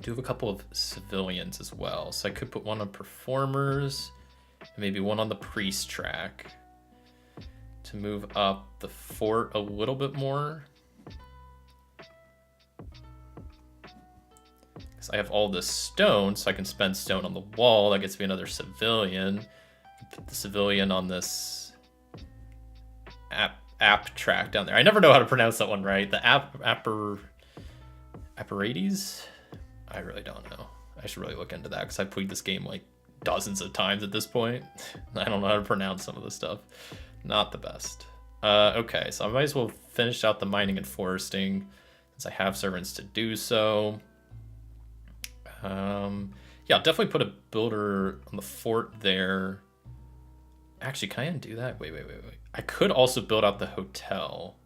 do have a couple of civilians as well. So I could put one on performers, and maybe one on the priest track to move up the fort a little bit more. Because I have all this stone, so I can spend stone on the wall. That gets me another civilian. Put the civilian on this app track down there. I never know how to pronounce that one right. The apparates? I really don't know. I should really look into that because I've played this game like dozens of times at this point. I don't know how to pronounce some of this stuff. Not the best. Okay, so I might as well finish out the mining and foresting since I have servants to do so. Yeah, I'll definitely put a builder on the fort there. Actually, can I undo that? Wait. I could also build out the hotel.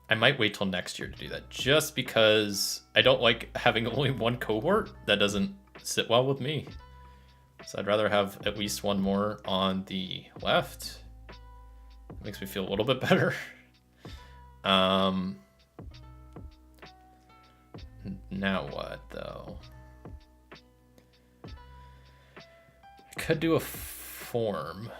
I might wait till next year to do that, just because I don't like having only one cohort. That doesn't sit well with me. So I'd rather have at least one more on the left. It makes me feel a little bit better. Now what, though? I could do a form,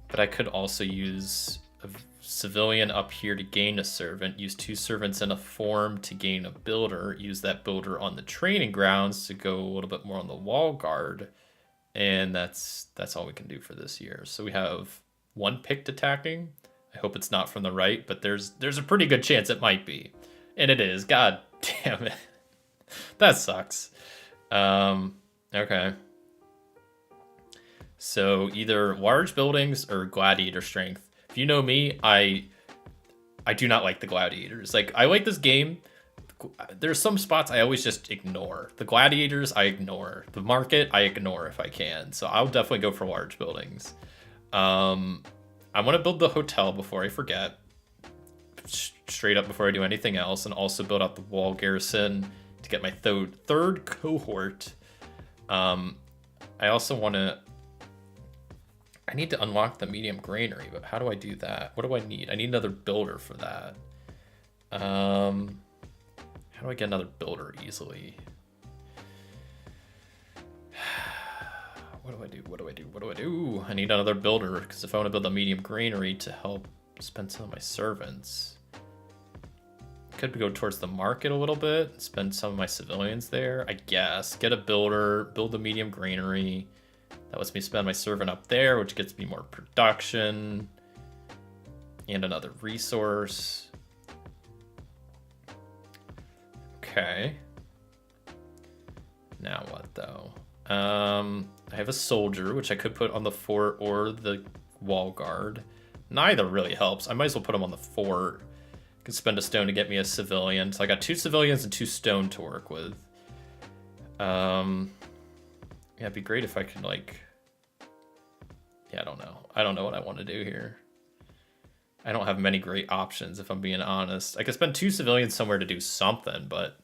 but I could also use a civilian up here to gain a servant, use 2 servants in a form to gain a builder, use that builder on the training grounds to go a little bit more on the wall guard, and that's all we can do for this year. So we have 1 picked attacking. I hope it's not from the right, but there's a pretty good chance it might be, and it is. God damn it. That sucks. Okay. So either large buildings or gladiator strength. If you know me, I do not like the gladiators. Like, I like this game. There's some spots I always just ignore. The gladiators, I ignore. The market, I ignore if I can. So I'll definitely go for large buildings. I want to build the hotel before I forget. Straight up before I do anything else. And also build out the wall garrison to get my third cohort. I also want to... I need to unlock the medium granary, but how do I do that? What do I need? I need another builder for that. How do I get another builder easily? What do I do? I need another builder, because if I want to build a medium granary to help spend some of my servants. Could go towards the market a little bit, spend some of my civilians there, I guess. Get a builder, build the medium granary. That lets me spend my servant up there, which gets me more production. And another resource. Okay. Now what, though? I have a soldier, which I could put on the fort or the wall guard. Neither really helps. I might as well put him on the fort. Could spend a stone to get me a civilian. So I got 2 civilians and 2 stone to work with. Yeah, it'd be great if I could, like... Yeah, I don't know. I don't know what I want to do here. I don't have many great options, if I'm being honest. I could spend 2 civilians somewhere to do something, but...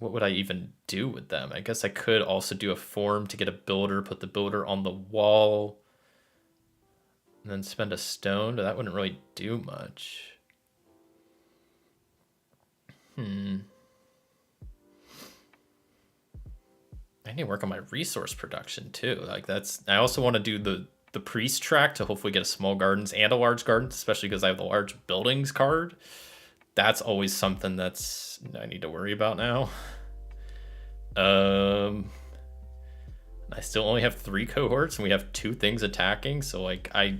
what would I even do with them? I guess I could also do a form to get a builder, put the builder on the wall, and then spend a stone, but that wouldn't really do much. I need to work on my resource production too. Like, that's... I also want to do the priest track to hopefully get a small gardens and a large garden, especially because I have the large buildings card. That's always something that's I need to worry about now. I still only have 3 cohorts and we have 2 things attacking, so like I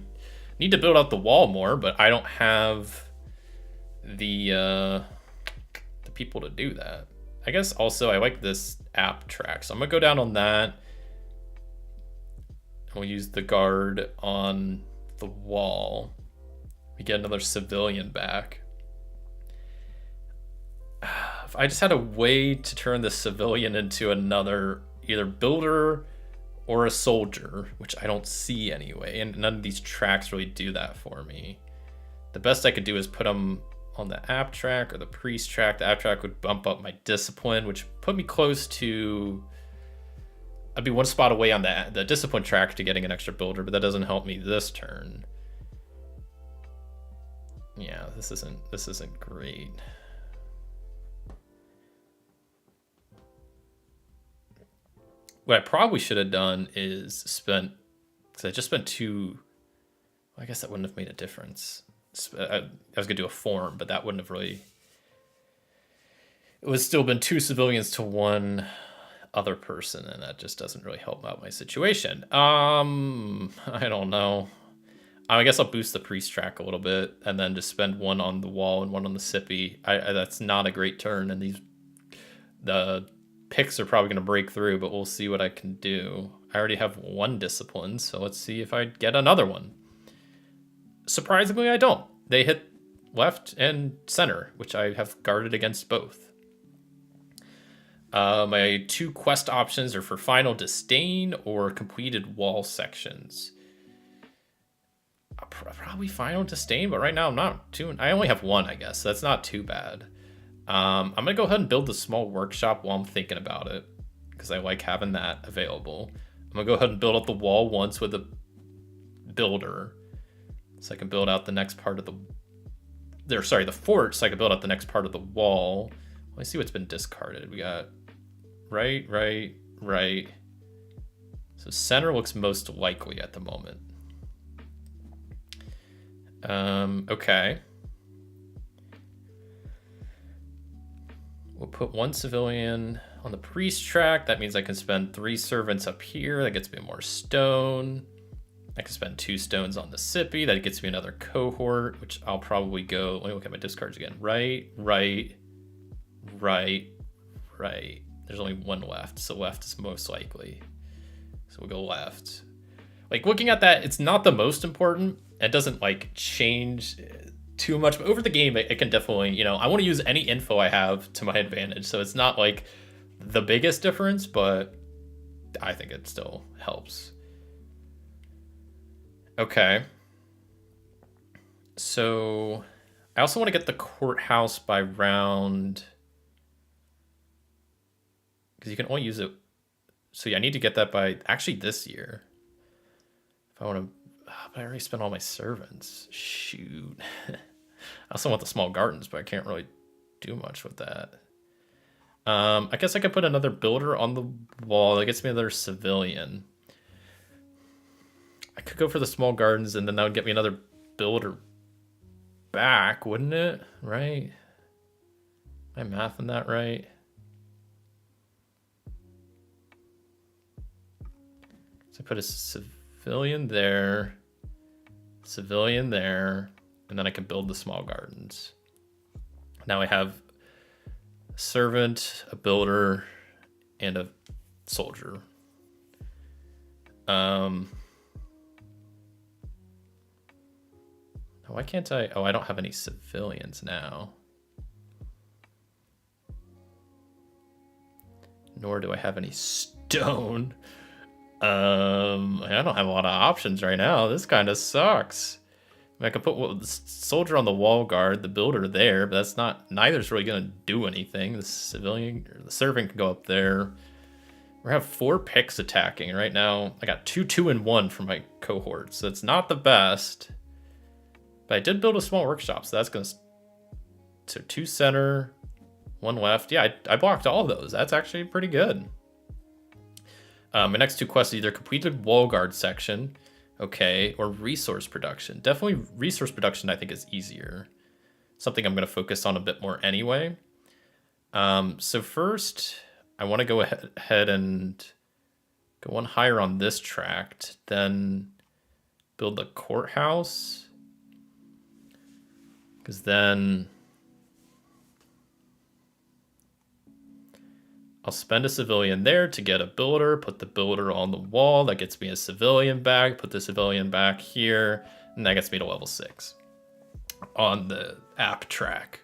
need to build out the wall more, but I don't have the people to do that. I guess also I like this app track, so I'm gonna go down on that. We'll use the guard on the wall. We get another civilian back. If I just had a way to turn the civilian into another either builder or a soldier, which I don't see anyway, and none of these tracks really do that for me. The best I could do is put them on the app track or the priest track. The app track would bump up my discipline, which put me close to... I'd be 1 spot away on the discipline track to getting an extra builder, but that doesn't help me this turn. Yeah, this isn't great. What I probably should have done is because I just spent 2... Well, I guess that wouldn't have made a difference. I was gonna do a form, but that wouldn't have really... It would still been 2 civilians to 1 other person, and that just doesn't really help out my situation. I don't know. I guess I'll boost the priest track a little bit, and then just spend 1 on the wall and 1 on the sippy. That's not a great turn, and the picks are probably gonna break through, but we'll see what I can do. I already have 1 discipline, so let's see if I get another one. Surprisingly, I don't. They hit left and center, which I have guarded against both. My 2 quest options are for final disdain or completed wall sections. Probably final disdain, but right now I'm not too. I only have 1, I guess. So that's not too bad. I'm gonna go ahead and build the small workshop while I'm thinking about it, because I like having that available. I'm gonna go ahead and build up the wall once with a builder, so I can build out the next part of the the fort, so I can build out the next part of the wall. Let's see what's been discarded. We got right. So center looks most likely at the moment. Okay. We'll put 1 civilian on the priest track. That means I can spend 3 servants up here. That gets me more stone. I can spend 2 stones on the sippy. That gets me another cohort, which I'll probably go. Let me look at my discards again. Right. There's only 1 left, so left is most likely. So we'll go left. Like, looking at that, it's not the most important. It doesn't like change too much, but over the game, it can definitely, you know, I want to use any info I have to my advantage. So it's not like the biggest difference, but I think it still helps. Okay. So I also want to get the courthouse by round, because you can only use it. So yeah, I need to get that by actually this year. If I want to, but I already spent all my servants. Shoot. I also want the small gardens, but I can't really do much with that. I guess I could put another builder on the wall. That gets me another civilian. I could go for the small gardens, and then that would get me another builder back, wouldn't it? Right? Am I mathing that right? So I put a civilian there, and then I can build the small gardens. Now I have a servant, a builder, and a soldier. Why can't I? Oh, I don't have any civilians now. Nor do I have any stone. I don't have a lot of options right now. This kind of sucks. I could put the soldier on the wall guard, the builder there, but that's not. Neither's really gonna do anything. The civilian or the servant can go up there. We have 4 picks attacking right now. I got 2, 2, and 1 for my cohort, so it's not the best. But I did build a small workshop, so that's gonna. So 2 center, 1 left. Yeah, I blocked all of those. That's actually pretty good. My next 2 quests are either completed wall guard section, okay, or resource production. Definitely resource production I think is easier. Something I'm going to focus on a bit more anyway. So first, I want to go ahead and go 1 higher on this tract, then build the courthouse. Because then I'll spend a civilian there to get a builder, put the builder on the wall. That gets me a civilian back, put the civilian back here, and that gets me to level 6 on the app track.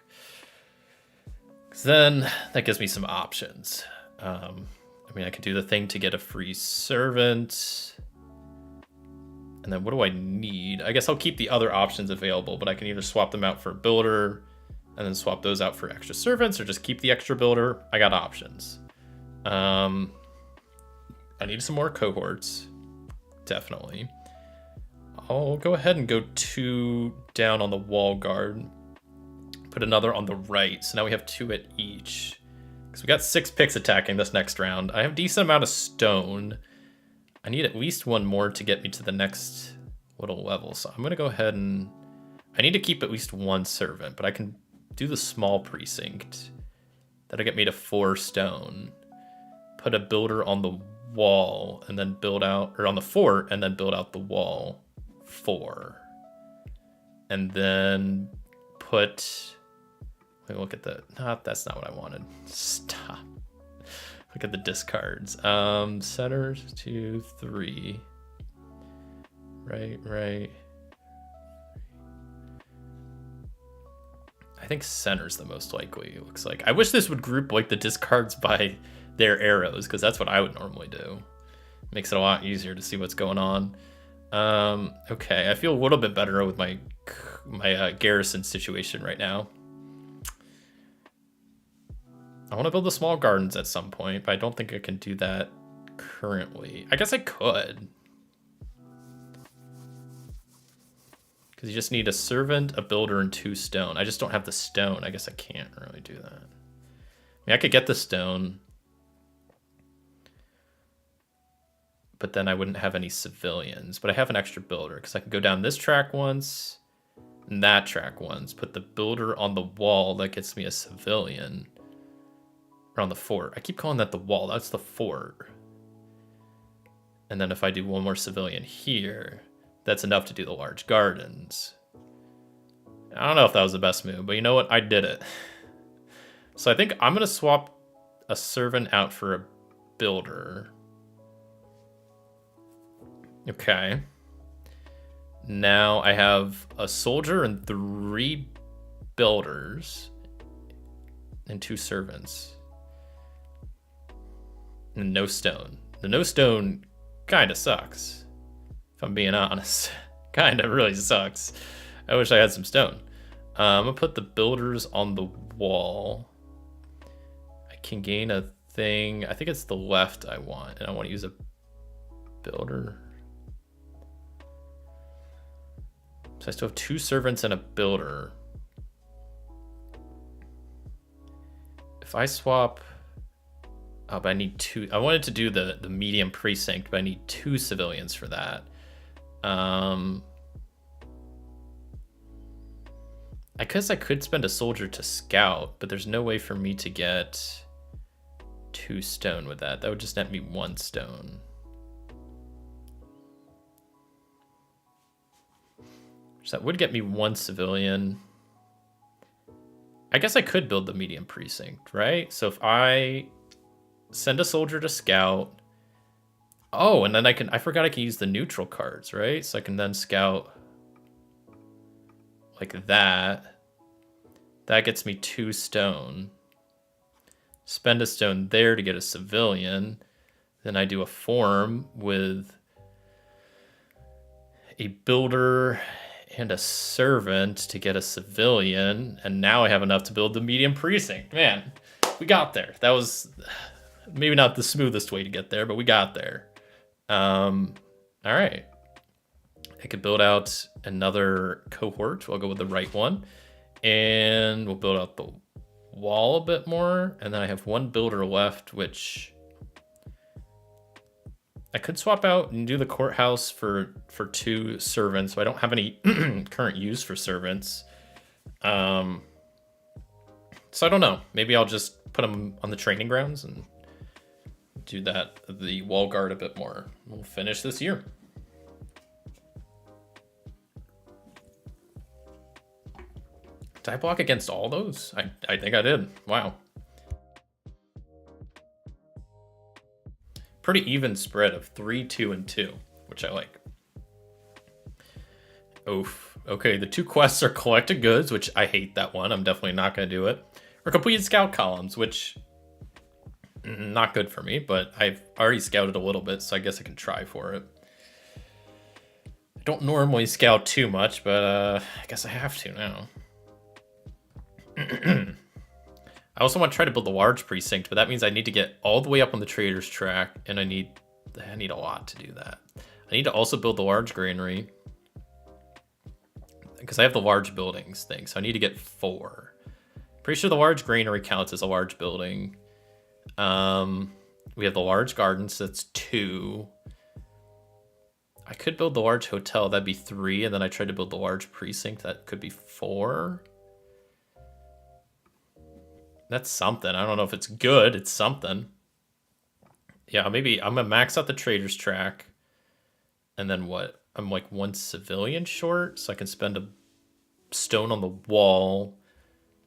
Then that gives me some options. I mean, I could do the thing to get a free servant. And then what do I need? I guess I'll keep the other options available, but I can either swap them out for a builder and then swap those out for extra servants, or just keep the extra builder. I got options. I need some more cohorts, definitely. I'll go ahead and go 2 down on the wall guard, put another on the right, so now we have 2 at each. Because we got 6 picks attacking this next round. I have a decent amount of stone. I need at least 1 more to get me to the next little level, so I'm going to go ahead and... I need to keep at least 1 servant, but I can do the small precinct. That'll get me to 4 stone. Put a builder on the wall and then build out, or on the fort and then build out the wall 4. And then put, wait, look at the, that's not what I wanted. Stop. Look at the discards. Centers 2, 3. Right. I think center's the most likely, it looks like. I wish this would group like the discards by their arrows, because that's what I would normally do. Makes it a lot easier to see what's going on. Okay, I feel a little bit better with my garrison situation right now. I want to build the small gardens at some point, but I don't think I can do that currently. I guess I could. Because you just need a servant, a builder, and 2 stone. I just don't have the stone. I guess I can't really do that. I mean, I could get the stone, but then I wouldn't have any civilians. But I have an extra builder, because I can go down this track once, and that track once. Put the builder on the wall. That gets me a civilian. Or on the fort. I keep calling that the wall. That's the fort. And then if I do one more civilian here, that's enough to do the large gardens. I don't know if that was the best move, but you know what? I did it. So I think I'm going to swap a servant out for a builder. Okay. Now I have a soldier and 3 builders and 2 servants. And no stone. The no stone kind of sucks, if I'm being honest. Kind of really sucks. I wish I had some stone. I'm going to put the builders on the wall. I can gain a thing. I think it's the left I want, and I want to use a builder. So I still have 2 servants and a builder. If I swap... Oh, but I need 2. I wanted to do the medium precinct, but I need 2 civilians for that. I guess I could spend a soldier to scout, but there's no way for me to get 2 stone with that. That would just net me 1 stone. So that would get me 1 civilian. I guess I could build the medium precinct, right? So if I send a soldier to scout. Oh, and then I forgot I can use the neutral cards, right? So I can then scout like that. That gets me 2 stone. Spend a stone there to get a civilian. Then I do a form with a builder and a servant to get a civilian. And now I have enough to build the medium precinct. Man, we got there. That was... maybe not the smoothest way to get there, but we got there. All right. I could build out another cohort. I'll go with the right one. And we'll build out the wall a bit more. And then I have 1 builder left, which I could swap out and do the courthouse for 2 servants. So I don't have any current use for servants. So I don't know. Maybe I'll just put them on the training grounds and do the wall guard a bit more. We'll finish this year. Did I block against all those? I think I did. Wow. Pretty even spread of 3, 2, and 2, which I like. Oof. Okay, the 2 quests are collected goods, which I hate that one. I'm definitely not going to do it. Or completed scout columns, which... not good for me, but I've already scouted a little bit, so I guess I can try for it. I don't normally scout too much, but I guess I have to now. I also want to try to build the large precinct, but that means I need to get all the way up on the trader's track, and I need a lot to do that. I need to also build the large granary, because I have the large buildings thing, so I need to get 4. Pretty sure the large granary counts as a large building. We have the large garden, so that's 2. I could build the large hotel, that'd be 3, and then I tried to build the large precinct, that could be 4. That's something. I don't know if it's good, it's something. Yeah, maybe I'm gonna max out the trader's track, and then what? I'm like 1 civilian short, so I can spend a stone on the wall,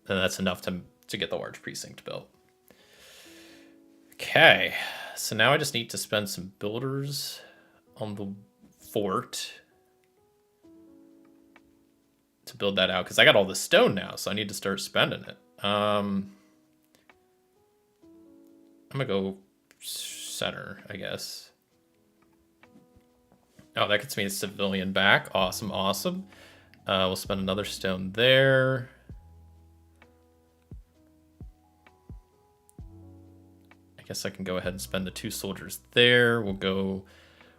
and that's enough to get the large precinct built. Okay, so now I just need to spend some builders on the fort to build that out, because I got all the stone now, so I need to start spending it. I'm gonna go center, I guess. Oh, that gets me a civilian back. Awesome, awesome. We'll spend another stone there. I guess I can go ahead and spend the 2 soldiers there. We'll go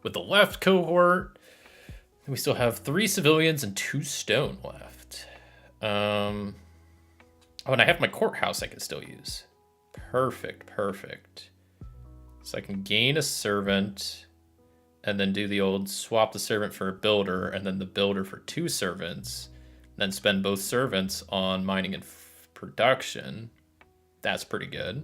with the left cohort. We still have 3 civilians and 2 stone left. Oh, and I have my courthouse I can still use. Perfect, perfect. So I can gain a servant and then do the old swap the servant for a builder and then the builder for 2 servants. Then spend both servants on mining and production. That's pretty good.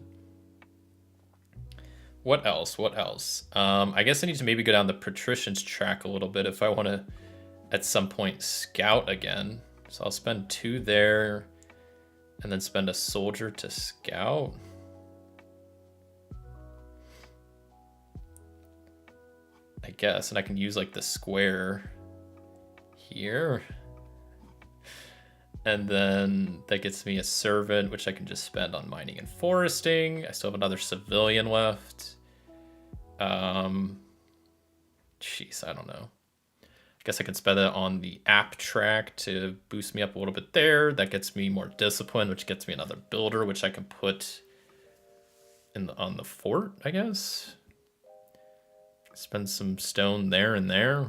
What else? What else? I guess I need to maybe go down the patrician's track a little bit if I want to, at some point, scout again. So I'll spend 2 there, and then spend a soldier to scout. I guess, and I can use like the square here. And then that gets me a servant, which I can just spend on mining and foresting. I still have another civilian left. Jeez, I don't know. I guess I can spend it on the app track to boost me up a little bit there. That gets me more discipline, which gets me another builder, which I can put in on the fort, I guess. Spend some stone there and there.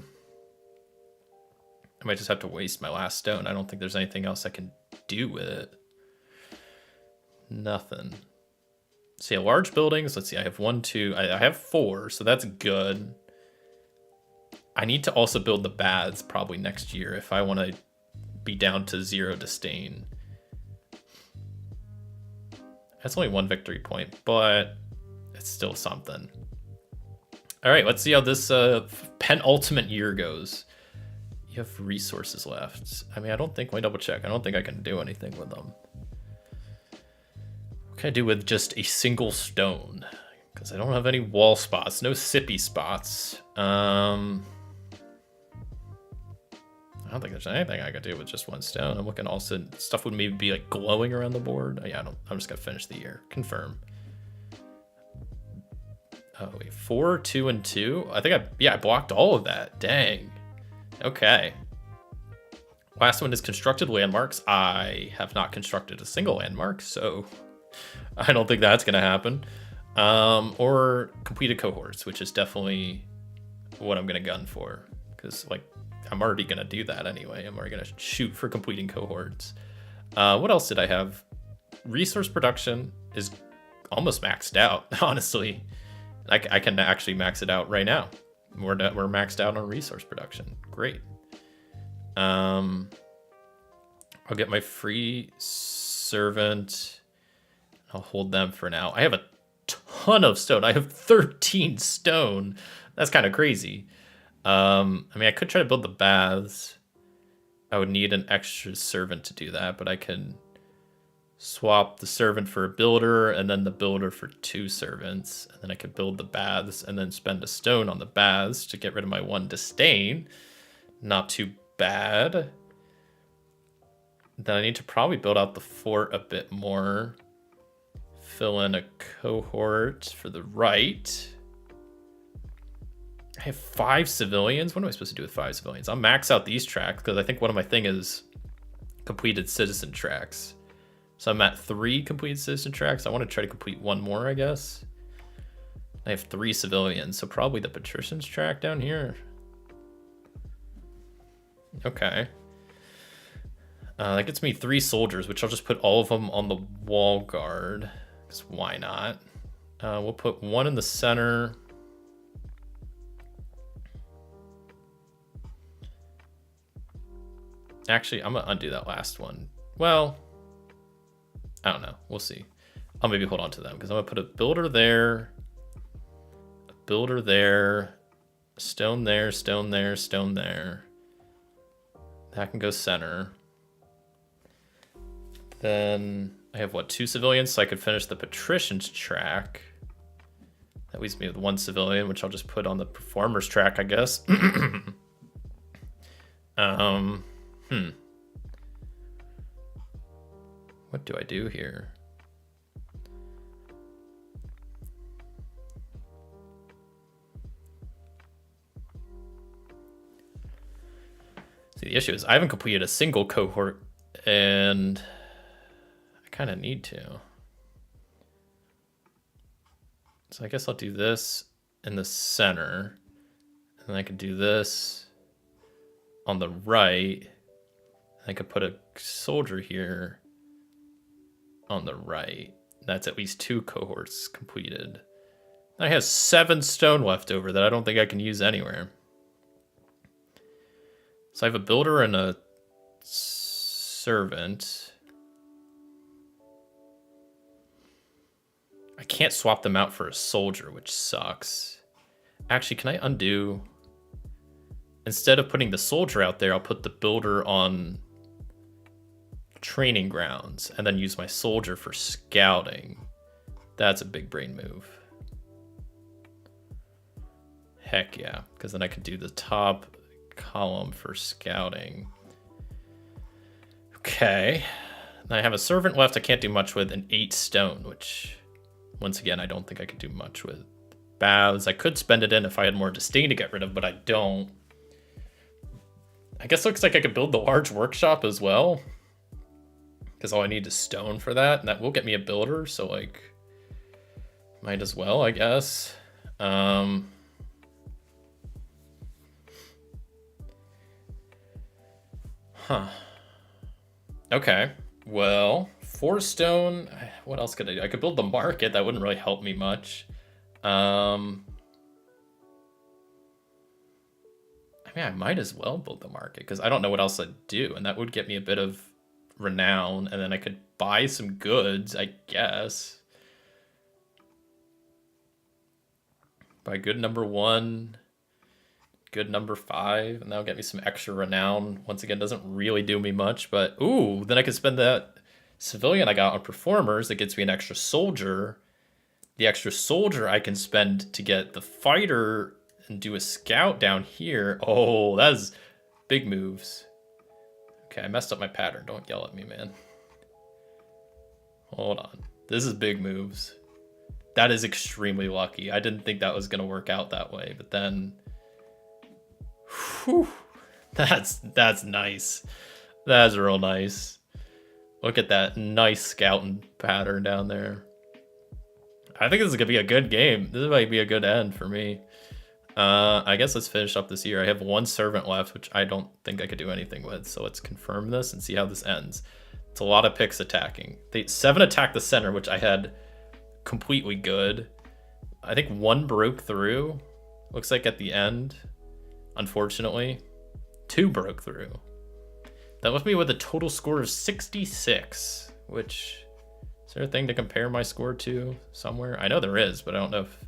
I might just have to waste my last stone. I don't think there's anything else I can do with it. Nothing. So yeah, large buildings. Let's see, I have 1, 2, I have 4, so that's good. I need to also build the baths probably next year if I want to be down to 0 disdain. That's only 1 victory point, but it's still something. All right, let's see how this penultimate year goes. You have resources left. I mean, I don't think, let me double check. I don't think I can do anything with them. What can I do with just a single stone? Because I don't have any wall spots, no sippy spots. I don't think there's anything I could do with just 1 stone. I'm looking also, stuff would maybe be like glowing around the board. Oh, yeah, I'm just gonna finish the year. Confirm. Oh, wait, 4, 2, and 2? I think I blocked all of that. Dang. Okay. Last one is constructed landmarks. I have not constructed a single landmark, so I don't think that's gonna happen. Or completed cohorts, which is definitely what I'm gonna gun for. Because, like, I'm already gonna do that anyway. I'm already gonna shoot for completing cohorts. What else did I have? Resource production is almost maxed out, honestly. I can actually max it out right now. We're maxed out on resource production. Great. I'll get my free servant. I'll hold them for now. I have a ton of stone. I have 13 stone. That's kind of crazy. I mean, I could try to build the baths. I would need an extra servant to do that, but I can swap the servant for a builder and then the builder for 2 servants. And then I could build the baths and then spend a stone on the baths to get rid of my 1 disdain. Not too bad. Then I need to probably build out the fort a bit more. Fill in a cohort for the right. I have 5 civilians. What am I supposed to do with 5 civilians? I'll max out these tracks because I think one of my thing is completed citizen tracks. So I'm at 3 completed citizen tracks. I want to try to complete 1 more, I guess. I have 3 civilians, so probably the patrician's track down here. Okay. That gets me 3 soldiers, which I'll just put all of them on the wall guard. Because why not? We'll put 1 in the center. Actually, I'm going to undo that last one. Well, I don't know. We'll see. I'll maybe hold on to them because I'm going to put a builder there, a builder there, stone there, stone there, stone there. That can go center. Then I have, what, 2 civilians? So I could finish the patrician's track. That leaves me with 1 civilian, which I'll just put on the performer's track, I guess. What do I do here? See, the issue is I haven't completed a single cohort, and I kind of need to. So I guess I'll do this in the center, and I could do this on the right. I could put a soldier here on the right. That's at least 2 cohorts completed. I have 7 stone left over that I don't think I can use anywhere. So I have a builder and a servant. I can't swap them out for a soldier, which sucks. Actually, can I undo? Instead of putting the soldier out there, I'll put the builder on training grounds and then use my soldier for scouting. That's a big brain move. Heck yeah, because then I can do the top column for scouting. Okay. I have a servant left I can't do much with, and 8 stone, which once again I don't think I could do much with. Baths, I could spend it in if I had more disdain to get rid of, but I don't. I guess it looks like I could build the large workshop as well, because all I need is stone for that, and that will get me a builder, so like might as well, I guess. Okay, well, 4 stone, what else could I do? I could build the market, that wouldn't really help me much. I mean, I might as well build the market, because I don't know what else I'd do, and that would get me a bit of renown, and then I could buy some goods, I guess. Buy good number 1, good number 5, and that'll get me some extra renown. Once again, doesn't really do me much, but ooh, then I could spend that civilian I got on performers that gets me an extra soldier. The extra soldier I can spend to get the fighter and do a scout down here. Oh, that's big moves. Okay, I messed up my pattern. Don't yell at me, man. Hold on. This is big moves. That is extremely lucky. I didn't think that was going to work out that way, but then... Whew, that's nice. That's real nice. Look at that nice scouting pattern down there. I think this is going to be a good game. This might be a good end for me. I guess let's finish up this year. I have 1 servant left, which I don't think I could do anything with. So let's confirm this and see how this ends. It's a lot of picks attacking. 7 attack the center, which I had completely good. I think 1 broke through. Looks like at the end, unfortunately. 2 broke through. That left me with a total score of 66, which... Is there a thing to compare my score to somewhere? I know there is, but I don't know if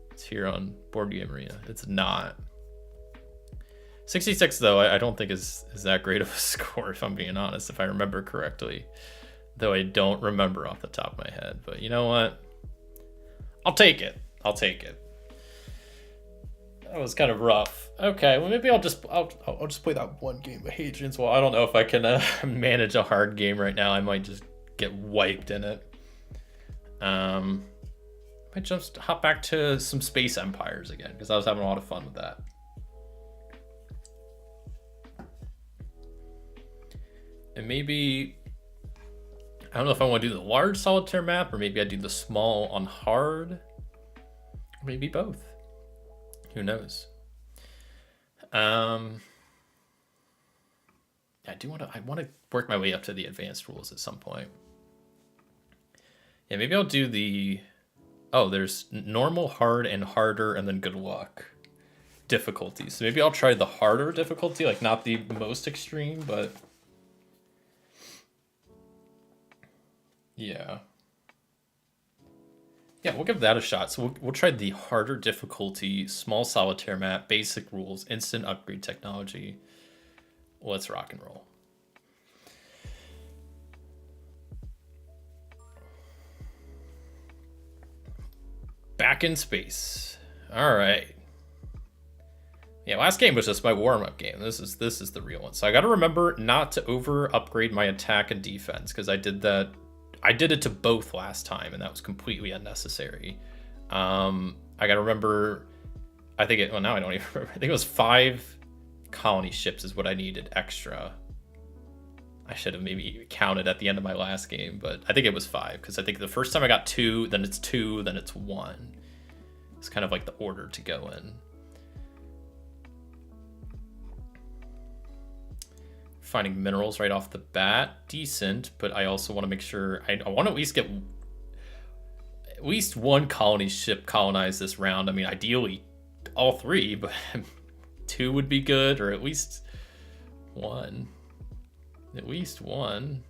it's here on Board Game Arena. It's not. 66, though, I don't think is that great of a score, if I'm being honest, if I remember correctly. Though I don't remember off the top of my head. But you know what? I'll take it. I'll take it. That was kind of rough. Okay, well maybe I'll just play that one game with Hadrian's. Well, I don't know if I can manage a hard game right now. I might just get wiped in it. Might just hop back to some Space Empires again, because I was having a lot of fun with that. And maybe, I don't know if I want to do the large solitaire map, or maybe I do the small on hard, or maybe both. Who knows? I want to work my way up to the advanced rules at some point. Yeah, maybe I'll do the... Oh, there's normal, hard, and harder, and then good luck difficulties. So maybe I'll try the harder difficulty, like not the most extreme, but... Yeah. Yeah, we'll give that a shot. So we'll try the harder difficulty, small solitaire map, basic rules, instant upgrade technology. Let's rock and roll. Back in space. All right. Yeah, last game was just my warm-up game. This is the real one. So I got to remember not to over upgrade my attack and defense, because I did that. I did it to both last time, and that was completely unnecessary. I got to remember, I think it, well, now I don't even remember. I think it was 5 colony ships is what I needed extra. I should have maybe counted at the end of my last game, but I think it was 5, because I think the first time I got 2, then it's 2, then it's 1. It's kind of like the order to go in. Finding minerals right off the bat, decent, but I also want to make sure I want to at least get at least one colony ship colonized this round. I mean, ideally all 3, but 2 would be good, or at least 1. At least 1.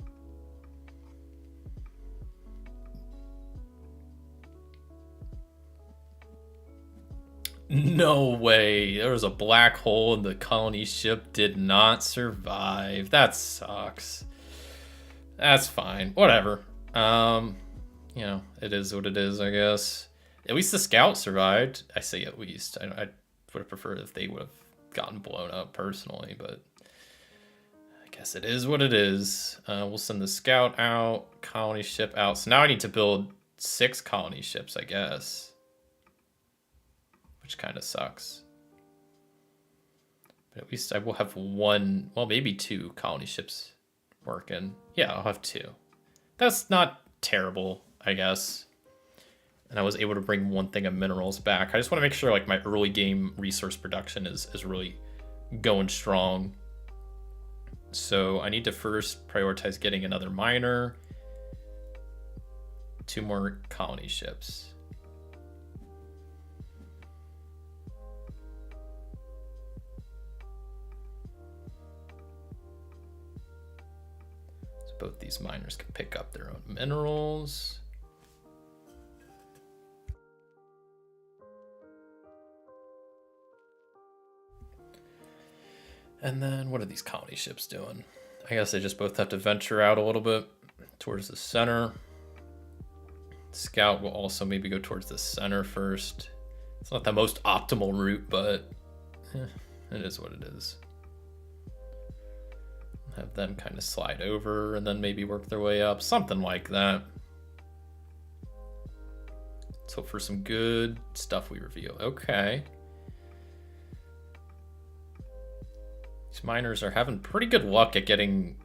No way. There was a black hole and the colony ship did not survive. That sucks. That's fine. Whatever. You know, it is what it is, I guess. At least the scout survived. I say at least. I would have preferred if they would have gotten blown up personally, but I guess it is what it is. We'll send the scout out, colony ship out. So now I need to build 6 colony ships, I guess. Which kind of sucks. But at least I will have 1, well, maybe 2 colony ships working. Yeah, I'll have 2. That's not terrible, I guess. And I was able to bring 1 thing of minerals back. I just want to make sure like my early game resource production is really going strong. So I need to first prioritize getting another miner, 2 more colony ships. Both these miners can pick up their own minerals. And then what are these colony ships doing? I guess they just both have to venture out a little bit towards the center. Scout will also maybe go towards the center first. It's not the most optimal route, but it is what it is. Have them kind of slide over and then maybe work their way up. Something like that. Let's hope for some good stuff we reveal. Okay. These miners are having pretty good luck at getting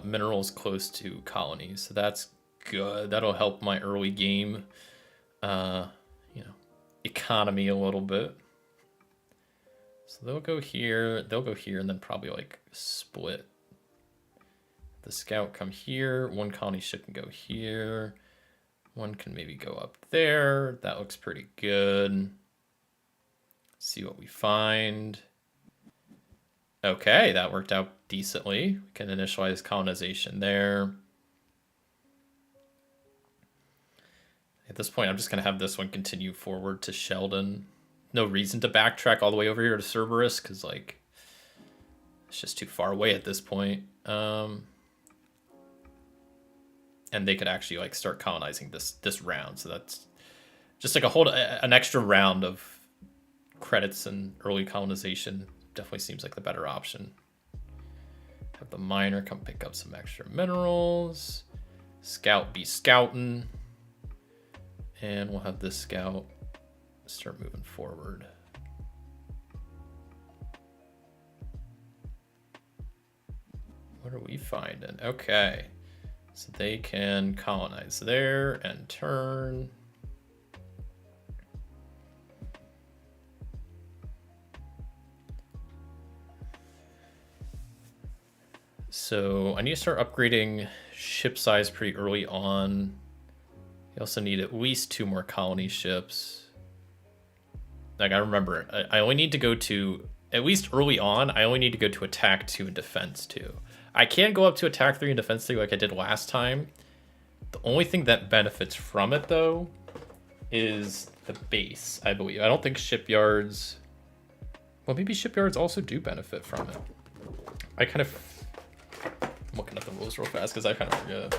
minerals close to colonies. So that's good. That'll help my early game, you know, economy a little bit. So they'll go here, and then probably like split. The scout come here, 1 colony ship can go here, 1 can maybe go up there. That looks pretty good. Let's see what we find. Okay, that worked out decently. We can initialize colonization there. At this point, I'm just going to have this one continue forward to Sheldon. No reason to backtrack all the way over here to Cerberus, because like it's just too far away at this point. And they could actually like start colonizing this round. So that's just like an extra round of credits and early colonization. Definitely seems like the better option. Have the miner come pick up some extra minerals. Scout be scouting. And we'll have this scout start moving forward. What are we finding? Okay. So they can colonize there and turn. So I need to start upgrading ship size pretty early on. You also need at least 2 more colony ships. Like I remember, I only need to go to, at least early on, I only need to go to attack 2 and defense 2. I can go up to attack 3 and defense 3 like I did last time. The only thing that benefits from it, though, is the base, I believe. I don't think shipyards... Well, maybe shipyards also do benefit from it. I'm looking at the rules real fast because I kind of forget.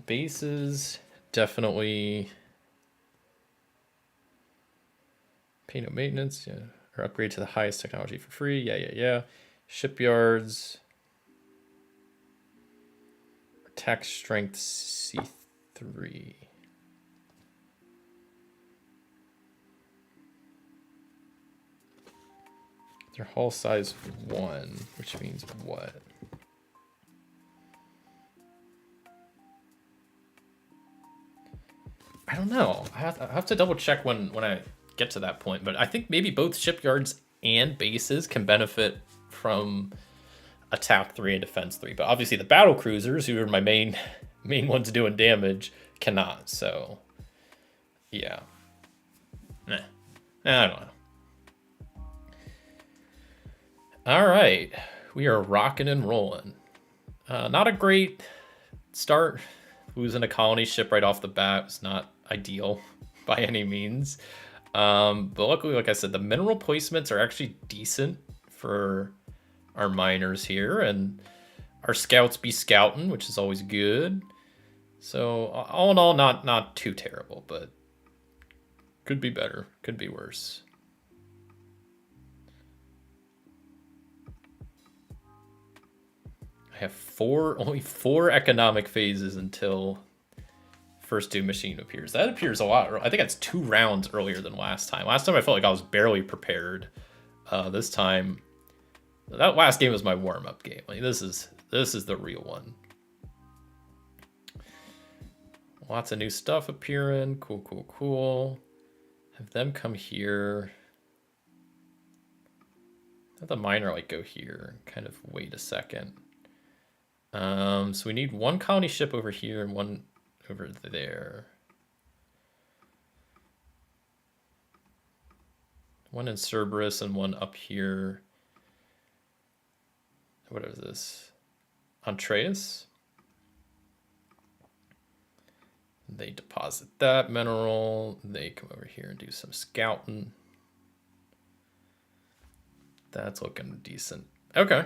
Bases, definitely... Pay no maintenance, yeah. Or upgrade to the highest technology for free. Yeah. Shipyards. Attack strength C3. They're hull size 1, which means what? I don't know. I have to double check when I get to that point, but I think maybe both shipyards and bases can benefit from attack 3 and defense 3, but obviously the battle cruisers, who are my main ones doing damage, cannot. So yeah, I don't know. All right, we are rocking and rolling. Not a great start. Losing a colony ship right off the bat was not ideal by any means. But luckily, like I said, the mineral placements are actually decent for our miners here, and our scouts be scouting, which is always good. So all in all, not too terrible, but could be better, could be worse. I have only four economic phases until first doom machine appears. That appears a lot. I think that's 2 rounds earlier than last time. Last time I felt like I was barely prepared. This time, that last game was my warm-up game. Like this is the real one. Lots of new stuff appearing. Cool. Have them come here. Have the miner like go here. Kind of wait a second. So we need 1 colony ship over here and 1 over there. 1 in Cerberus and 1 up here. What is this? Antreus? They deposit that mineral. They come over here and do some scouting. That's looking decent. Okay.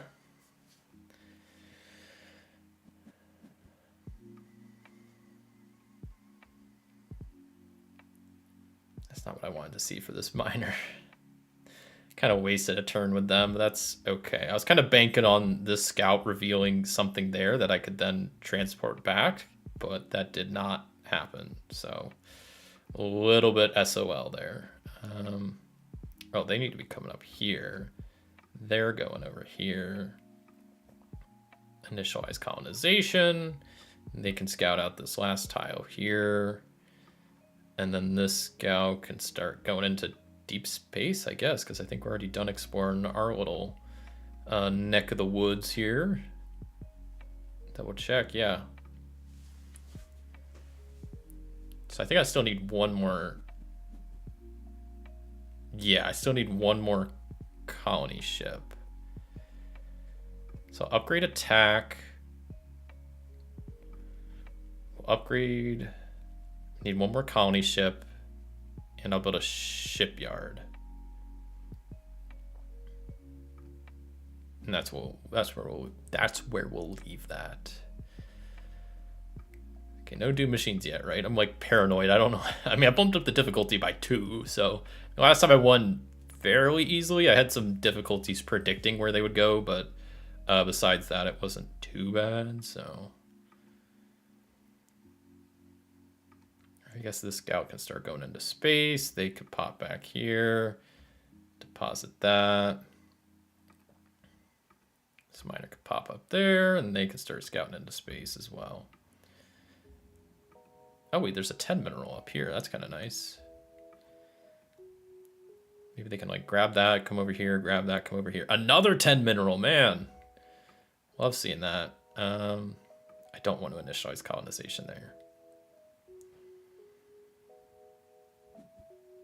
That's not what I wanted to see for this miner. Kind of wasted a turn with them, but that's okay. I was kind of banking on this scout revealing something there that I could then transport back, but that did not happen. So a little bit SOL there. Oh, they need to be coming up here. They're going over here. Initialize colonization. They can scout out this last tile here. And then this scout can start going into deep space, I guess, because I think we're already done exploring our little neck of the woods here. Double check, yeah. So I think I still need 1 more. Yeah, I still need 1 more colony ship. So upgrade attack. We'll upgrade. Need 1 more colony ship. And I'll build a shipyard. And that's where we'll leave that. Okay, no doom machines yet, right? I'm like paranoid. I don't know. I mean, I bumped up the difficulty by 2, so last time I won fairly easily. I had some difficulties predicting where they would go, but besides that, it wasn't too bad, so I guess this scout can start going into space. They could pop back here, deposit that. This miner could pop up there, and they can start scouting into space as well. Oh wait, there's a 10 mineral up here. That's kind of nice. Maybe they can like grab that, come over here, grab that, come over here. Another 10 mineral, man. Love seeing that. I don't want to initialize colonization there.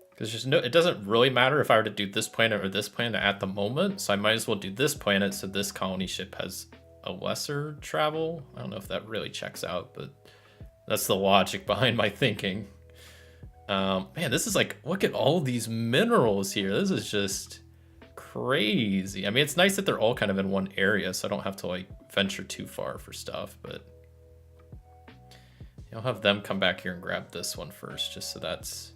Because just no, it doesn't really matter if I were to do this planet or this planet at the moment. So I might as well do this planet so this colony ship has a lesser travel. I don't know if that really checks out, but that's the logic behind my thinking. Man, this is like, look at all these minerals here. This is just crazy. I mean, it's nice that they're all kind of in one area, so I don't have to like venture too far for stuff, but I'll have them come back here and grab this one first, just so that's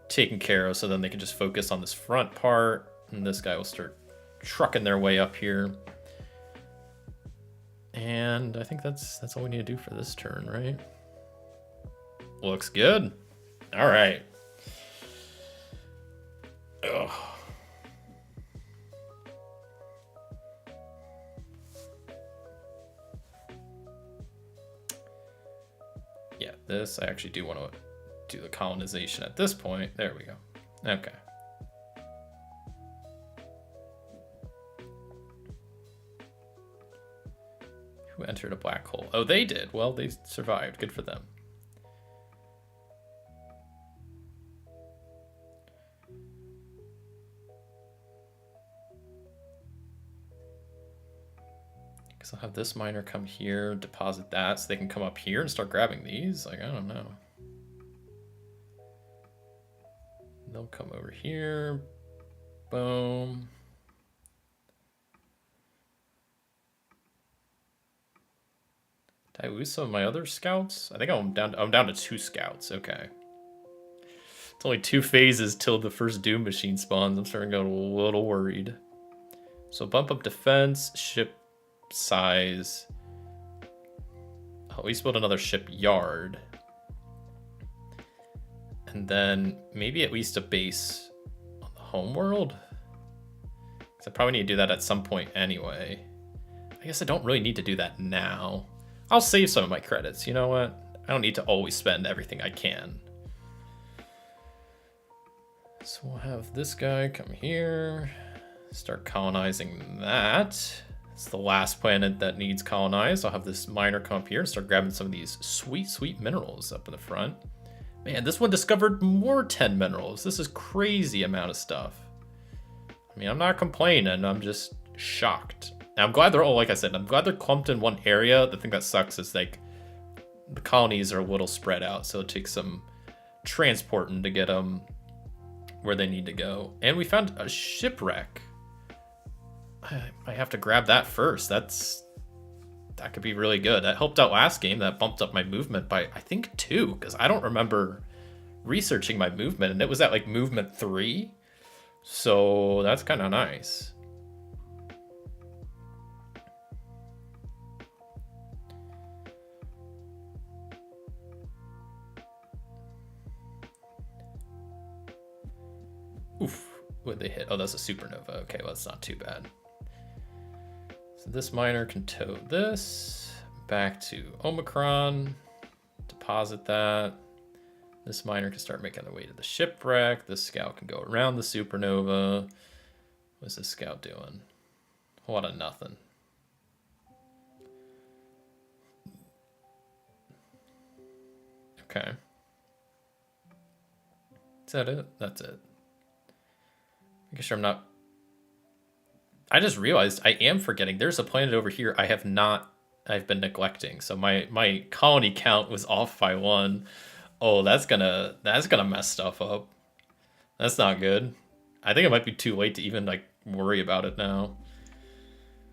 taken care of, so then they can just focus on this front part, and this guy will start trucking their way up here. And I think that's all we need to do for this turn, right? Looks good. All right. Ugh. this. I actually do want to do the colonization at this point. There we go. Okay. Who entered a black hole? Oh, they did. Well, they survived. Good for them. Because I'll have this miner come here, deposit that, so they can come up here and start grabbing these. Like, I don't know. They'll come over here. Boom. Did I lose some of my other scouts? I think I'm down to 2 scouts. Okay. It's only 2 phases till the first Doom machine spawns. I'm starting to get a little worried. So bump up defense, ship size. I'll at least build another shipyard. And then maybe at least a base on the homeworld. Because I probably need to do that at some point anyway. I guess I don't really need to do that now. I'll save some of my credits. You know what? I don't need to always spend everything I can. So we'll have this guy come here. Start colonizing that. It's the last planet that needs colonized. I'll have this miner come up here and start grabbing some of these sweet, sweet minerals up in the front. Man, this one discovered more 10 minerals. This is crazy amount of stuff. I mean, I'm not complaining. I'm just shocked. Now, I'm glad they're all, like I said, I'm glad they're clumped in one area. The thing that sucks is, like, the colonies are a little spread out, so it takes some transporting to get them where they need to go. And we found a shipwreck. I have to grab that first. That could be really good. That helped out last game. That bumped up my movement by, I think, 2, because I don't remember researching my movement, and it was at, like, movement 3. So that's kind of nice. Oof, what'd they hit? Oh, that's a supernova. Okay, well, that's not too bad. So this miner can tow this back to Omicron, deposit that. This miner can start making their way to the shipwreck. This scout can go around the supernova. What's this scout doing? A lot of nothing. Okay. Is that it? That's it. Making sure I'm not... I just realized I am forgetting. There's a planet over here I've been neglecting. So my colony count was off by 1. Oh, that's gonna mess stuff up. That's not good. I think it might be too late to even, like, worry about it now.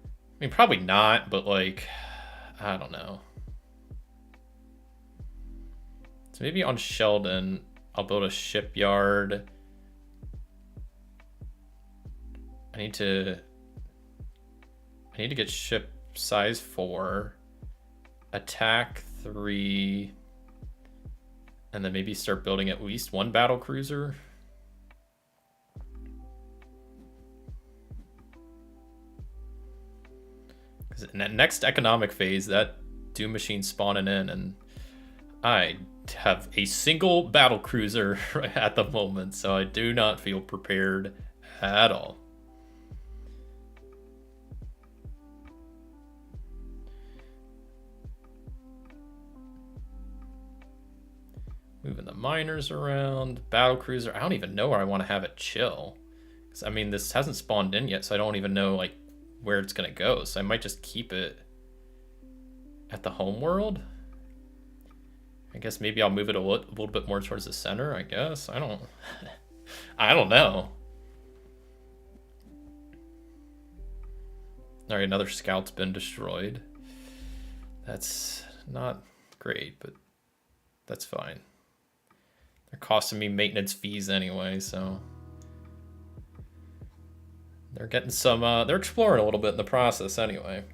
I mean, probably not, but, like, I don't know. So maybe on Sheldon, I'll build a shipyard. I need to get ship size 4, attack 3, and then maybe start building at least 1 battle cruiser. Because in that next economic phase, that Doom machine spawning in, and I have a single battle cruiser at the moment, so I do not feel prepared at all. Moving the miners around, battle cruiser. I don't even know where I want to have it chill. 'Cause, I mean, this hasn't spawned in yet, so I don't even know, like, where it's gonna go. So I might just keep it at the home world. I guess maybe I'll move it a little bit more towards the center. I guess I don't know. All right, another scout's been destroyed. That's not great, but that's fine. They're costing me maintenance fees anyway, so they're getting some, they're exploring a little bit in the process anyway.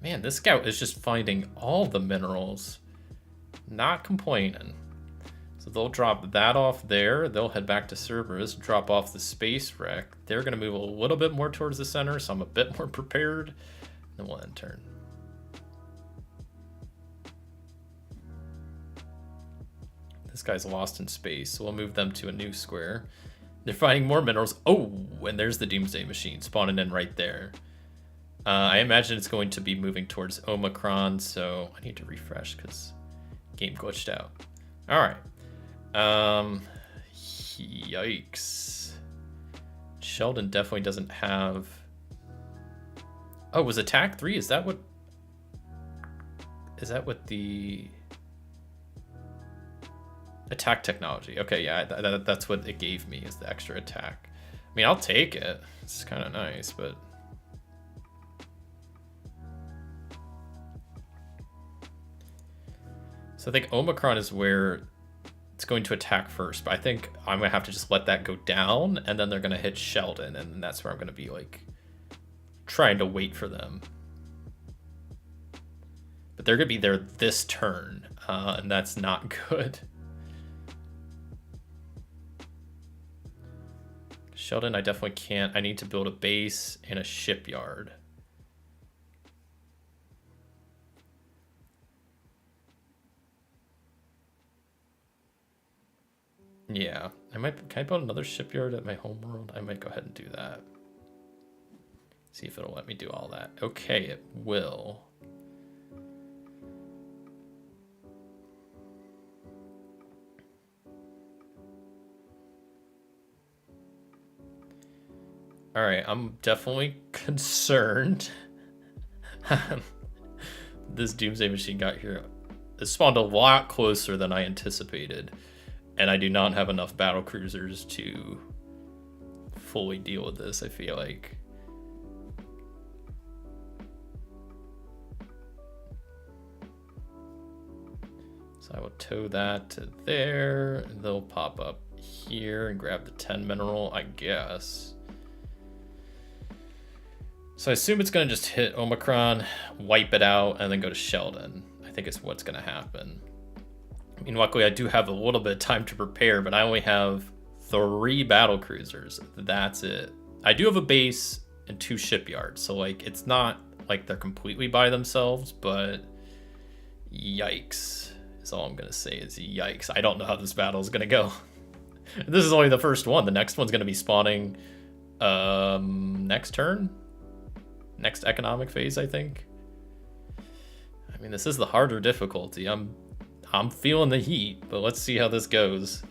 Man, this scout is just finding all the minerals. Not complaining. So they'll drop that off there. They'll head back to Cerberus, drop off the space wreck. They're going to move a little bit more towards the center, so I'm a bit more prepared. Then we'll end turn. This guy's lost in space, so we'll move them to a new square. They're finding more minerals. Oh, and there's the Doomsday Machine spawning in right there. I imagine it's going to be moving towards Omicron, so I need to refresh because game glitched out. All right. Yikes. Sheldon definitely doesn't have... Oh, was attack 3? Is that what the... Attack technology. Okay, yeah, that's what it gave me, is the extra attack. I mean, I'll take it. It's kind of nice, but... So I think Omicron is where it's going to attack first, but I think I'm going to have to just let that go down, and then they're going to hit Sheldon, and that's where I'm going to be, like, trying to wait for them. But they're going to be there this turn, and that's not good. Sheldon, I definitely can't. I need to build a base and a shipyard. Yeah, can I build another shipyard at my homeworld? I might go ahead and do that. See if it'll let me do all that. Okay, it will. All right, I'm definitely concerned. This Doomsday Machine got here. It spawned a lot closer than I anticipated. And I do not have enough battle cruisers to fully deal with this, I feel like. So I will tow that to there, and they'll pop up here and grab the 10 mineral, I guess. So I assume it's going to just hit Omicron, wipe it out, and then go to Sheldon. I think it's what's going to happen. I mean, luckily I do have a little bit of time to prepare, but I only have 3 battle cruisers. That's it. I do have a base and 2 shipyards, so like it's not like they're completely by themselves, but yikes is all I'm going to say is yikes. I don't know how this battle is going to go. This is only the first one. The next one's going to be spawning next turn. Next economic phase, I think. I mean, this is the harder difficulty. I'm feeling the heat, but let's see how this goes.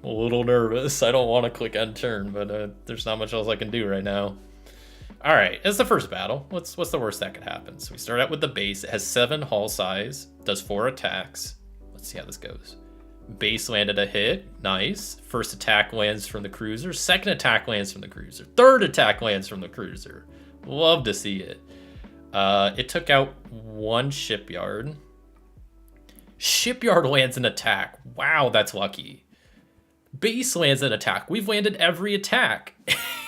I'm a little nervous. I don't want to click end turn, but there's not much else I can do right now. All right, it's the first battle. What's the worst that could happen? So we start out with the base. It has 7 hull size, does 4 attacks. Let's see how this goes. Base landed a hit. Nice. First attack lands from the cruiser. Second attack lands from the cruiser. Third attack lands from the cruiser. Love to see it. It took out 1 shipyard. Shipyard lands an attack. Wow, that's lucky. Base lands an attack. We've landed every attack.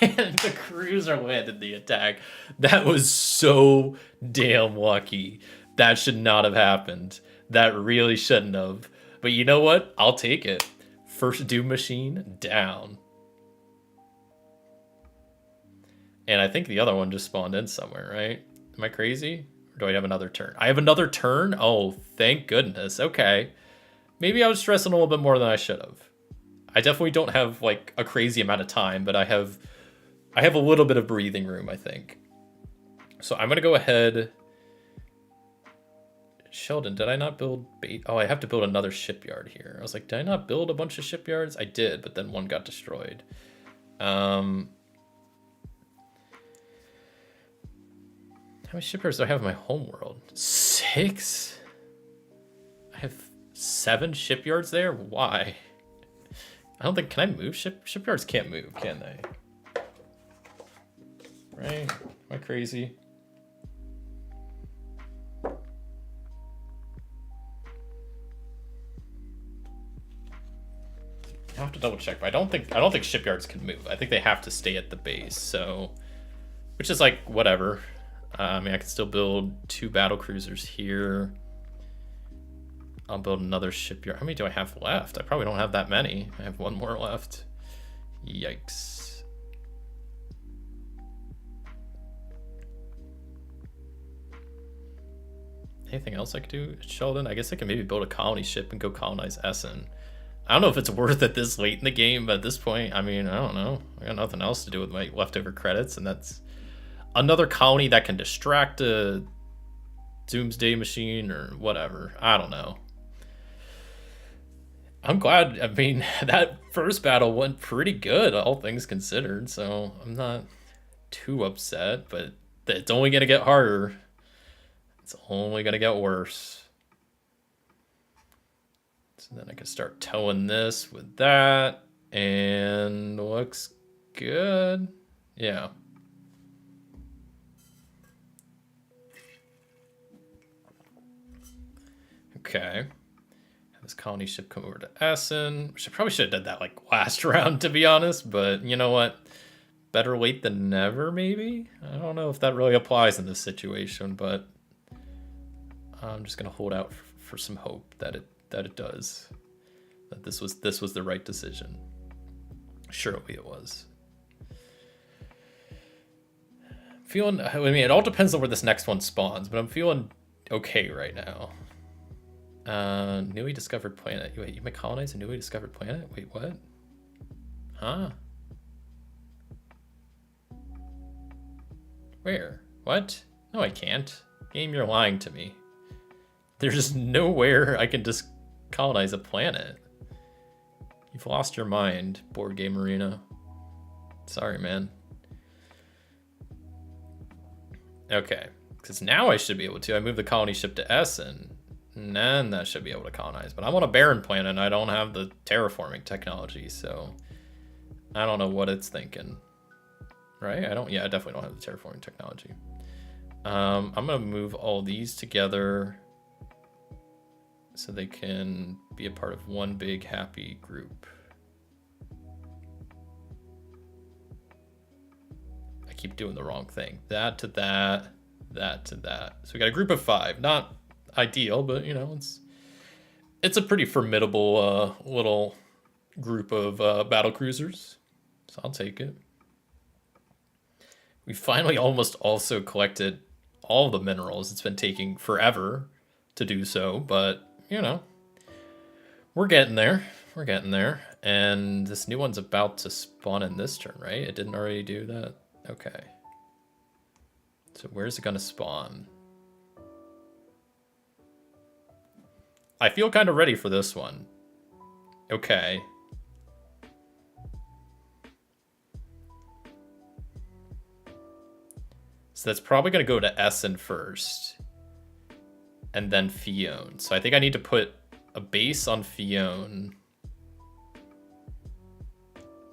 And the cruiser landed the attack. That was so damn lucky. That should not have happened. That really shouldn't have. But you know what? I'll take it. First Doom Machine down. And I think the other one just spawned in somewhere, right? Am I crazy? Or do I have another turn? I have another turn? Oh, thank goodness. Okay. Maybe I was stressing a little bit more than I should have. I definitely don't have like a crazy amount of time, but I have a little bit of breathing room, I think. So I'm going to go ahead. Sheldon, did I not build Oh, I have to build another shipyard here. I was like, did I not build a bunch of shipyards? I did, but then one got destroyed. How many shipyards do I have in my homeworld? 6? I have 7 shipyards there? Why? I don't think... Can I move? Shipyards can't move, can they? Right? Am I crazy? I have to double check, but I don't think shipyards can move. I think they have to stay at the base, so... Which is like, whatever. I mean, I can still build 2 battle cruisers here. I'll build another shipyard. How many do I have left? I probably don't have that many. I have one more left. Yikes. Anything else I could do, Sheldon? I guess I can maybe build a colony ship and go colonize Essen. I don't know if it's worth it this late in the game, but at this point, I mean, I don't know. I got nothing else to do with my leftover credits, and that's another colony that can distract a doomsday machine or whatever. I don't know. I'm glad. I mean, that first battle went pretty good, all things considered, so I'm not too upset, but it's only going to get harder. It's only going to get worse. So then I can start towing this with that, and looks good. Yeah. Okay. Have this colony ship come over to Essen. I probably should have done that like last round, to be honest, but you know what? Better late than never, maybe? I don't know if that really applies in this situation, but I'm just gonna hold out for some hope that it does. That this was the right decision. Surely it was. Feeling, I mean, it all depends on where this next one spawns, but I'm feeling okay right now. Newly discovered planet. Wait, you may colonize a newly discovered planet? Wait, what? Huh? Where? What? No, I can't. Game, you're lying to me. There's nowhere I can just colonize a planet. You've lost your mind, Board Game Arena. Sorry, man. Okay, because now I should be able to. I move the colony ship to Essen, and then that should be able to colonize. But I'm on a barren planet, and I don't have the terraforming technology, so I don't know what it's thinking. Right? Yeah, I definitely don't have the terraforming technology. I'm gonna move all these together so they can be a part of one big happy group. I keep doing the wrong thing. That to that, that to that. So we got a group of 5. Not ideal, but you know, it's a pretty formidable little group of battle cruisers. So I'll take it. We finally almost also collected all the minerals. It's been taking forever to do so, but you know, we're getting there. We're getting there. And this new one's about to spawn in this turn, right? It didn't already do that? Okay. So where's it gonna spawn? I feel kind of ready for this one. Okay. So that's probably going to go to Essen first. And then Fione. So I think I need to put a base on Fione.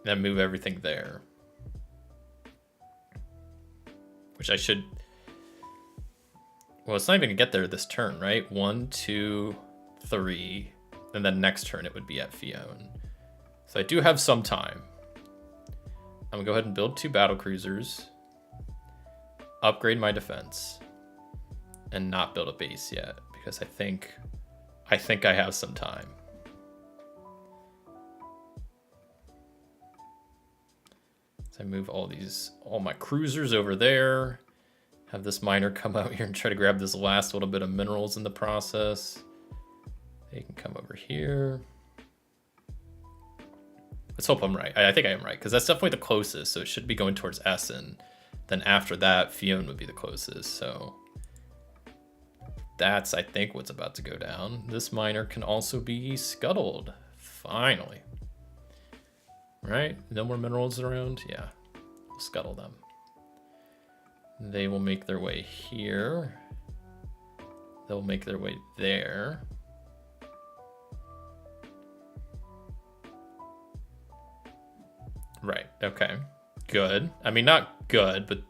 And move everything there. Which I should... Well, it's not even going to get there this turn, right? 1, 2, 3. And then next turn it would be at Fione. So I do have some time. I'm going to go ahead and build 2 battle cruisers. Upgrade my defense and not build a base yet because I think I have some time. So I move all my cruisers over there, have this miner come out here and try to grab this last little bit of minerals in the process. They can come over here. Let's hope I'm right. I think I am right because that's definitely the closest, so it should be going towards Essen. Then after that, Fione would be the closest, so that's, I think, what's about to go down. This miner can also be scuttled, finally. Right? No more minerals around? Yeah, we'll scuttle them. They will make their way here. They'll make their way there. Right, okay. Good. I mean, not good, but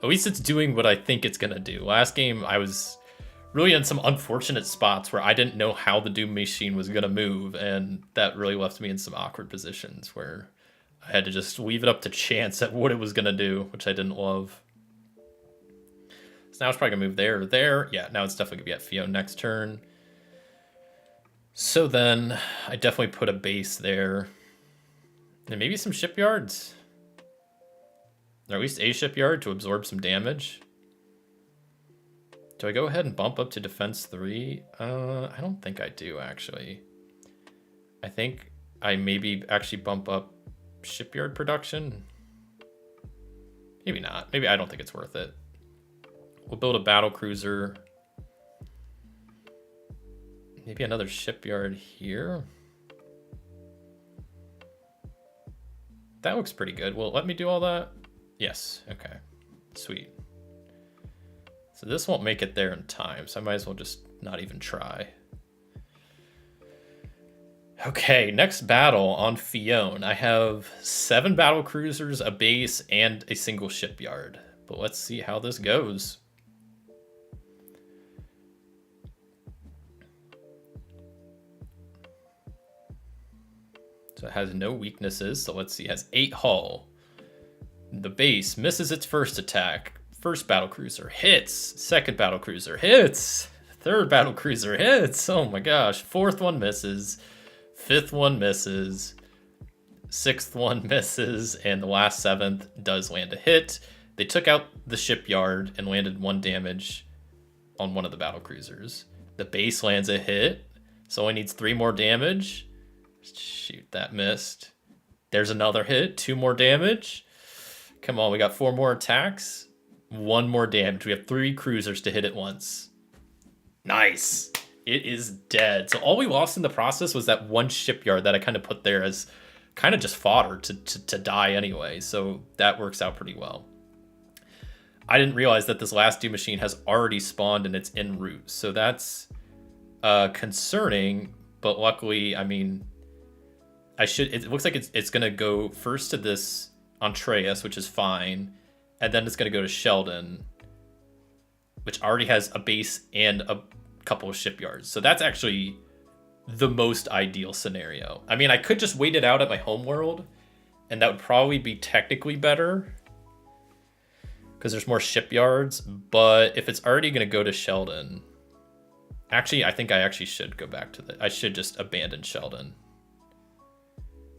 at least it's doing what I think it's gonna do. Last game, I was really in some unfortunate spots where I didn't know how the Doom machine was gonna move, and that really left me in some awkward positions where I had to just leave it up to chance at what it was gonna do, which I didn't love. So now it's probably gonna move there or there. Yeah, now it's definitely gonna be at Fione next turn. So then I definitely put a base there. And maybe some shipyards. Or at least a shipyard to absorb some damage. Do I go ahead and bump up to defense 3? I don't think I do, actually. I think I maybe actually bump up shipyard production. Maybe not. Maybe I don't think it's worth it. We'll build a battle cruiser. Maybe another shipyard here. That looks pretty good. Will it let me do all that? Yes. Okay. Sweet. So this won't make it there in time, so I might as well just not even try. Okay, next battle on Fione. I have 7 battle cruisers, a base, and a single shipyard. But let's see how this goes. So it has no weaknesses, so let's see. It has 8 hull. The base misses its first attack. First battle cruiser hits. Second battle cruiser hits. Third battle cruiser hits. Oh my gosh. Fourth one misses. Fifth one misses. Sixth one misses. And the last 7th does land a hit. They took out the shipyard and landed 1 damage on one of the battle cruisers. The base lands a hit. So only needs 3 more damage. Shoot, that missed. There's another hit. 2 more damage. Come on, we got 4 more attacks. 1 more damage. We have 3 cruisers to hit at once. Nice. It is dead. So all we lost in the process was that 1 shipyard that I kind of put there as kind of just fodder to die anyway. So that works out pretty well. I didn't realize that this last Doom machine has already spawned and it's en route. So that's concerning. But luckily, I mean, it looks like it's going to go first to this Andreas, which is fine. And then it's going to go to Sheldon, which already has a base and a couple of shipyards. So that's actually the most ideal scenario. I mean, I could just wait it out at my home world, and that would probably be technically better because there's more shipyards. But if it's already going to go to Sheldon, actually, I think I actually should go back to I should just abandon Sheldon.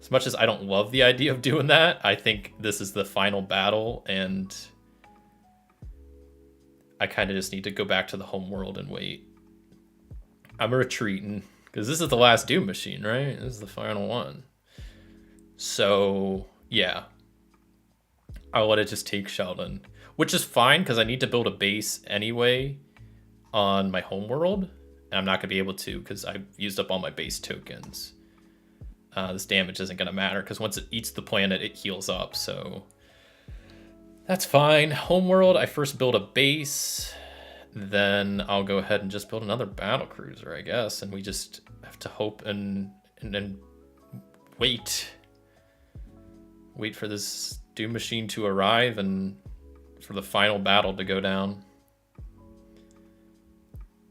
As much as I don't love the idea of doing that, I think this is the final battle, and I kind of just need to go back to the home world and wait. I'm retreating, because this is the last Doom machine, right? This is the final one. So, yeah. I'll let it just take Sheldon, which is fine, because I need to build a base anyway on my home world, and I'm not going to be able to, because I've used up all my base tokens. This damage isn't going to matter because once it eats the planet, it heals up. So that's fine. Homeworld, I first build a base. Then I'll go ahead and just build another battle cruiser, I guess. And we just have to hope and wait. Wait for this Doom machine to arrive and for the final battle to go down.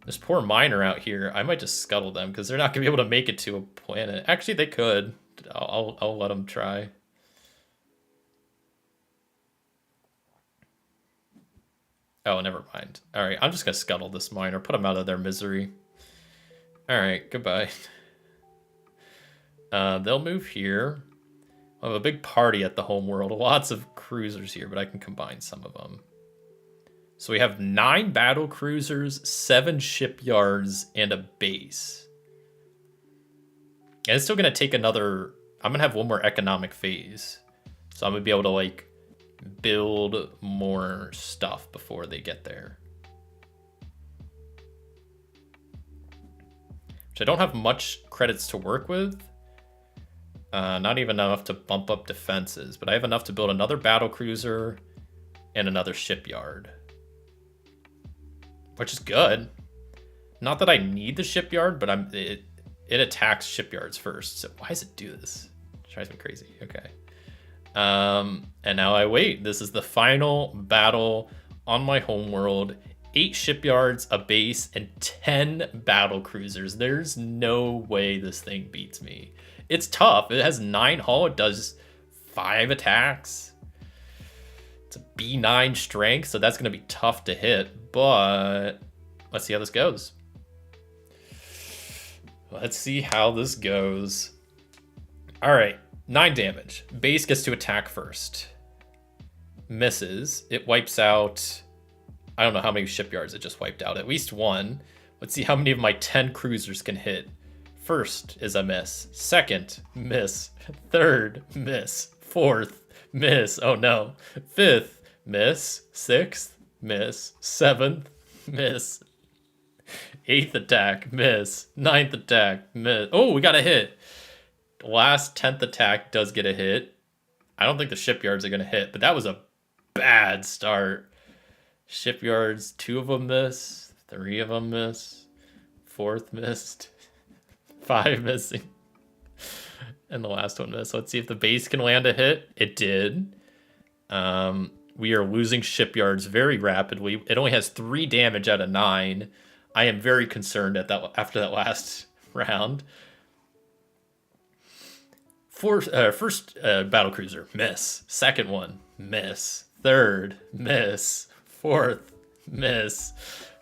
This poor miner out here, I might just scuttle them because they're not going to be able to make it to a planet. Actually, they could. I'll let them try. Oh, never mind. All right, I'm just going to scuttle this miner, put them out of their misery. All right, goodbye. They'll move here. I'll have a big party at the home world. Lots of cruisers here, but I can combine some of them. So we have 9 battle cruisers, 7 shipyards, and a base. And it's still going to take another... I'm going to have one more economic phase. So I'm going to be able to, like, build more stuff before they get there. Which I don't have much credits to work with. Not even enough to bump up defenses. But I have enough to build another battle cruiser and another shipyard. Which is good. Not that I need the shipyard, but it attacks shipyards first. So why does it do this? It drives me crazy. Okay. And now I wait. This is the final battle on my homeworld. 8 shipyards, a base, and 10 battle cruisers. There's no way this thing beats me. It's tough. It has 9 hull. It does 5 attacks. It's a B9 strength, so that's going to be tough to hit, but let's see how this goes. Let's see how this goes. All right, 9 damage. Base gets to attack first. Misses. It wipes out, I don't know how many shipyards it just wiped out. At least one. Let's see how many of my 10 cruisers can hit. First is a miss. Second, miss. Third, miss. Fourth, miss. Oh no. Fifth, miss. Sixth, miss. Seventh, miss. Eighth attack, miss. Ninth attack, miss. Oh, we got a hit. Last 10th attack does get a hit. I don't think the shipyards are going to hit, but that was a bad start. Shipyards, 2 of them miss. 3 of them miss. 4th missed. 5 missing. And the last one missed. Let's see if the base can land a hit. It did. We are losing shipyards very rapidly. It only has 3 damage out of 9. I am very concerned after that last round. First battle cruiser, miss. Second one, miss. Third, miss. Fourth, miss.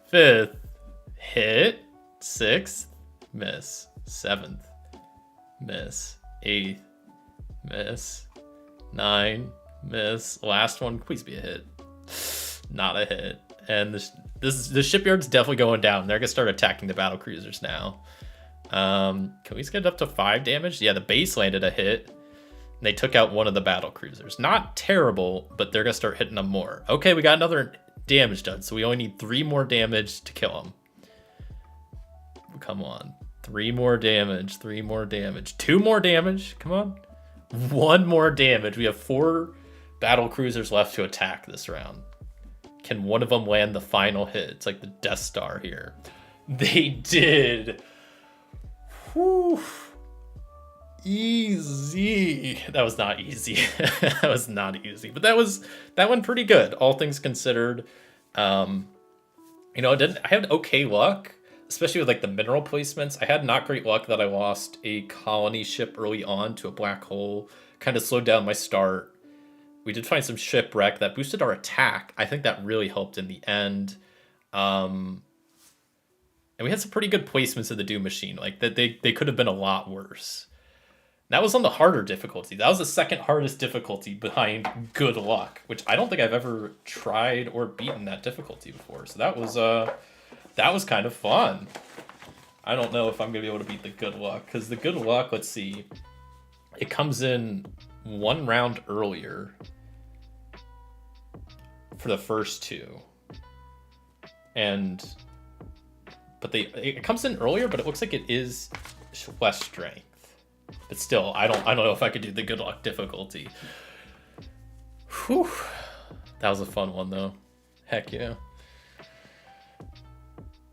Fifth, hit. Sixth, miss. Seventh, miss. Eighth, miss. 9, miss. Last one, please be a hit. Not a hit. And the shipyard's definitely going down. They're gonna start attacking the battle cruisers now. Can we just get it up to 5 damage? Yeah, the base landed a hit. They took out one of the battle cruisers. Not terrible, but they're gonna start hitting them more. Okay, we got another damage done, so we only need 3 more damage to kill them. Come on. 3 more damage, 3 more damage, 2 more damage. Come on. 1 more damage. We have 4 battle cruisers left to attack this round. Can one of them land the final hit? It's like the Death Star here. They did. Whew. Easy. That was not easy. That was not easy. But that went pretty good, all things considered. I had okay luck, especially with like the mineral placements. I had not great luck that I lost a colony ship early on to a black hole. Kind of slowed down my start. We did find some shipwreck that boosted our attack. I think that really helped in the end. And we had some pretty good placements of the Doom Machine. Like that they could have been a lot worse. That was on the harder difficulty. That was the second hardest difficulty behind good luck, which I don't think I've ever tried or beaten that difficulty before. So that was kind of fun. I don't know if I'm gonna be able to beat the good luck, because the good luck, let's see, it comes in 1 round earlier for the first 2, but it comes in earlier, but it looks like it is less strength. But still, I don't know if I could do the good luck difficulty. Whew. That was a fun one though. Heck yeah.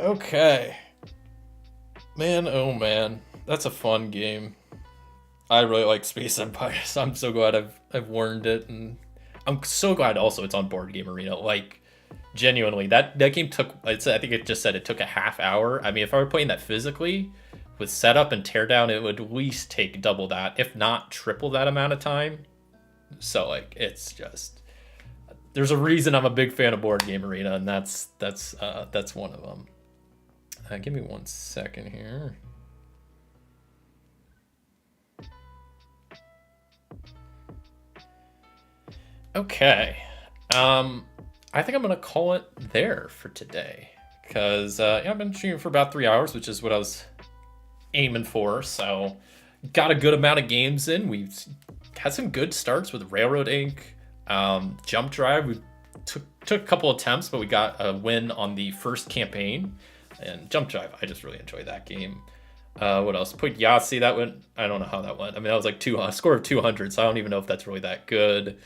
Okay. Man, oh man. That's a fun game. I really like Space Empires. I'm so glad I've learned it, and I'm so glad also it's on Board Game Arena. Like, genuinely, that game took, I think it just said it took a half hour. I mean, if I were playing that physically, with setup and teardown, it would at least take double that, if not triple that amount of time. So, like, it's just, there's a reason I'm a big fan of Board Game Arena, and that's one of them. Give me 1 second here. Okay. I think I'm gonna call it there for today, because I've been streaming for about 3 hours, which is what I was aiming for. So got a good amount of games in. We've had some good starts with Railroad Inc. Jump Drive. We took a couple attempts, but we got a win on the first campaign. And Jump Drive, I just really enjoyed that game. What else? Put Yahtzee, that went, I don't know how that went. I mean, that was like a score of 200, so I don't even know if that's really that good.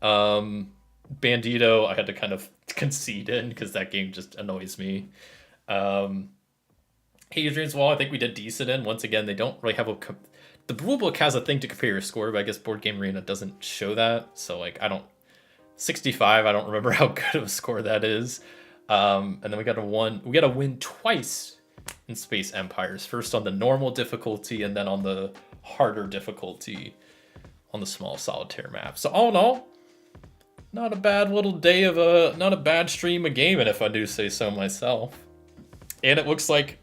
Bandido, I had to kind of concede in because that game just annoys me. Hadrian's Wall, I think we did decent in. Once again, they don't really have the rule book has a thing to compare your score, but I guess Board Game Arena doesn't show that. So like 65, I don't remember how good of a score that is. And then we got a win twice in Space Empires. First on the normal difficulty, and then on the harder difficulty on the small solitaire map. So all in all, not a bad little day not a bad stream of gaming, if I do say so myself. And it looks like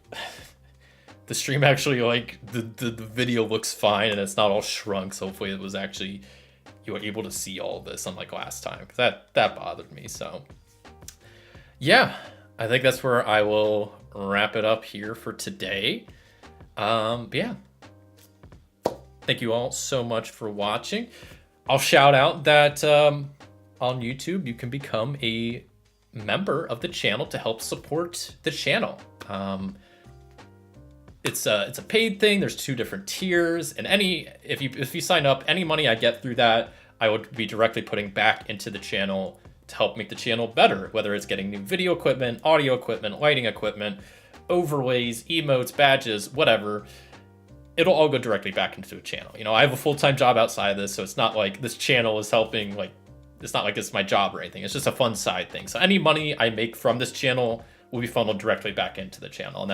the stream actually, like, the video looks fine and it's not all shrunk. So hopefully it was actually, you were able to see all of this unlike last time, because that bothered me. So yeah, I think that's where I will wrap it up here for today. But yeah, thank you all so much for watching. I'll shout out that on YouTube you can become a member of the channel to help support the channel. It's a paid thing. There's 2 different tiers, and if you sign up, any money I get through that, I would be directly putting back into the channel to help make the channel better, whether it's getting new video equipment, audio equipment, lighting equipment, overlays, emotes, badges, whatever. It'll all go directly back into the channel. You know, I have a full-time job outside of this, so it's not like this channel is helping, like, it's not like it's my job or anything. It's just a fun side thing. So any money I make from this channel will be funneled directly back into the channel. And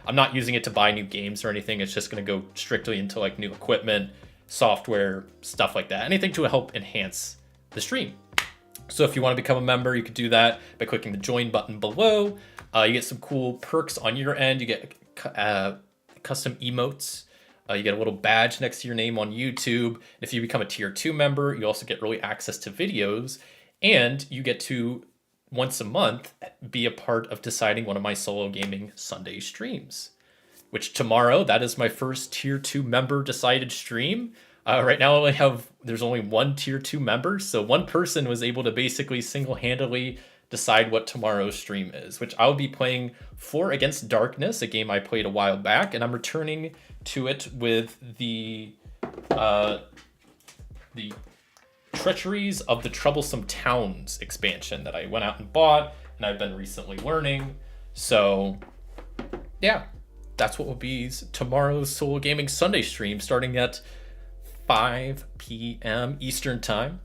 I'm not using it to buy new games or anything. It's just going to go strictly into like new equipment, software, stuff like that. Anything to help enhance the stream. So if you want to become a member, you could do that by clicking the join button below. You get some cool perks on your end. You get custom emotes. You get a little badge next to your name on YouTube. If you become a tier 2 member, you also get early access to videos, and you get to, once a month, be a part of deciding one of my solo gaming Sunday streams, which tomorrow, that is my first tier 2 member decided stream. Right now there's only 1 tier 2 member, so one person was able to basically single-handedly decide what tomorrow's stream is, which I'll be playing For Against Darkness, a game I played a while back, and I'm returning to it with the Treacheries of the Troublesome Towns expansion that I went out and bought, and I've been recently learning. So yeah, that's what will be tomorrow's Solo Gaming Sunday stream, starting at 5 p.m. Eastern Time.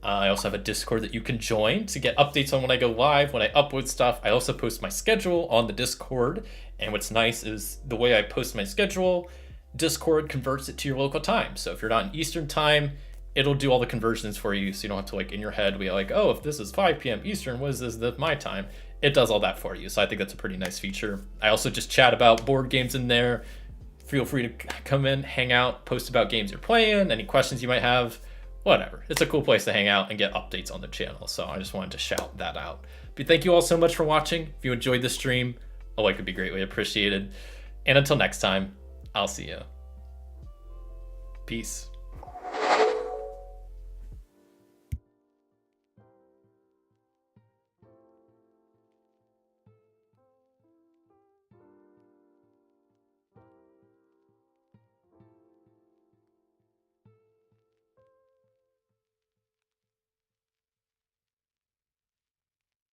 I also have a Discord that you can join to get updates on when I go live, when I upload stuff. I also post my schedule on the Discord, and what's nice is the way I post my schedule, Discord converts it to your local time. So if you're not in Eastern Time, it'll do all the conversions for you, so you don't have to, like, in your head be like, oh, if this is 5 p.m. Eastern, what is this my time? It does all that for you, so I think that's a pretty nice feature. I also just chat about board games in there. Feel free to come in, hang out, post about games you're playing, any questions you might have, whatever. It's a cool place to hang out and get updates on the channel, so I just wanted to shout that out. But thank you all so much for watching. If you enjoyed the stream, a like would be greatly appreciated. And until next time, I'll see you. Peace.